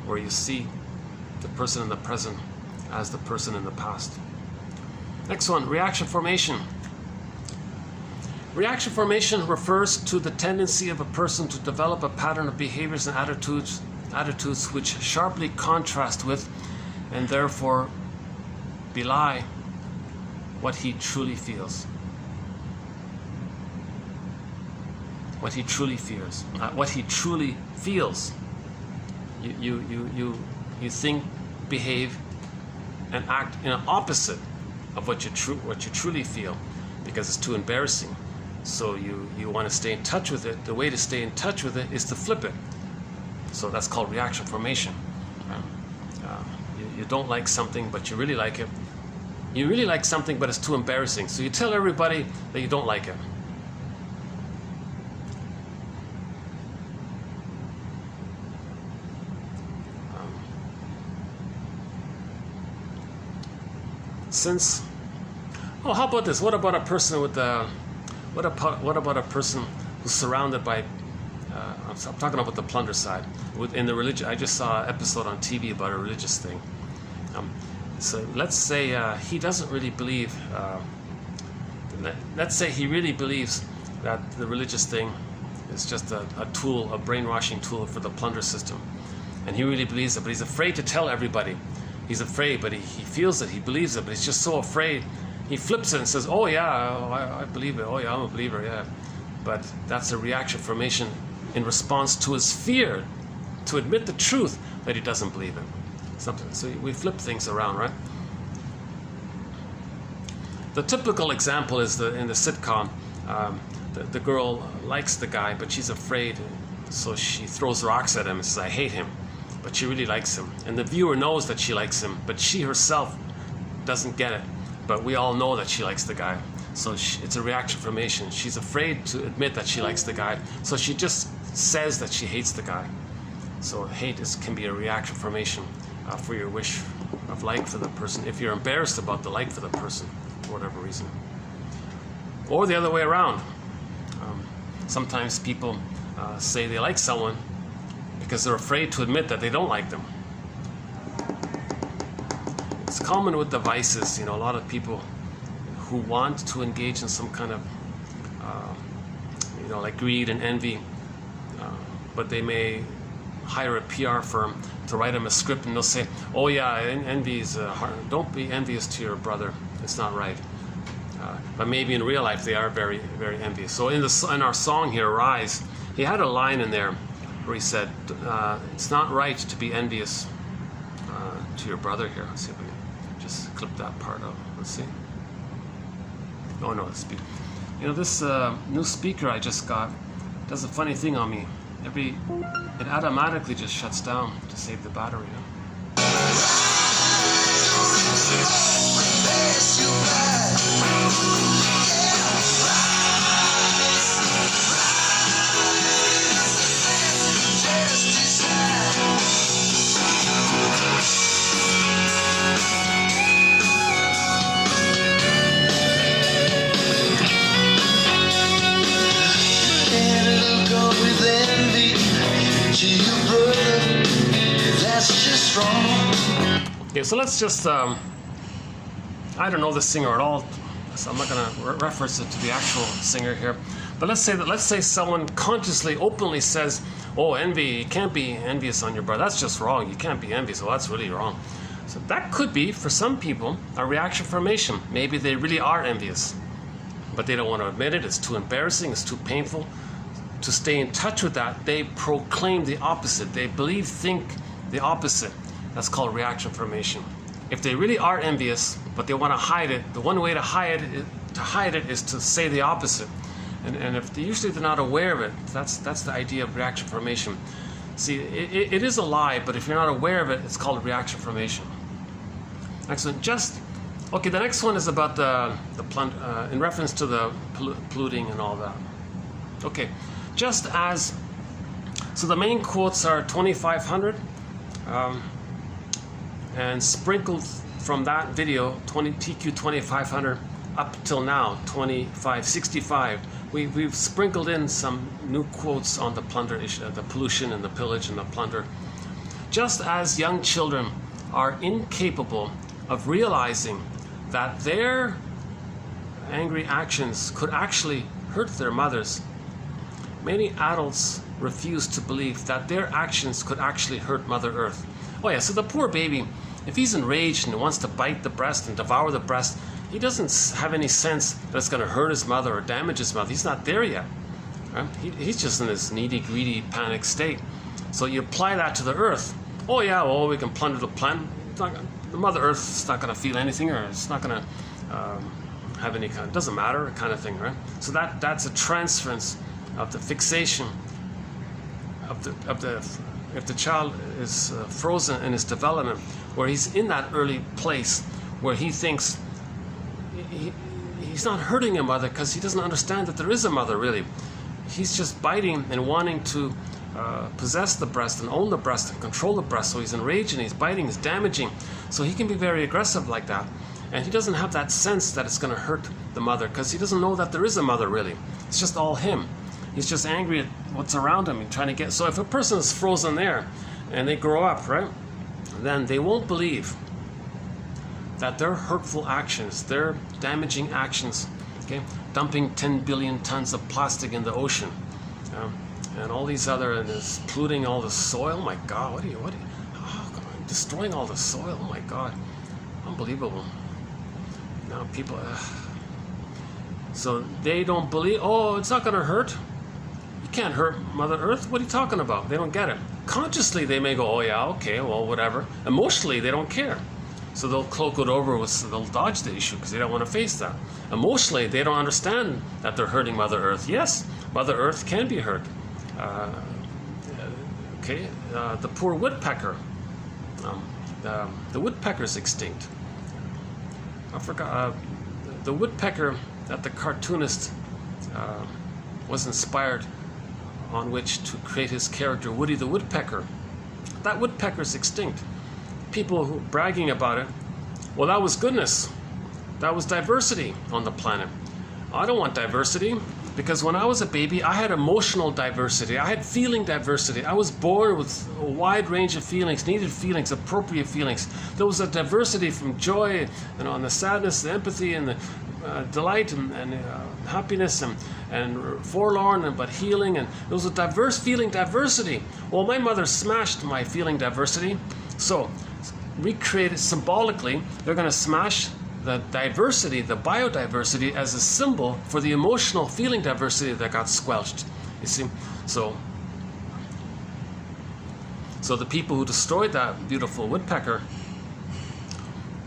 where you see the person in the present as the person in the past. Next one, reaction formation. Reaction formation refers to the tendency of a person to develop a pattern of behaviors and attitudes which sharply contrast with and therefore belie what he truly feels. What he truly fears, what he truly feels. You think, behave, and act in an opposite of what you truly feel, because it's too embarrassing. So you want to stay in touch with it. The way to stay in touch with it is to flip it. So that's called reaction formation. You don't like something, but you really like it. You really like something, but it's too embarrassing. So you tell everybody that you don't like it. since, oh, how about this? What about a person with what about a person who's surrounded by, I'm talking about the plunder side, in the religion. I just saw an episode on TV about a religious thing. So let's say he doesn't really believe, let's say he really believes that the religious thing is just a tool, a brainwashing tool for the plunder system. And he really believes it, but he's afraid to tell everybody. He's afraid, but he feels it, he believes it, but he's just so afraid. He flips it and says, oh yeah, I believe it, oh yeah, I'm a believer, yeah. But that's a reaction formation in response to his fear to admit the truth that he doesn't believe it. Something. So we flip things around, right? The typical example is in the sitcom, the girl likes the guy, but she's afraid, so she throws rocks at him and says, I hate him, but she really likes him. And the viewer knows that she likes him, but she herself doesn't get it. But we all know that she likes the guy. So it's a reaction formation. She's afraid to admit that she likes the guy, so she just says that she hates the guy. So hate can be a reaction formation for your wish of like for the person, if you're embarrassed about the like for the person, for whatever reason. Or the other way around. Sometimes people say they like someone because they're afraid to admit that they don't like them. It's common with the vices, a lot of people who want to engage in some kind of, like greed and envy, but they may hire a PR firm to write them a script, and they'll say, oh yeah, envy is hard. Don't be envious to your brother, it's not right. But maybe in real life they are very, very envious. So in our song here, Rise, he had a line in there where he said, it's not right to be envious to your brother here. Let's see if we can just clip that part out. Let's see. Oh no, it's this new speaker I just got does a funny thing on me. It automatically just shuts down to save the battery. Okay, so let's just, I don't know the singer at all, so I'm not going to reference it to the actual singer here, but let's say someone consciously, openly says, oh, envy, you can't be envious on your brother, that's just wrong, you can't be envious, well, that's really wrong. So that could be, for some people, a reaction formation. Maybe they really are envious, but they don't want to admit it, it's too embarrassing, it's too painful. To stay in touch with that, they proclaim the opposite, they think the opposite. That's called reaction formation. If they really are envious, but they want to hide it, the one way to hide it is to say the opposite. And if usually they're not aware of it, that's the idea of reaction formation. See, it is a lie, but if you're not aware of it, it's called reaction formation. Excellent. Okay, the next one is about in reference to the polluting and all that. Okay, so the main quotes are 2500. And sprinkled from that video, TQ 2500 up till now, 2565, we've sprinkled in some new quotes on the plunder issue, the pollution and the pillage and the plunder. Just as young children are incapable of realizing that their angry actions could actually hurt their mothers, many adults refuse to believe that their actions could actually hurt Mother Earth. Oh yeah, so the poor baby, if he's enraged and wants to bite the breast and devour the breast, he doesn't have any sense that it's going to hurt his mother or damage his mother. He's not there yet. Right? He's just in this needy, greedy, panic state. So you apply that to the earth. Oh yeah, well, we can plunder the plant. The Mother Earth's not going to feel anything, or it's not going to have any kind of, doesn't matter, kind of thing, right? So that's a transference of the fixation if the child is frozen in his development, where he's in that early place where he thinks he's not hurting a mother because he doesn't understand that there is a mother, really. He's just biting and wanting to possess the breast and own the breast and control the breast, so he's enraged and he's biting, he's damaging, so he can be very aggressive like that. And he doesn't have that sense that it's going to hurt the mother, because he doesn't know that there is a mother really. It's just all him. He's just angry at what's around him and trying to get... So if a person is frozen there and they grow up, right, then they won't believe that their hurtful actions, their damaging actions, okay, dumping 10 billion tons of plastic in the ocean, and all these other, and is polluting all the soil. Oh my God, what are you, oh God, destroying all the soil. Oh my God, unbelievable. Now people, so they don't believe, oh, it's not going to hurt. You can't hurt Mother Earth. What are you talking about? They don't get it. Consciously, they may go, oh yeah, okay, well, whatever. Emotionally, they don't care. So they'll cloak it over with, they'll dodge the issue because they don't want to face that. Emotionally, they don't understand that they're hurting Mother Earth. Yes, Mother Earth can be hurt. The poor woodpecker. The woodpecker's extinct. I forgot. The woodpecker that the cartoonist was inspired on which to create his character, Woody the Woodpecker. That woodpecker's extinct. People who bragging about it, well, that was goodness. That was diversity on the planet. I don't want diversity, because when I was a baby, I had emotional diversity. I had feeling diversity. I was born with a wide range of feelings, needed feelings, appropriate feelings. There was a diversity from joy, and the sadness, the empathy, and the delight, and happiness, and forlorn, but healing. And there was a diverse feeling diversity. Well, my mother smashed my feeling diversity. So, recreated symbolically, they're going to smash the diversity, the biodiversity, as a symbol for the emotional feeling diversity that got squelched. You see, so the people who destroyed that beautiful woodpecker,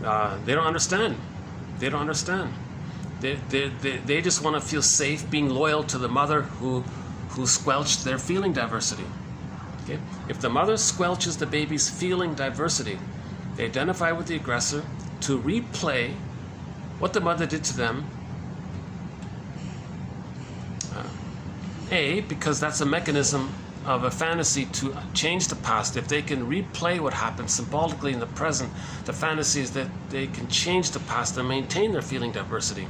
they don't understand. They don't understand. They just want to feel safe being loyal to the mother who squelched their feeling diversity. Okay? If the mother squelches the baby's feeling diversity, they identify with the aggressor to replay what the mother did to them. Because that's a mechanism of a fantasy to change the past. If they can replay what happened symbolically in the present, the fantasy is that they can change the past and maintain their feeling diversity.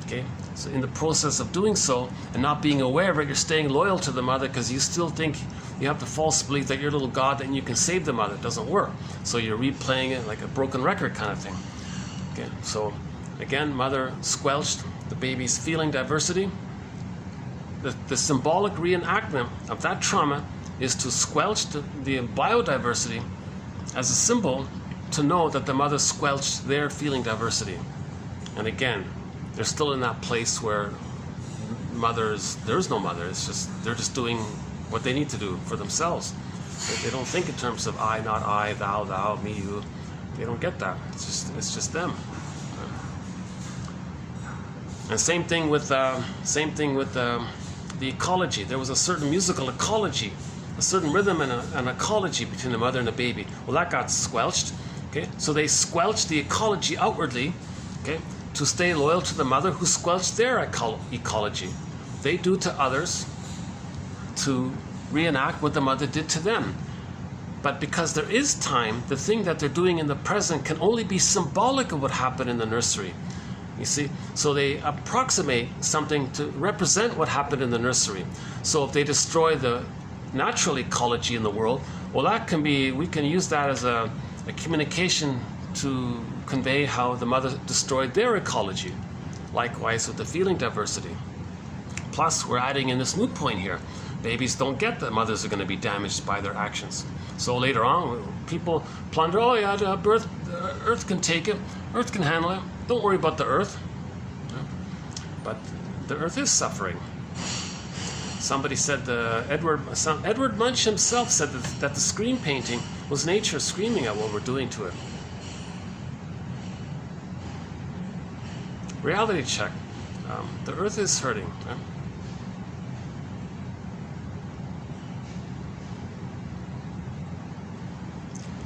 Okay? So in the process of doing so and not being aware of it, you're staying loyal to the mother because you still think you have the false belief that you're a little God and you can save the mother. It doesn't work. So you're replaying it like a broken record kind of thing. Okay, so again, mother squelched the baby's feeling diversity. The symbolic reenactment of that trauma is to squelch the biodiversity as a symbol to know that the mother squelched their feeling diversity. And again, they're still in that place where there's no mother. It's just, they're just doing what they need to do for themselves. They don't think in terms of I, not I, thou, me, you. They don't get that. It's just them. And same thing with the ecology. There was a certain musical ecology, a certain rhythm and an ecology between the mother and the baby. Well, that got squelched. Okay, so they squelched the ecology outwardly. Okay, to stay loyal to the mother who squelched their ecology. They do to others to reenact what the mother did to them. But because there is time, the thing that they're doing in the present can only be symbolic of what happened in the nursery. You see, so they approximate something to represent what happened in the nursery. So if they destroy the natural ecology in the world, well, that can be, we can use that as a communication to convey how the mother destroyed their ecology. Likewise with the feeling diversity. Plus, we're adding in this new point here. Babies don't get that mothers are going to be damaged by their actions. So later on, people plunder, oh yeah, the Earth can take it, Earth can handle it, don't worry about the Earth. But the Earth is suffering. Somebody said, Edward Munch himself said that the screen painting was nature screaming at what we're doing to it. Reality check. The Earth is hurting. Right?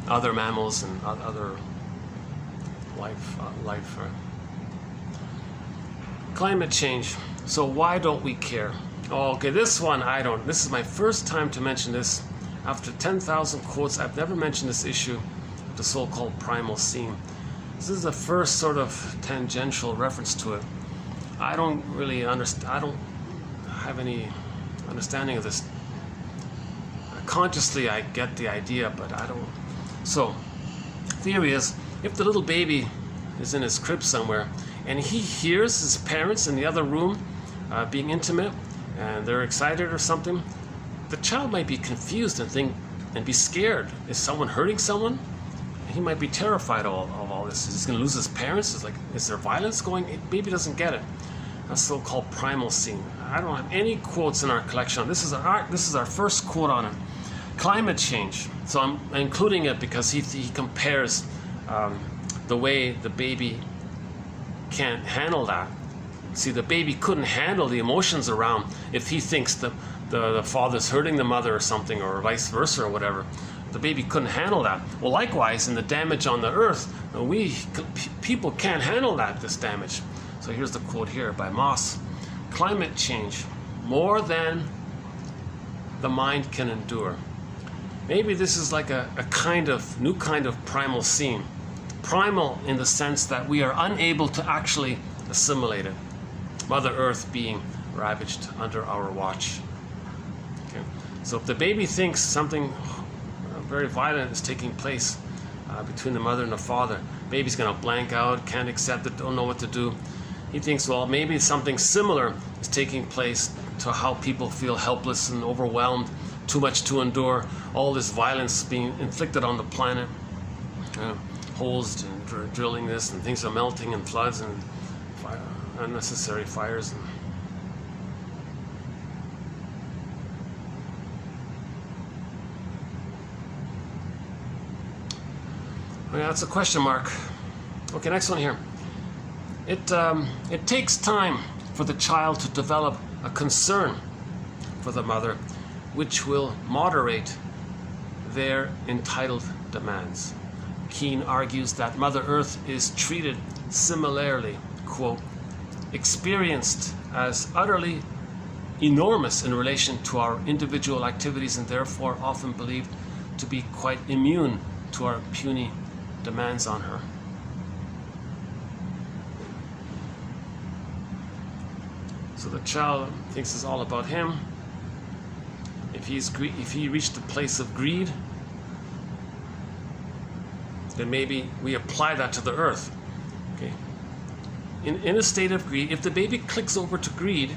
Other mammals and other life. Climate change. So why don't we care? Oh, okay, this one I don't. This is my first time to mention this. After 10,000 quotes, I've never mentioned this issue, the so-called primal scene. This is the first sort of tangential reference to it. I don't really understand. I don't have any understanding of this. Consciously, I get the idea, but I don't. So, theory is, if the little baby is in his crib somewhere and he hears his parents in the other room being intimate and they're excited or something, the child might be confused and be scared. Is someone hurting someone? He might be terrified of all this. Is he going to lose his parents? It's like, is there violence going? Baby doesn't get it. That's so-called primal scene. I don't have any quotes in our collection. This is our first quote on it. Climate change. So I'm including it because he compares the way the baby can't handle that. See, the baby couldn't handle the emotions around if he thinks the father's hurting the mother or something, or vice versa or whatever. The baby couldn't handle that. Well, likewise, in the damage on the earth, people can't handle this damage. So here's the quote here by Moss. Climate change, more than the mind can endure. Maybe this is like a new kind of primal scene. Primal in the sense that we are unable to actually assimilate it. Mother Earth being ravaged under our watch. Okay. So if the baby thinks something very violent is taking place between the mother and the father, baby's going to blank out, can't accept it, don't know what to do. He thinks, well, maybe something similar is taking place to how people feel helpless and overwhelmed, too much to endure, all this violence being inflicted on the planet, holes and drilling this, and things are melting, and floods and unnecessary fires. Oh yeah, that's a question mark. Okay, next one here. It takes time for the child to develop a concern for the mother, which will moderate their entitled demands. Keene argues that Mother Earth is treated similarly, quote, experienced as utterly enormous in relation to our individual activities and therefore often believed to be quite immune to our puny demands on her. So the child thinks it's all about him. If he reached the place of greed, then maybe we apply that to the earth. Okay. In a state of greed, if the baby clicks over to greed,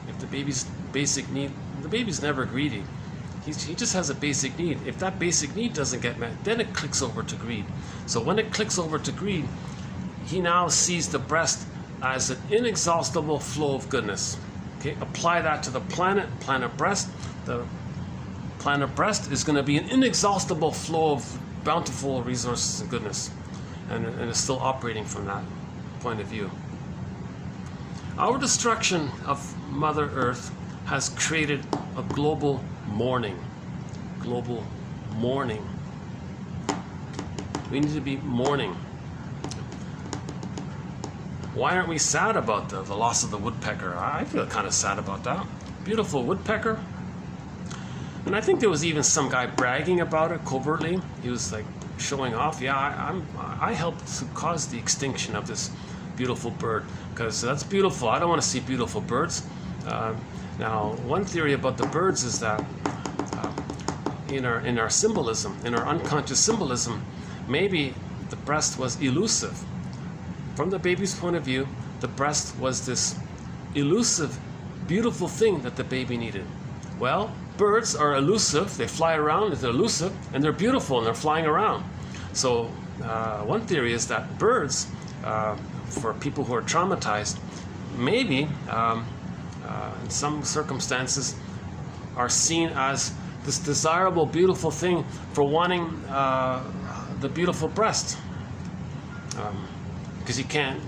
if the baby's basic need, the baby's never greedy. He just has a basic need. If that basic need doesn't get met, then it clicks over to greed. So when it clicks over to greed, he now sees the breast as an inexhaustible flow of goodness. Okay, apply that to the planet breast. The planet breast is going to be an inexhaustible flow of bountiful resources and goodness, and it's still operating from that point of view. Our destruction of Mother Earth has created a global mourning. Global mourning. We need to be mourning. Why aren't we sad about the loss of the woodpecker? I feel kind of sad about that. Beautiful woodpecker. And I think there was even some guy bragging about it covertly. He was like showing off. Yeah, I helped to cause the extinction of this beautiful bird, because that's beautiful. I don't want to see beautiful birds. Now, one theory about the birds is that in our symbolism, in our unconscious symbolism, maybe the breast was elusive. From the baby's point of view, the breast was this elusive, beautiful thing that the baby needed. Well, birds are elusive. They fly around, they're elusive, and they're beautiful, and they're flying around. So one theory is that birds, for people who are traumatized, maybe in some circumstances are seen as this desirable, beautiful thing for wanting the beautiful breast. Because you can't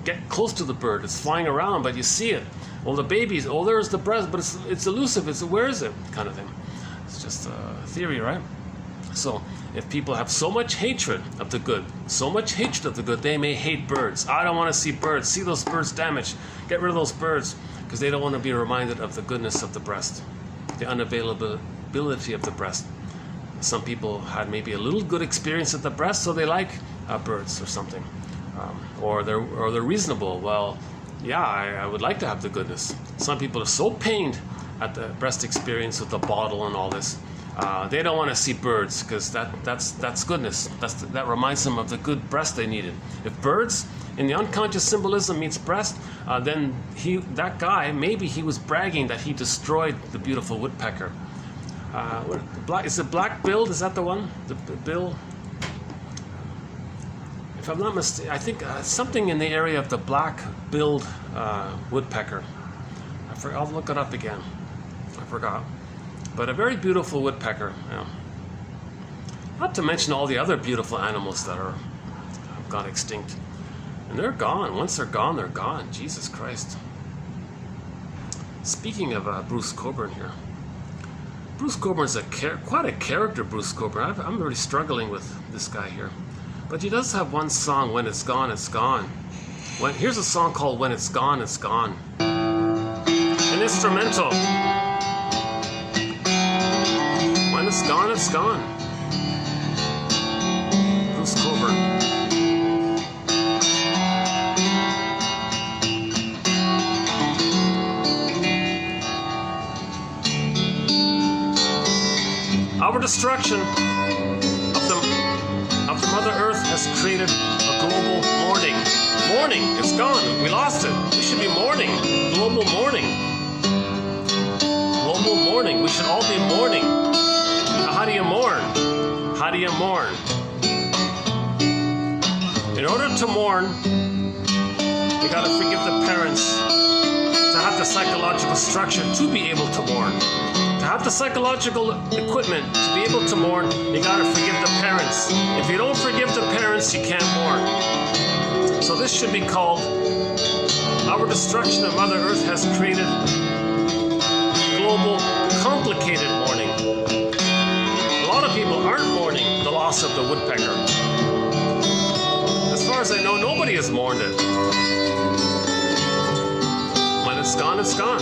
get close to the bird. It's flying around, but you see it. Well, the baby's, oh, there's the breast, but it's elusive. Where is it? Kind of thing. It's just a theory, right? So if people have so much hatred of the good, they may hate birds. I don't want to see birds. See those birds damaged. Get rid of those birds, because they don't want to be reminded of the goodness of the breast, the unavailability of the breast. Some people had maybe a little good experience at the breast, so they like birds or something, or they're reasonable. Well, yeah, I would like to have the goodness. Some people are so pained at the breast experience with the bottle and all this. They don't want to see birds because that's goodness. That reminds them of the good breast they needed. If birds in the unconscious symbolism means breast, then that guy, maybe he was bragging that he destroyed the beautiful woodpecker. Is it black-billed? Is that the one? The bill? If I'm not mistaken, I think something in the area of the black-billed woodpecker. I'll look it up again. I forgot. But a very beautiful woodpecker. Yeah. Not to mention all the other beautiful animals that have gone extinct. And they're gone. Once they're gone, they're gone. Jesus Christ. Speaking of Bruce Cockburn here. Bruce Cockburn's quite a character, Bruce Cockburn. I'm really struggling with this guy here. But he does have one song, When It's Gone, It's Gone. Here's a song called When It's Gone, It's Gone. An instrumental. When it's gone, it's gone. Bruce Cockburn. Our destruction of the Mother Earth has created a global mourning. Mourning, it's gone. We lost it. We should be mourning. Global mourning. Global mourning. We should all be mourning. Now, how do you mourn? How do you mourn? In order to mourn, you got to forgive the parents to have the psychological structure to be able to mourn. To have the psychological equipment to be able to mourn, you gotta forgive the parents. If you don't forgive the parents, you can't mourn. So this should be called Our Destruction of Mother Earth Has Created Global Complicated Mourning. A lot of people aren't mourning the loss of the woodpecker. As far as I know, nobody has mourned it. When it's gone, it's gone.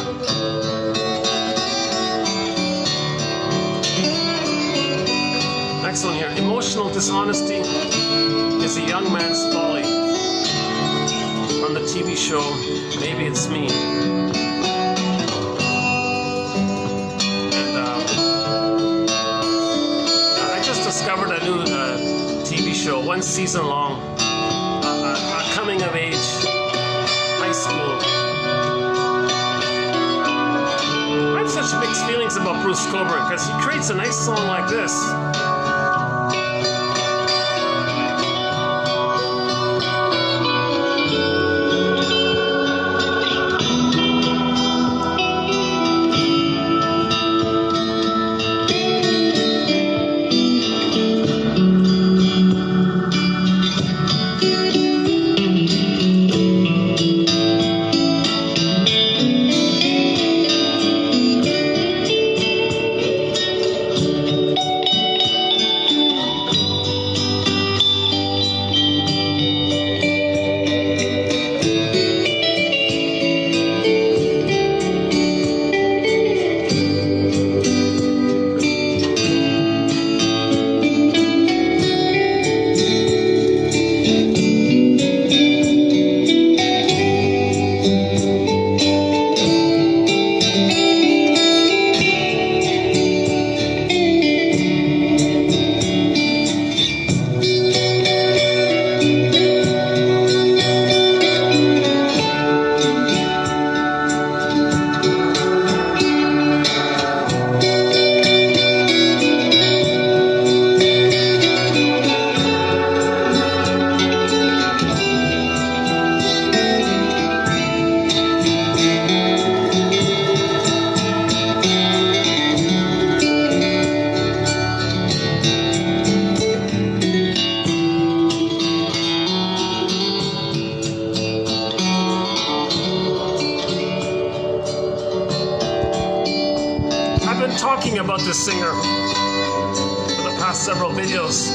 Next one here. Emotional dishonesty is a young man's folly. From the TV show, Maybe It's Me. And I just discovered a new TV show, 1 season long, coming of age, high school. I have such mixed feelings about Bruce Cockburn because he creates a nice song like this. Talking about this singer for the past several videos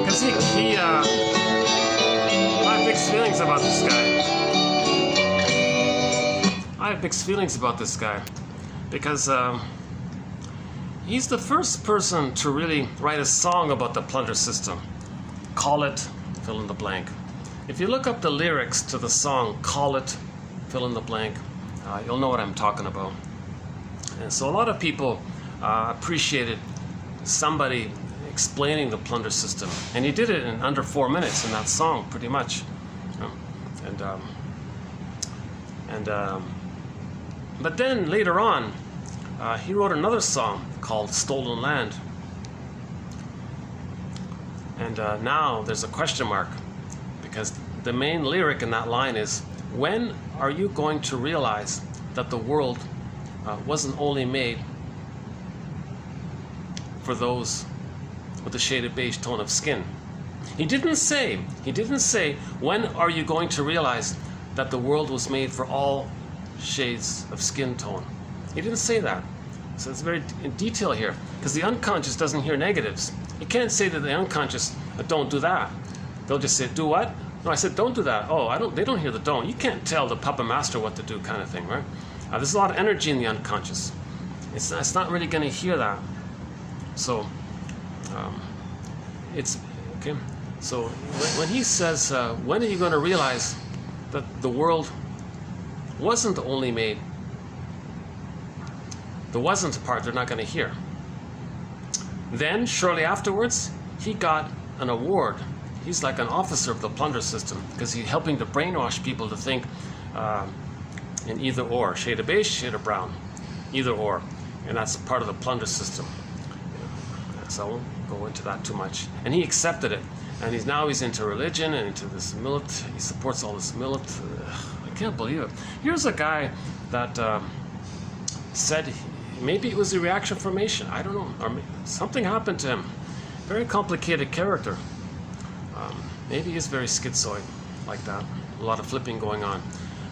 because I have mixed feelings about this guy. I have mixed feelings about this guy because he's the first person to really write a song about the plunder system. Call it, fill in the blank. If you look up the lyrics to the song, Call It, fill in the blank, you'll know what I'm talking about. And so a lot of people appreciated somebody explaining the plunder system. And he did it in under 4 minutes in that song, pretty much. But then later on, he wrote another song called Stolen Land. And now there's a question mark, because the main lyric in that line is, when are you going to realize that the world wasn't only made for those with a shaded beige tone of skin? He didn't say, when are you going to realize that the world was made for all shades of skin tone? He didn't say that. So it's very in detail here, because the unconscious doesn't hear negatives. You can't say to the unconscious, don't do that. They'll just say, do what? No, I said, don't do that. Oh, they don't hear the don't. You can't tell the puppet master what to do, kind of thing, right? There's a lot of energy in the unconscious. It's not really going to hear that. So, it's, okay. So when he says, when are you going to realize that the world wasn't only made, the wasn't part they're not going to hear. Then, shortly afterwards, he got an award. He's like an officer of the plunder system, because he's helping to brainwash people to think in either or, shade of beige, shade of brown, either or, and that's part of the plunder system. So I won't go into that too much. And he accepted it, and he's into religion and into this he supports all this I can't believe it. Here's a guy that said maybe it was a reaction formation. I don't know, or something happened to him. Very complicated character. Maybe he's very schizoid like that. A lot of flipping going on.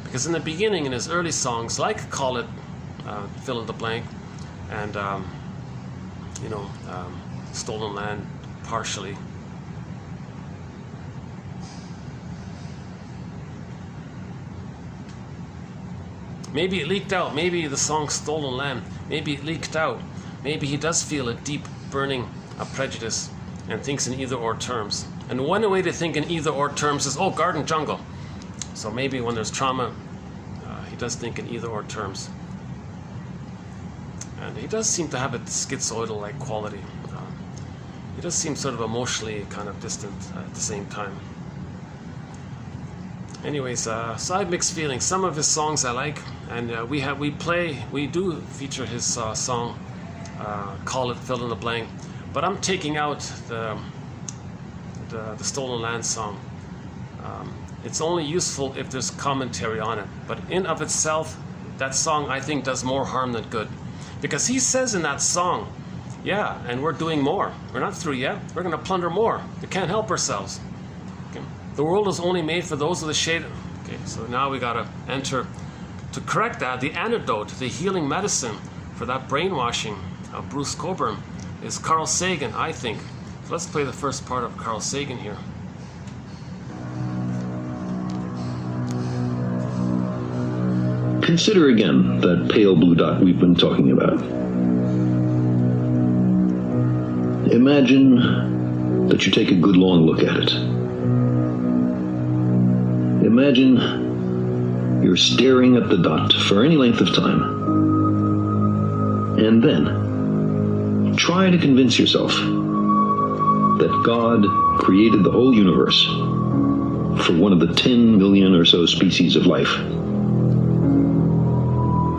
Because in the beginning, in his early songs, like Call It, fill in the blank, and Stolen Land, partially. Maybe it leaked out. Maybe the song Stolen Land, maybe it leaked out. Maybe he does feel a deep burning of prejudice and thinks in either or terms. And one way to think in either or terms is, garden jungle. So maybe when there's trauma, he does think in either or terms. And he does seem to have a schizoidal-like quality. He does seem sort of emotionally kind of distant at the same time. Anyways, so I have mixed feelings. Some of his songs I like, and we do feature his song, Call It, fill in the blank. But I'm taking out the Stolen Land song. It's only useful if there's commentary on it. But in of itself, that song I think does more harm than good. Because he says in that song, yeah, and we're doing more. We're not through yet. We're going to plunder more. We can't help ourselves. Okay. The world is only made for those with a shade. Okay, so now we got to enter, to correct that, the antidote, the healing medicine for that brainwashing of Bruce Cockburn is Carl Sagan, I think. So let's play the first part of Carl Sagan here.
Consider again that pale blue dot we've been talking about. Imagine that you take a good long look at it. Imagine you're staring at the dot for any length of time. And then try to convince yourself that God created the whole universe for one of the 10 million or so species of life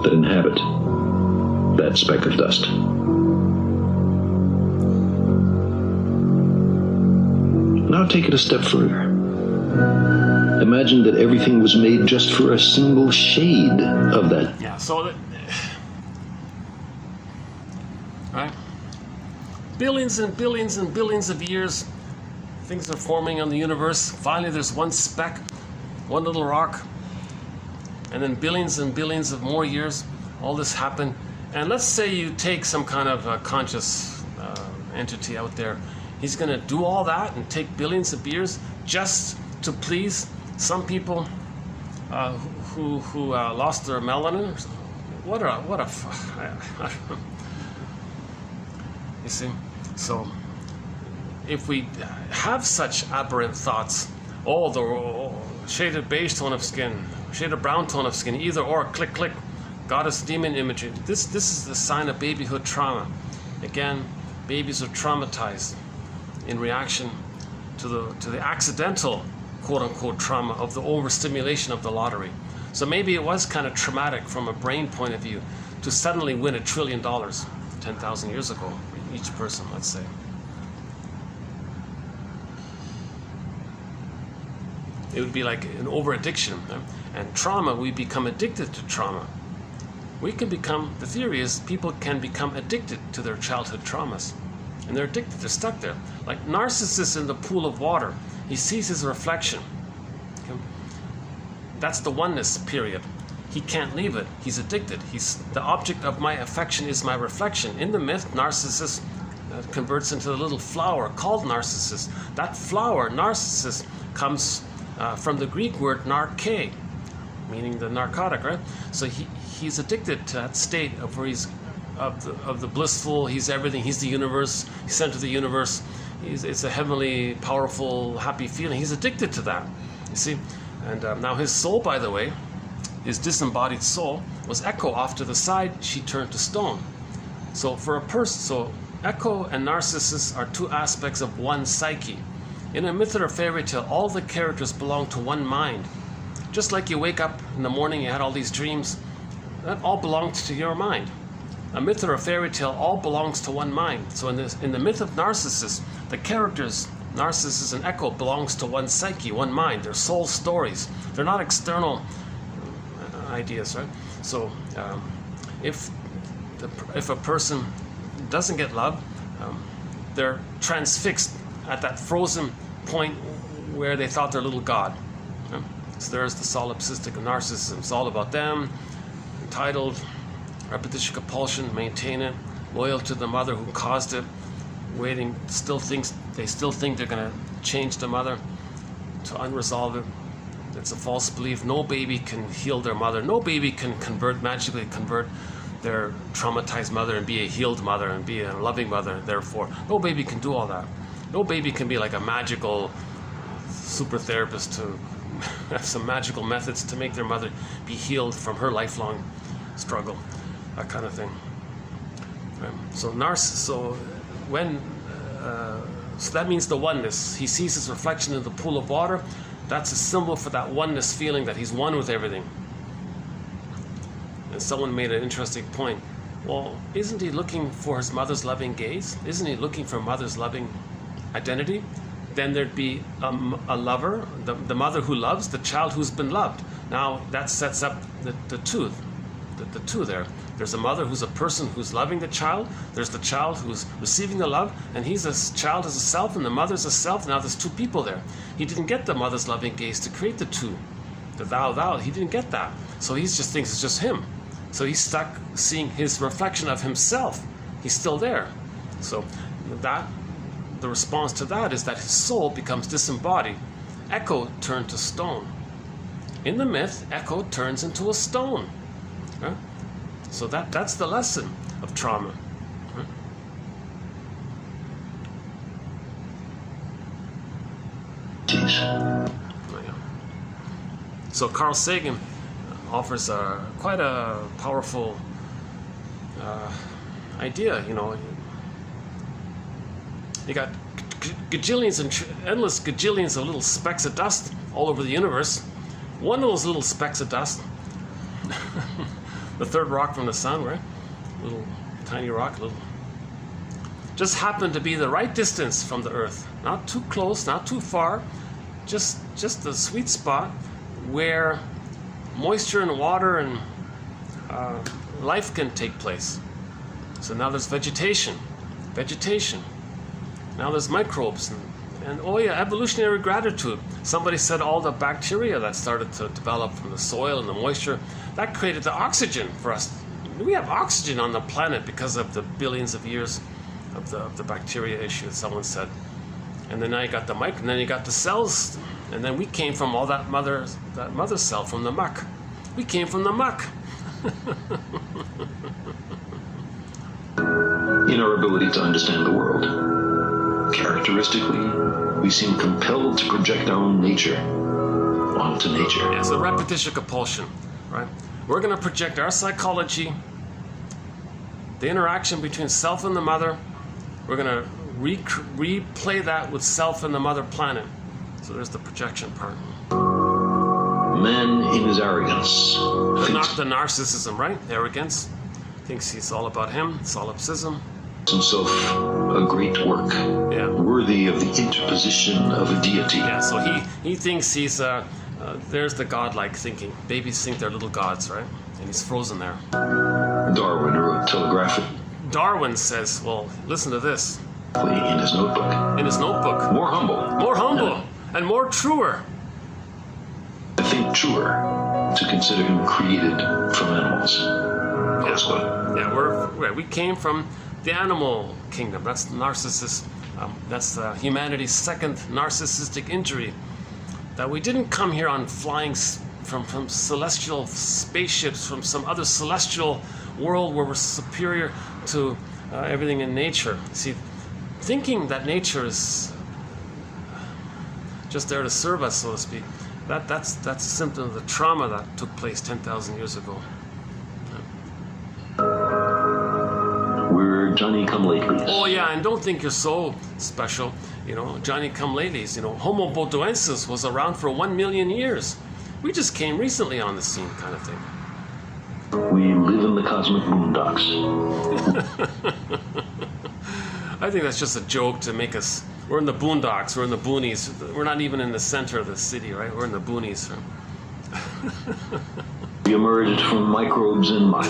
that inhabit that speck of dust. Now take it a step further. Imagine that everything was made just for a single shade of that.
Yeah, so right? Billions and billions and billions of years, things are forming on the universe. Finally, there's one speck, one little rock, and then billions and billions of more years, all this happened. And let's say you take some kind of conscious entity out there. He's going to do all that and take billions of years just to please some people who lost their melanin. You see? So if we have such aberrant thoughts, oh, the shaded beige tone of skin, shaded brown tone of skin, either or, click, click, goddess demon imagery, this is the sign of babyhood trauma. Again, babies are traumatized in reaction to the accidental, quote-unquote, trauma of the overstimulation of the lottery. So maybe it was kind of traumatic from a brain point of view to suddenly win $1 trillion 10,000 years ago, each person, let's say. It would be like an over-addiction. And trauma, we become addicted to trauma. We can become, the theory is, people can become addicted to their childhood traumas. And they're addicted, they're stuck there. Like Narcissus in the pool of water, he sees his reflection. Okay? That's the oneness period. He can't leave it, he's addicted. He's the object of my affection is my reflection. In the myth, Narcissus converts into a little flower called Narcissus. That flower, Narcissus, comes from the Greek word narke, meaning the narcotic, right? So he's addicted to that state of where he's of the blissful, he's everything, he's the universe, he's center of the universe, it's a heavenly, powerful, happy feeling. He's addicted to that, you see? And now his soul, by the way, his disembodied soul, was Echo off to the side, she turned to stone. So for a person, so Echo and Narcissus are two aspects of one psyche. In a myth or a fairy tale, all the characters belong to one mind. Just like you wake up in the morning, you had all these dreams, that all belongs to your mind. A myth or a fairy tale all belongs to one mind. So in the myth of Narcissus, the characters, Narcissus and Echo, belongs to one psyche, one mind. They're soul stories. They're not external ideas, right? So if a person doesn't get love, they're transfixed at that frozen point where they thought they're a little god. So there's the solipsistic of narcissism. It's all about them, entitled, repetition compulsion, maintain it, loyal to the mother who caused it, waiting, they still think they're going to change the mother, to unresolve it. It's a false belief. No baby can heal their mother. No baby can magically convert their traumatized mother and be a healed mother and be a loving mother, therefore. No baby can do all that. No baby can be like a magical super therapist to have some magical methods to make their mother be healed from her lifelong struggle, that kind of thing. So that means the oneness. He sees his reflection in the pool of water. That's a symbol for that oneness feeling that he's one with everything. And someone made an interesting point. Well, isn't he looking for his mother's loving gaze? Isn't he looking for mother's loving identity? Then there'd be a lover, the mother who loves, the child who's been loved. Now that sets up the two there. There's a mother who's a person who's loving the child. There's the child who's receiving the love, and he's a child as a self, and the mother's a self. Now there's two people there. He didn't get the mother's loving gaze to create the two. The thou. He didn't get that. So he just thinks it's just him. So he's stuck seeing his reflection of himself. He's still there. So the response to that is that his soul becomes disembodied. Echo turned to stone. In the myth, Echo turns into a stone. Right? So that's the lesson of trauma. Right? So Carl Sagan offers quite a powerful idea. You know, you got gajillions and endless gajillions of little specks of dust all over the universe. One of those little specks of dust, the third rock from the sun, right? Little tiny rock, just happened to be the right distance from the Earth. Not too close, not too far, just the sweet spot where moisture and water and life can take place. So now there's vegetation. Now there's microbes and oh yeah, evolutionary gratitude. Somebody said all the bacteria that started to develop from the soil and the moisture, that created the oxygen for us. We have oxygen on the planet because of the billions of years of the bacteria issue, someone said. And then now you got the and then you got the cells, and then we came from all that mother cell from the muck. We came from the muck.
In our ability to understand the world. Characteristically, we seem compelled to project our own nature onto nature.
Yeah, so repetition compulsion, right? We're going to project our psychology, the interaction between self and the mother. We're going to replay that with self and the mother planet. So there's the projection part.
Man, in his arrogance,
The narcissism, right? Arrogance. Thinks he's all about him, solipsism.
himself a great work,
Yeah.
worthy of the interposition of a deity.
Yeah, so he thinks he's, there's the godlike thinking. Babies think they're little gods, right? And he's frozen there.
Darwin wrote telegraphically
Darwin says, well, listen to this.
in his notebook.
In his notebook.
More humble.
And more truer.
I think truer to consider him created from animals. Close quote.
Yeah, we came from the animal kingdom. That's narcissist. That's humanity's second narcissistic injury. That we didn't come here on flying from celestial spaceships from some other celestial world where we're superior to everything in nature. See, thinking that nature is just there to serve us, so to speak, that's a symptom of the trauma that took place 10,000 years ago.
We're Johnny-come-latelys.
Oh yeah, and don't think you're so special. You know, Johnny-come-latelys. You know, Homo bodoensis was around for 1 million years. We just came recently on the scene, kind of thing.
We live in the cosmic boondocks.
I think that's just a joke to make us. We're in the boondocks. We're in the boonies. We're not even in the center of the city, right? We're in the boonies.
We emerged from microbes and muck.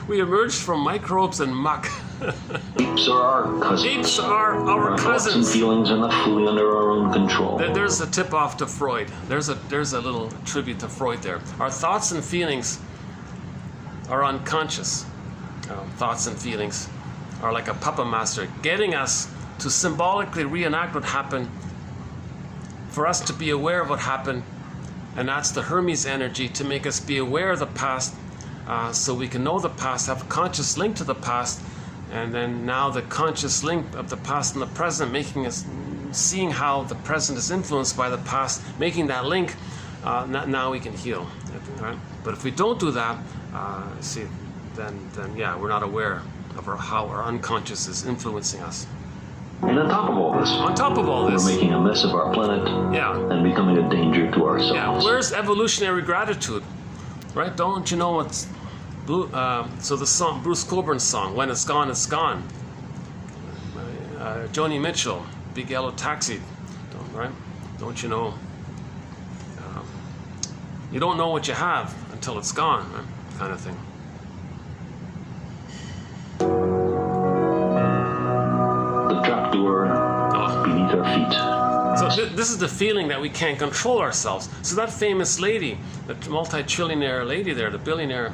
We emerged from microbes and muck.
Apes are our cousins.
Apes are our
Thoughts and
cousins.
feelings are not fully under our own control.
There's a tip off to Freud. There's a little tribute to Freud there. Our thoughts and feelings are unconscious. Thoughts and feelings are like a puppet master getting us to symbolically reenact what happened, for us to be aware of what happened, and that's the Hermes energy to make us be aware of the past, so we can know the past, have a conscious link to the past, and then now the conscious link of the past and the present, making us seeing how the present is influenced by the past, making that link. Now we can heal, right? But if we don't do that, then yeah, we're not aware of how our unconscious is influencing us.
And on top of all this, we're making a mess of our planet,
Yeah.
and becoming a danger to ourselves.
Yeah, where's evolutionary gratitude, right? Don't you know what's so the song, Bruce Coburn's song, "When It's Gone, It's Gone." Joni Mitchell, "Big Yellow Taxi," right? Don't you know? You don't know what you have until it's gone, right? Kind of thing.
The trapdoor beneath our feet.
So this is the feeling that we can't control ourselves. So that famous lady, the multi-trillionaire lady there, the billionaire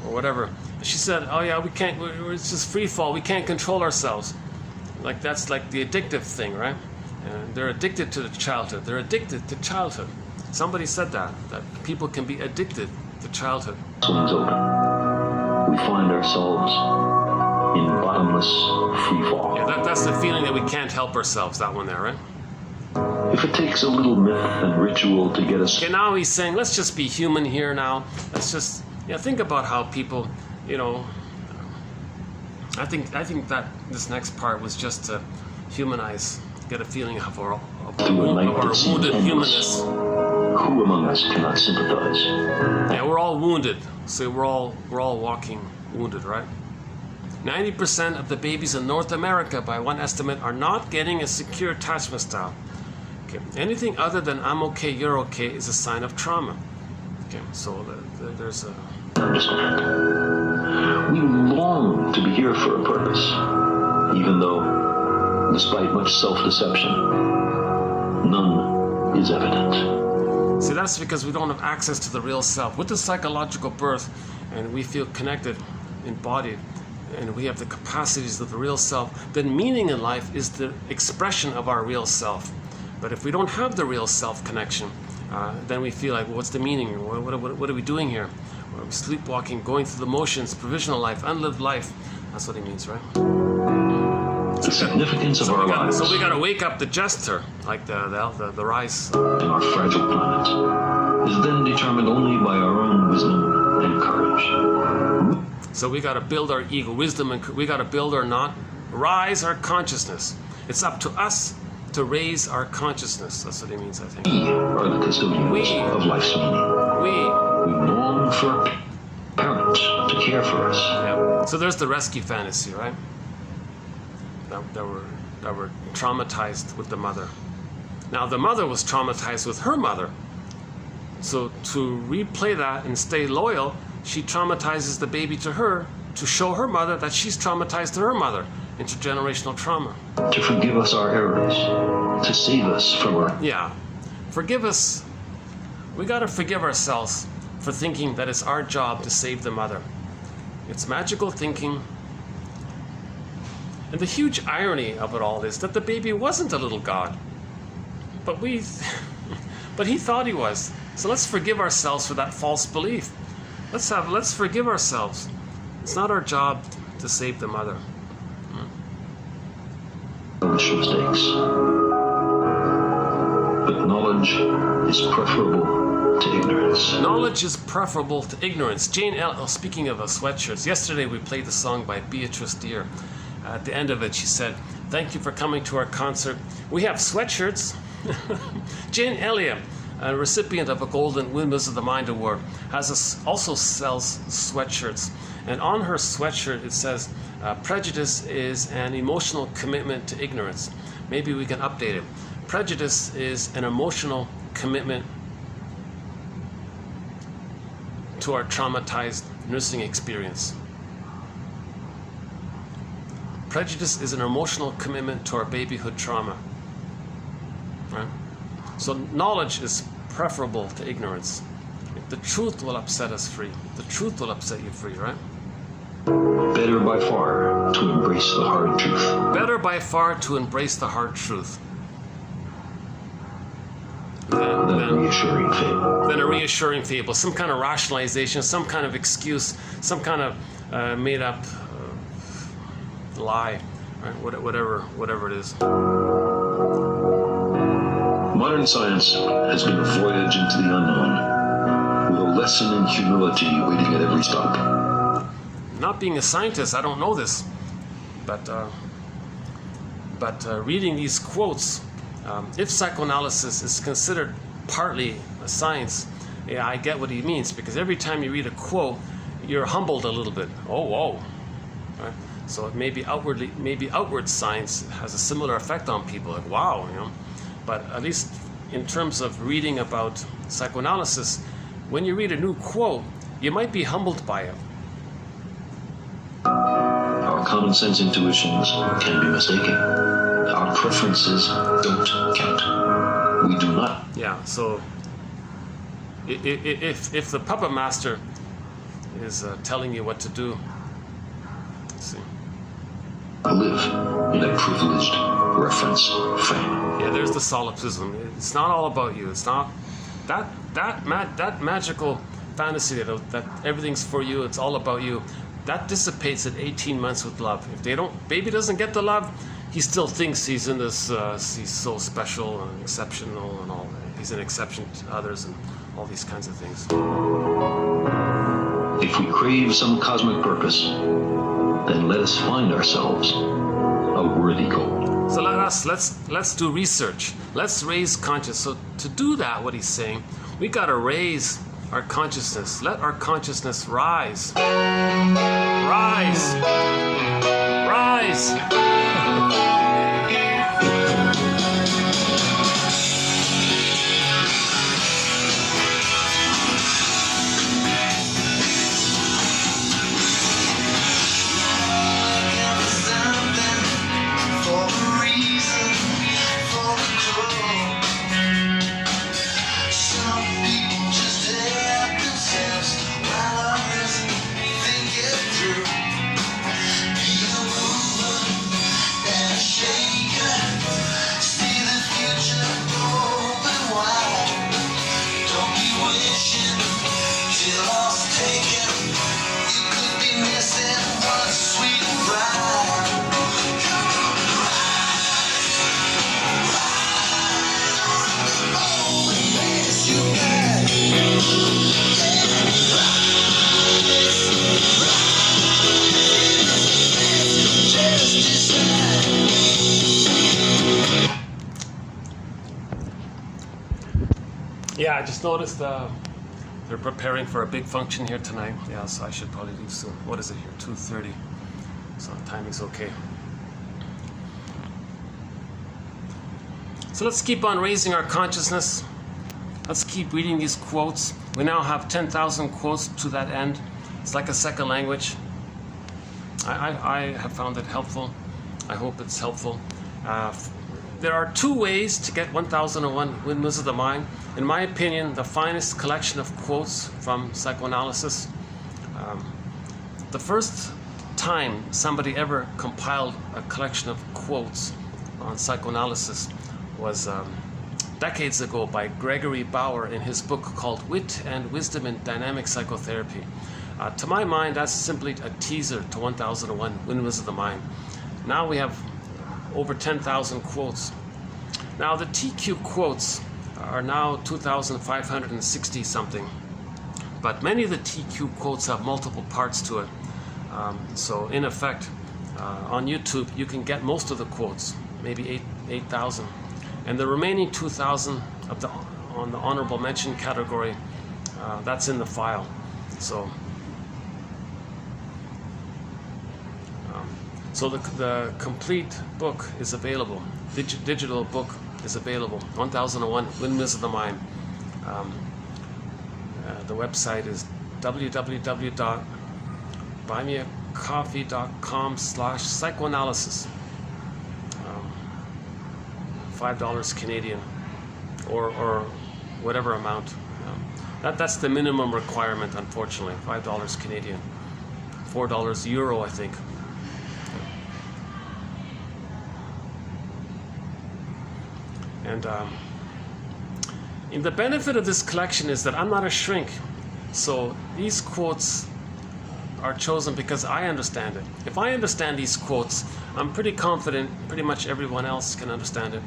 or whatever, she said, "Oh yeah, we can't. It's just free fall. We can't control ourselves." Like that's like the addictive thing, right? And they're addicted to the childhood. They're addicted to childhood. Somebody said that people can be addicted to childhood.
Swings open. We find ourselves in bottomless free fall.
Yeah, that's the feeling that we can't help ourselves. That one there, right?
If it takes a little myth and ritual to get us.
Okay, now he's saying, let's just be human here now. Let's just, think about how people, I think that this next part was just to humanize, get a feeling of our wounded humanness.
Who among us cannot sympathize?
Yeah, we're all wounded. So we're all walking wounded, right? 90% of the babies in North America, by one estimate, are not getting a secure attachment style. Okay. Anything other than "I'm okay, you're okay" is a sign of trauma. Okay, so there's a.
We long to be here for a purpose, even though, despite much self-deception, none is evident.
See, that's because we don't have access to the real self. With the psychological birth, and we feel connected, embodied, and we have the capacities of the real self, then meaning in life is the expression of our real self. But if we don't have the real self connection, then we feel like, well, what's the meaning? What are we doing here? Are we sleepwalking, going through the motions, provisional life, unlived life, That's what he means, right?
The significance of our lives
So we got to wake up the jester, like the rise.
in our fragile planet is then determined only by our own wisdom and courage.
So we got to build our ego, wisdom, and we got to build our rise our consciousness. It's up to us to raise our consciousness. That's what he means, I think.
We are the custodians of life's meaning. We long for a parent to care for us.
Yeah. So there's the rescue fantasy, right? That were traumatized with the mother. Now the mother was traumatized with her mother. So to replay that and stay loyal, she traumatizes the baby to her to show her mother that she's traumatized to her mother. Intergenerational trauma.
To forgive us our errors, to save us from our...
Yeah. Forgive us. We got to forgive ourselves for thinking that it's our job to save the mother. It's magical thinking. And the huge irony of it all is that the baby wasn't a little god. But he thought he was. So let's forgive ourselves for that false belief. Let's forgive ourselves. It's not our job to save the mother.
mistakes. But knowledge is preferable to ignorance.
Knowledge is preferable to ignorance. Jane L. Speaking of sweatshirts, yesterday we played the song by Beatrice Deer. At the end of it, she said, "Thank you for coming to our concert. We have sweatshirts." Jane Elliott, a recipient of a Golden Windmills of the Mind Award, also sells sweatshirts. And on her sweatshirt it says, "Prejudice is an emotional commitment to ignorance." Maybe we can update it. Prejudice is an emotional commitment to our traumatized nursing experience. Prejudice is an emotional commitment to our babyhood trauma. Right? So knowledge is preferable to ignorance. The truth will upset us free. The truth will upset you free, right?
Better by far to embrace the hard truth.
Better by far to embrace the hard truth than
a reassuring fable.
Than a reassuring fable. Some kind of rationalization, some kind of excuse, some kind of made up lie, right? Whatever it is.
Modern science has been a voyage into the unknown, with a lesson in humility waiting at every stop.
Not being a scientist, I don't know this, but reading these quotes, if psychoanalysis is considered partly a science, yeah, I get what he means, because every time you read a quote, you're humbled a little bit. Oh, whoa. Right? So maybe outward science has a similar effect on people, like wow, you know. But at least in terms of reading about psychoanalysis, when you read a new quote, you might be humbled by it.
Our common sense intuitions can be mistaken. Our preferences don't count. We do not.
Yeah, so if the puppet master is telling you what to do, let's see.
Live in a privileged reference frame.
Yeah, there's the solipsism. It's not all about you. It's not that magical fantasy that everything's for you. It's all about you. That dissipates at 18 months with love. If baby doesn't get the love, he still thinks he's in this. He's so special and exceptional and all. He's an exception to others and all these kinds of things.
If we crave some cosmic purpose, then let us find ourselves a worthy goal.
So let's do research. Let's raise consciousness. So to do that, what he's saying, we got to raise our consciousness. Let our consciousness rise. Rise. Rise.
Through. Be a woman that
Yeah, I just noticed they're preparing for a big function here tonight. Yeah, so I should probably leave soon. What is it here? 2:30. So timing's okay. So let's keep on raising our consciousness. Let's keep reading these quotes. We now have 10,000 quotes to that end. It's like a second language. I have found it helpful. I hope it's helpful. There are two ways to get 1001 Windmills of the Mind. In my opinion, the finest collection of quotes from psychoanalysis. The first time somebody ever compiled a collection of quotes on psychoanalysis was decades ago by Gregory Bauer in his book called Wit and Wisdom in Dynamic Psychotherapy. To my mind, that's simply a teaser to 1001 Windmills of the Mind. Now we have over 10,000 quotes. Now the TQ quotes are now 2,560 something, but many of the TQ quotes have multiple parts to it. So in effect, on YouTube, you can get most of the quotes, maybe 8,000. And the remaining 2,000 on the honorable mention category, that's in the file. So the complete book is available. Digital book is available. 1001 Windmills of the Mind. The website is www.buymeacoffee.com/psychoanalysis. $5 Canadian, or whatever amount. That's the minimum requirement, unfortunately. $5 Canadian, $4 euro, I think. And the benefit of this collection is that I'm not a shrink, so these quotes are chosen because I understand it. If I understand these quotes, I'm pretty confident pretty much everyone else can understand it.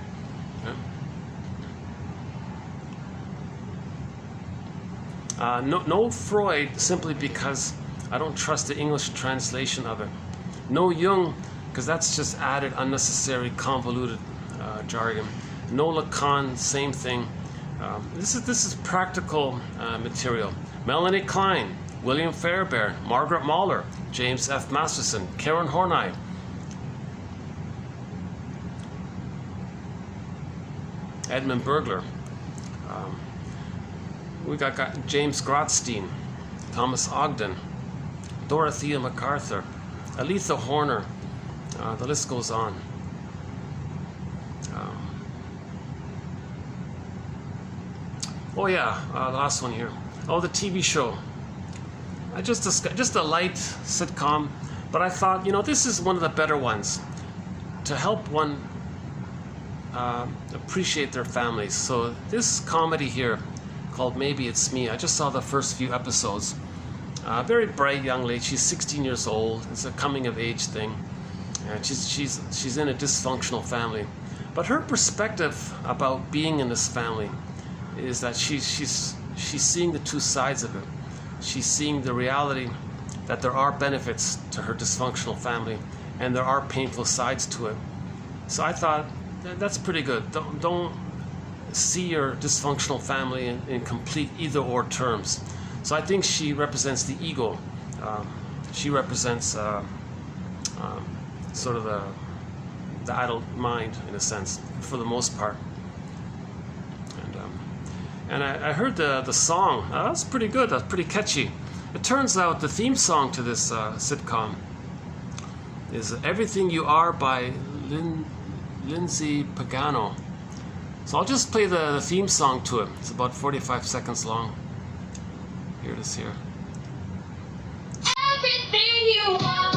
No Freud, simply because I don't trust the English translation of it. No Jung, because that's just added unnecessary convoluted jargon. No Lacan, same thing. This is practical material. Melanie Klein, William Fairbairn, Margaret Mahler, James F. Masterson, Karen Horney. Edmund Bergler. We got James Grotstein, Thomas Ogden, Dorothea MacArthur, Aletha Horner. The list goes on. Oh yeah, the last one here. Oh, the TV show. I just a light sitcom, but I thought, this is one of the better ones to help one appreciate their families. So this comedy here, called Maybe It's Me, I just saw the first few episodes. Very bright young lady. She's 16 years old. It's a coming of age thing, and she's in a dysfunctional family. But her perspective about being in this family is that she's seeing the two sides of it. She's seeing the reality that there are benefits to her dysfunctional family, and there are painful sides to it. So I thought that's pretty good. Don't see your dysfunctional family in complete either-or terms. So I think she represents the ego. She represents sort of the adult mind, in a sense, for the most part. And I heard the song. That's pretty good. That's pretty catchy. It turns out the theme song to this sitcom is "Everything You Are" by Lindsay Pagano. So I'll just play the theme song to it. It's about 45 seconds long. Here it is here.
Everything you are.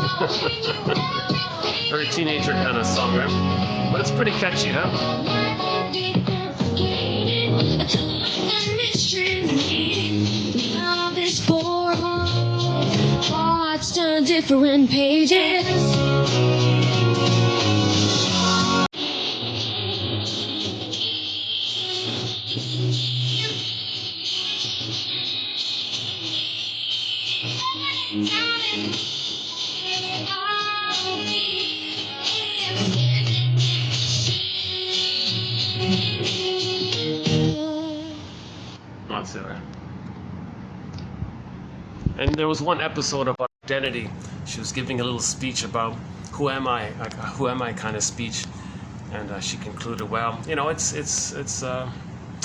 Very teenager kind of song, right? But it's pretty catchy, huh?
This board, watched on different pages.
months there. And there was one episode about identity. She was giving a little speech about who am I, like a who am I kind of speech, and she concluded, well, you know, it's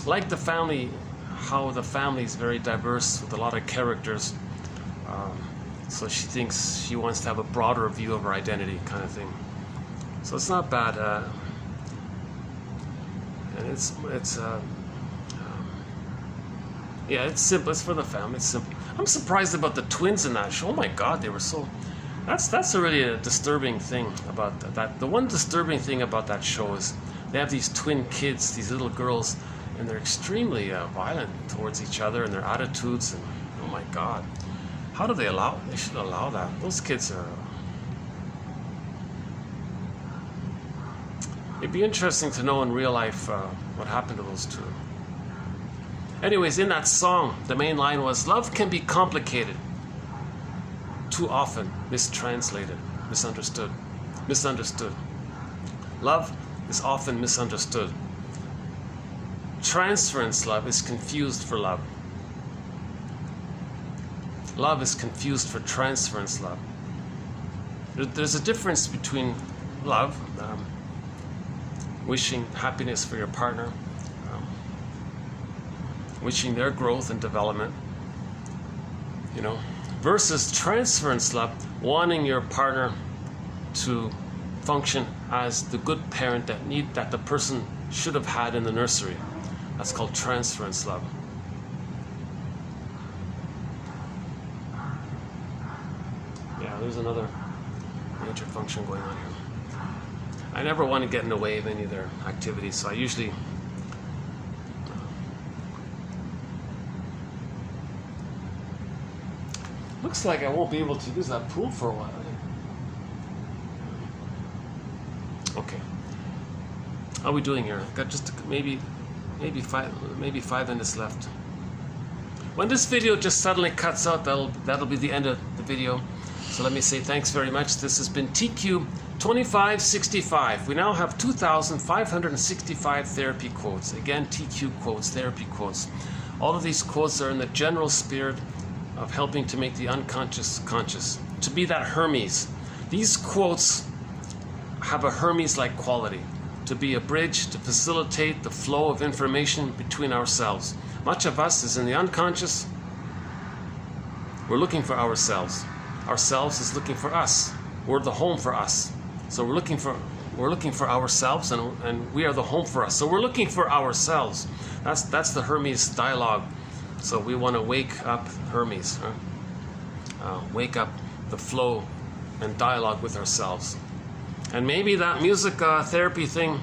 like the family, how the family is very diverse with a lot of characters. So she thinks she wants to have a broader view of her identity, kind of thing. So it's not bad, and yeah, it's simple. It's for the family. It's simple. I'm surprised about the twins in that show. Oh my God, they were so. That's really a disturbing thing about that. The one disturbing thing about that show is they have these twin kids, these little girls, and they're extremely violent towards each other and their attitudes. And oh my God, how do they allow? They should allow that. Those kids are. It'd be interesting to know in real life what happened to those two. Anyways, in that song, the main line was, "Love can be complicated, too often mistranslated, misunderstood. Love is often misunderstood. Transference love is confused for love. Love is confused for transference love." There's a difference between love, wishing happiness for your partner, wishing their growth and development, you know, versus transference love, wanting your partner to function as the good parent that the person should have had in the nursery. That's called transference love. Yeah, there's another major function going on here. I never want to get in the way of any of their activities, so I usually looks like I won't be able to use that pool for a while. Okay. How are we doing here? Got just maybe 5 minutes left. When this video just suddenly cuts out, that'll be the end of the video. So let me say thanks very much. This has been TQ 2565. We now have 2,565 therapy quotes. Again, TQ quotes, therapy quotes. All of these quotes are in the general spirit of helping to make the unconscious conscious, to be that Hermes. These quotes have a Hermes-like quality, to be a bridge to facilitate the flow of information between ourselves. Much of us is in the unconscious. We're looking for ourselves. Ourselves is looking for us. We're the home for us. So we're looking for ourselves, and we are the home for us. So we're looking for ourselves. That's the Hermes dialogue. So we want to wake up Hermes, wake up the flow and dialogue with ourselves. And maybe that music therapy thing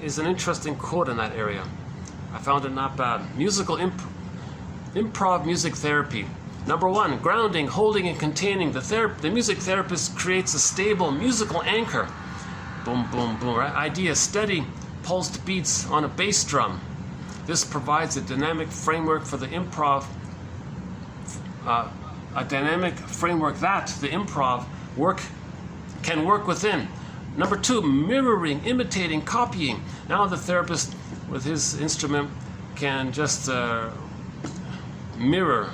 is an interesting quote in that area. I found it not bad. Musical improv music therapy. Number 1, grounding, holding, and containing. The music therapist creates a stable musical anchor. Boom, boom, boom. Right? Idea: steady, pulsed beats on a bass drum. This provides a dynamic framework for the improv, a dynamic framework that the improv can work within. Number 2, mirroring, imitating, copying. Now the therapist with his instrument can just mirror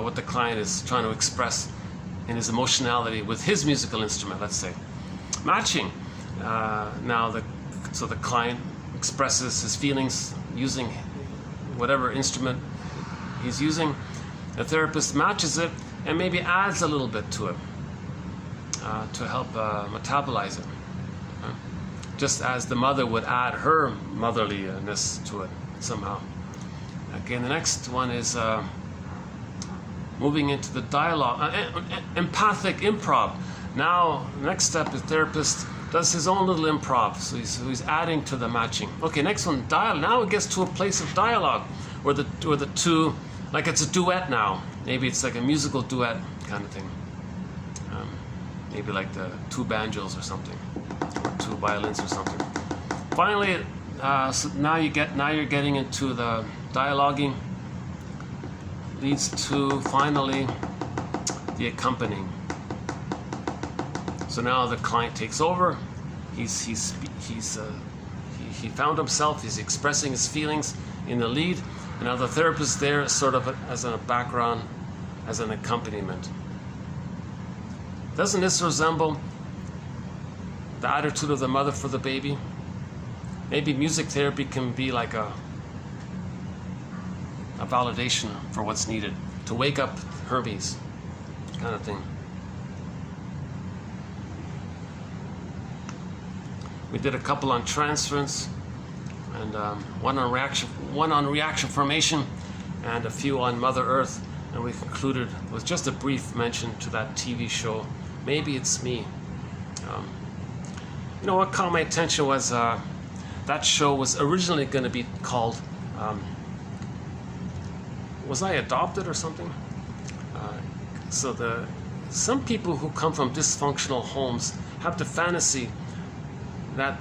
what the client is trying to express in his emotionality with his musical instrument, let's say. Matching. So the client expresses his feelings using whatever instrument he's using. The therapist matches it and maybe adds a little bit to it to help metabolize it. Just as the mother would add her motherliness to it somehow. Okay, and the next one is moving into the dialogue, empathic improv. Now, next step, the therapist does his own little improv, so he's adding to the matching. Okay, next one, now it gets to a place of dialogue, where the two, like it's a duet now. Maybe it's like a musical duet kind of thing. Maybe like the 2 banjos or something, or 2 violins or something. Finally, so now you're getting into the dialoguing. Leads to finally the accompanying. So now the client takes over. He found himself. He's expressing his feelings in the lead, And now the therapist there is sort of as a background, as an accompaniment. Doesn't this resemble the attitude of the mother for the baby? Maybe music therapy can be like a validation for what's needed to wake up Hermes, kind of thing. We did a couple on transference, and one on reaction formation, and a few on Mother Earth, and we concluded with just a brief mention to that TV show, Maybe It's Me. You know what caught my attention was that show was originally going to be called Was I Adopted or something? So some people who come from dysfunctional homes have the fantasy that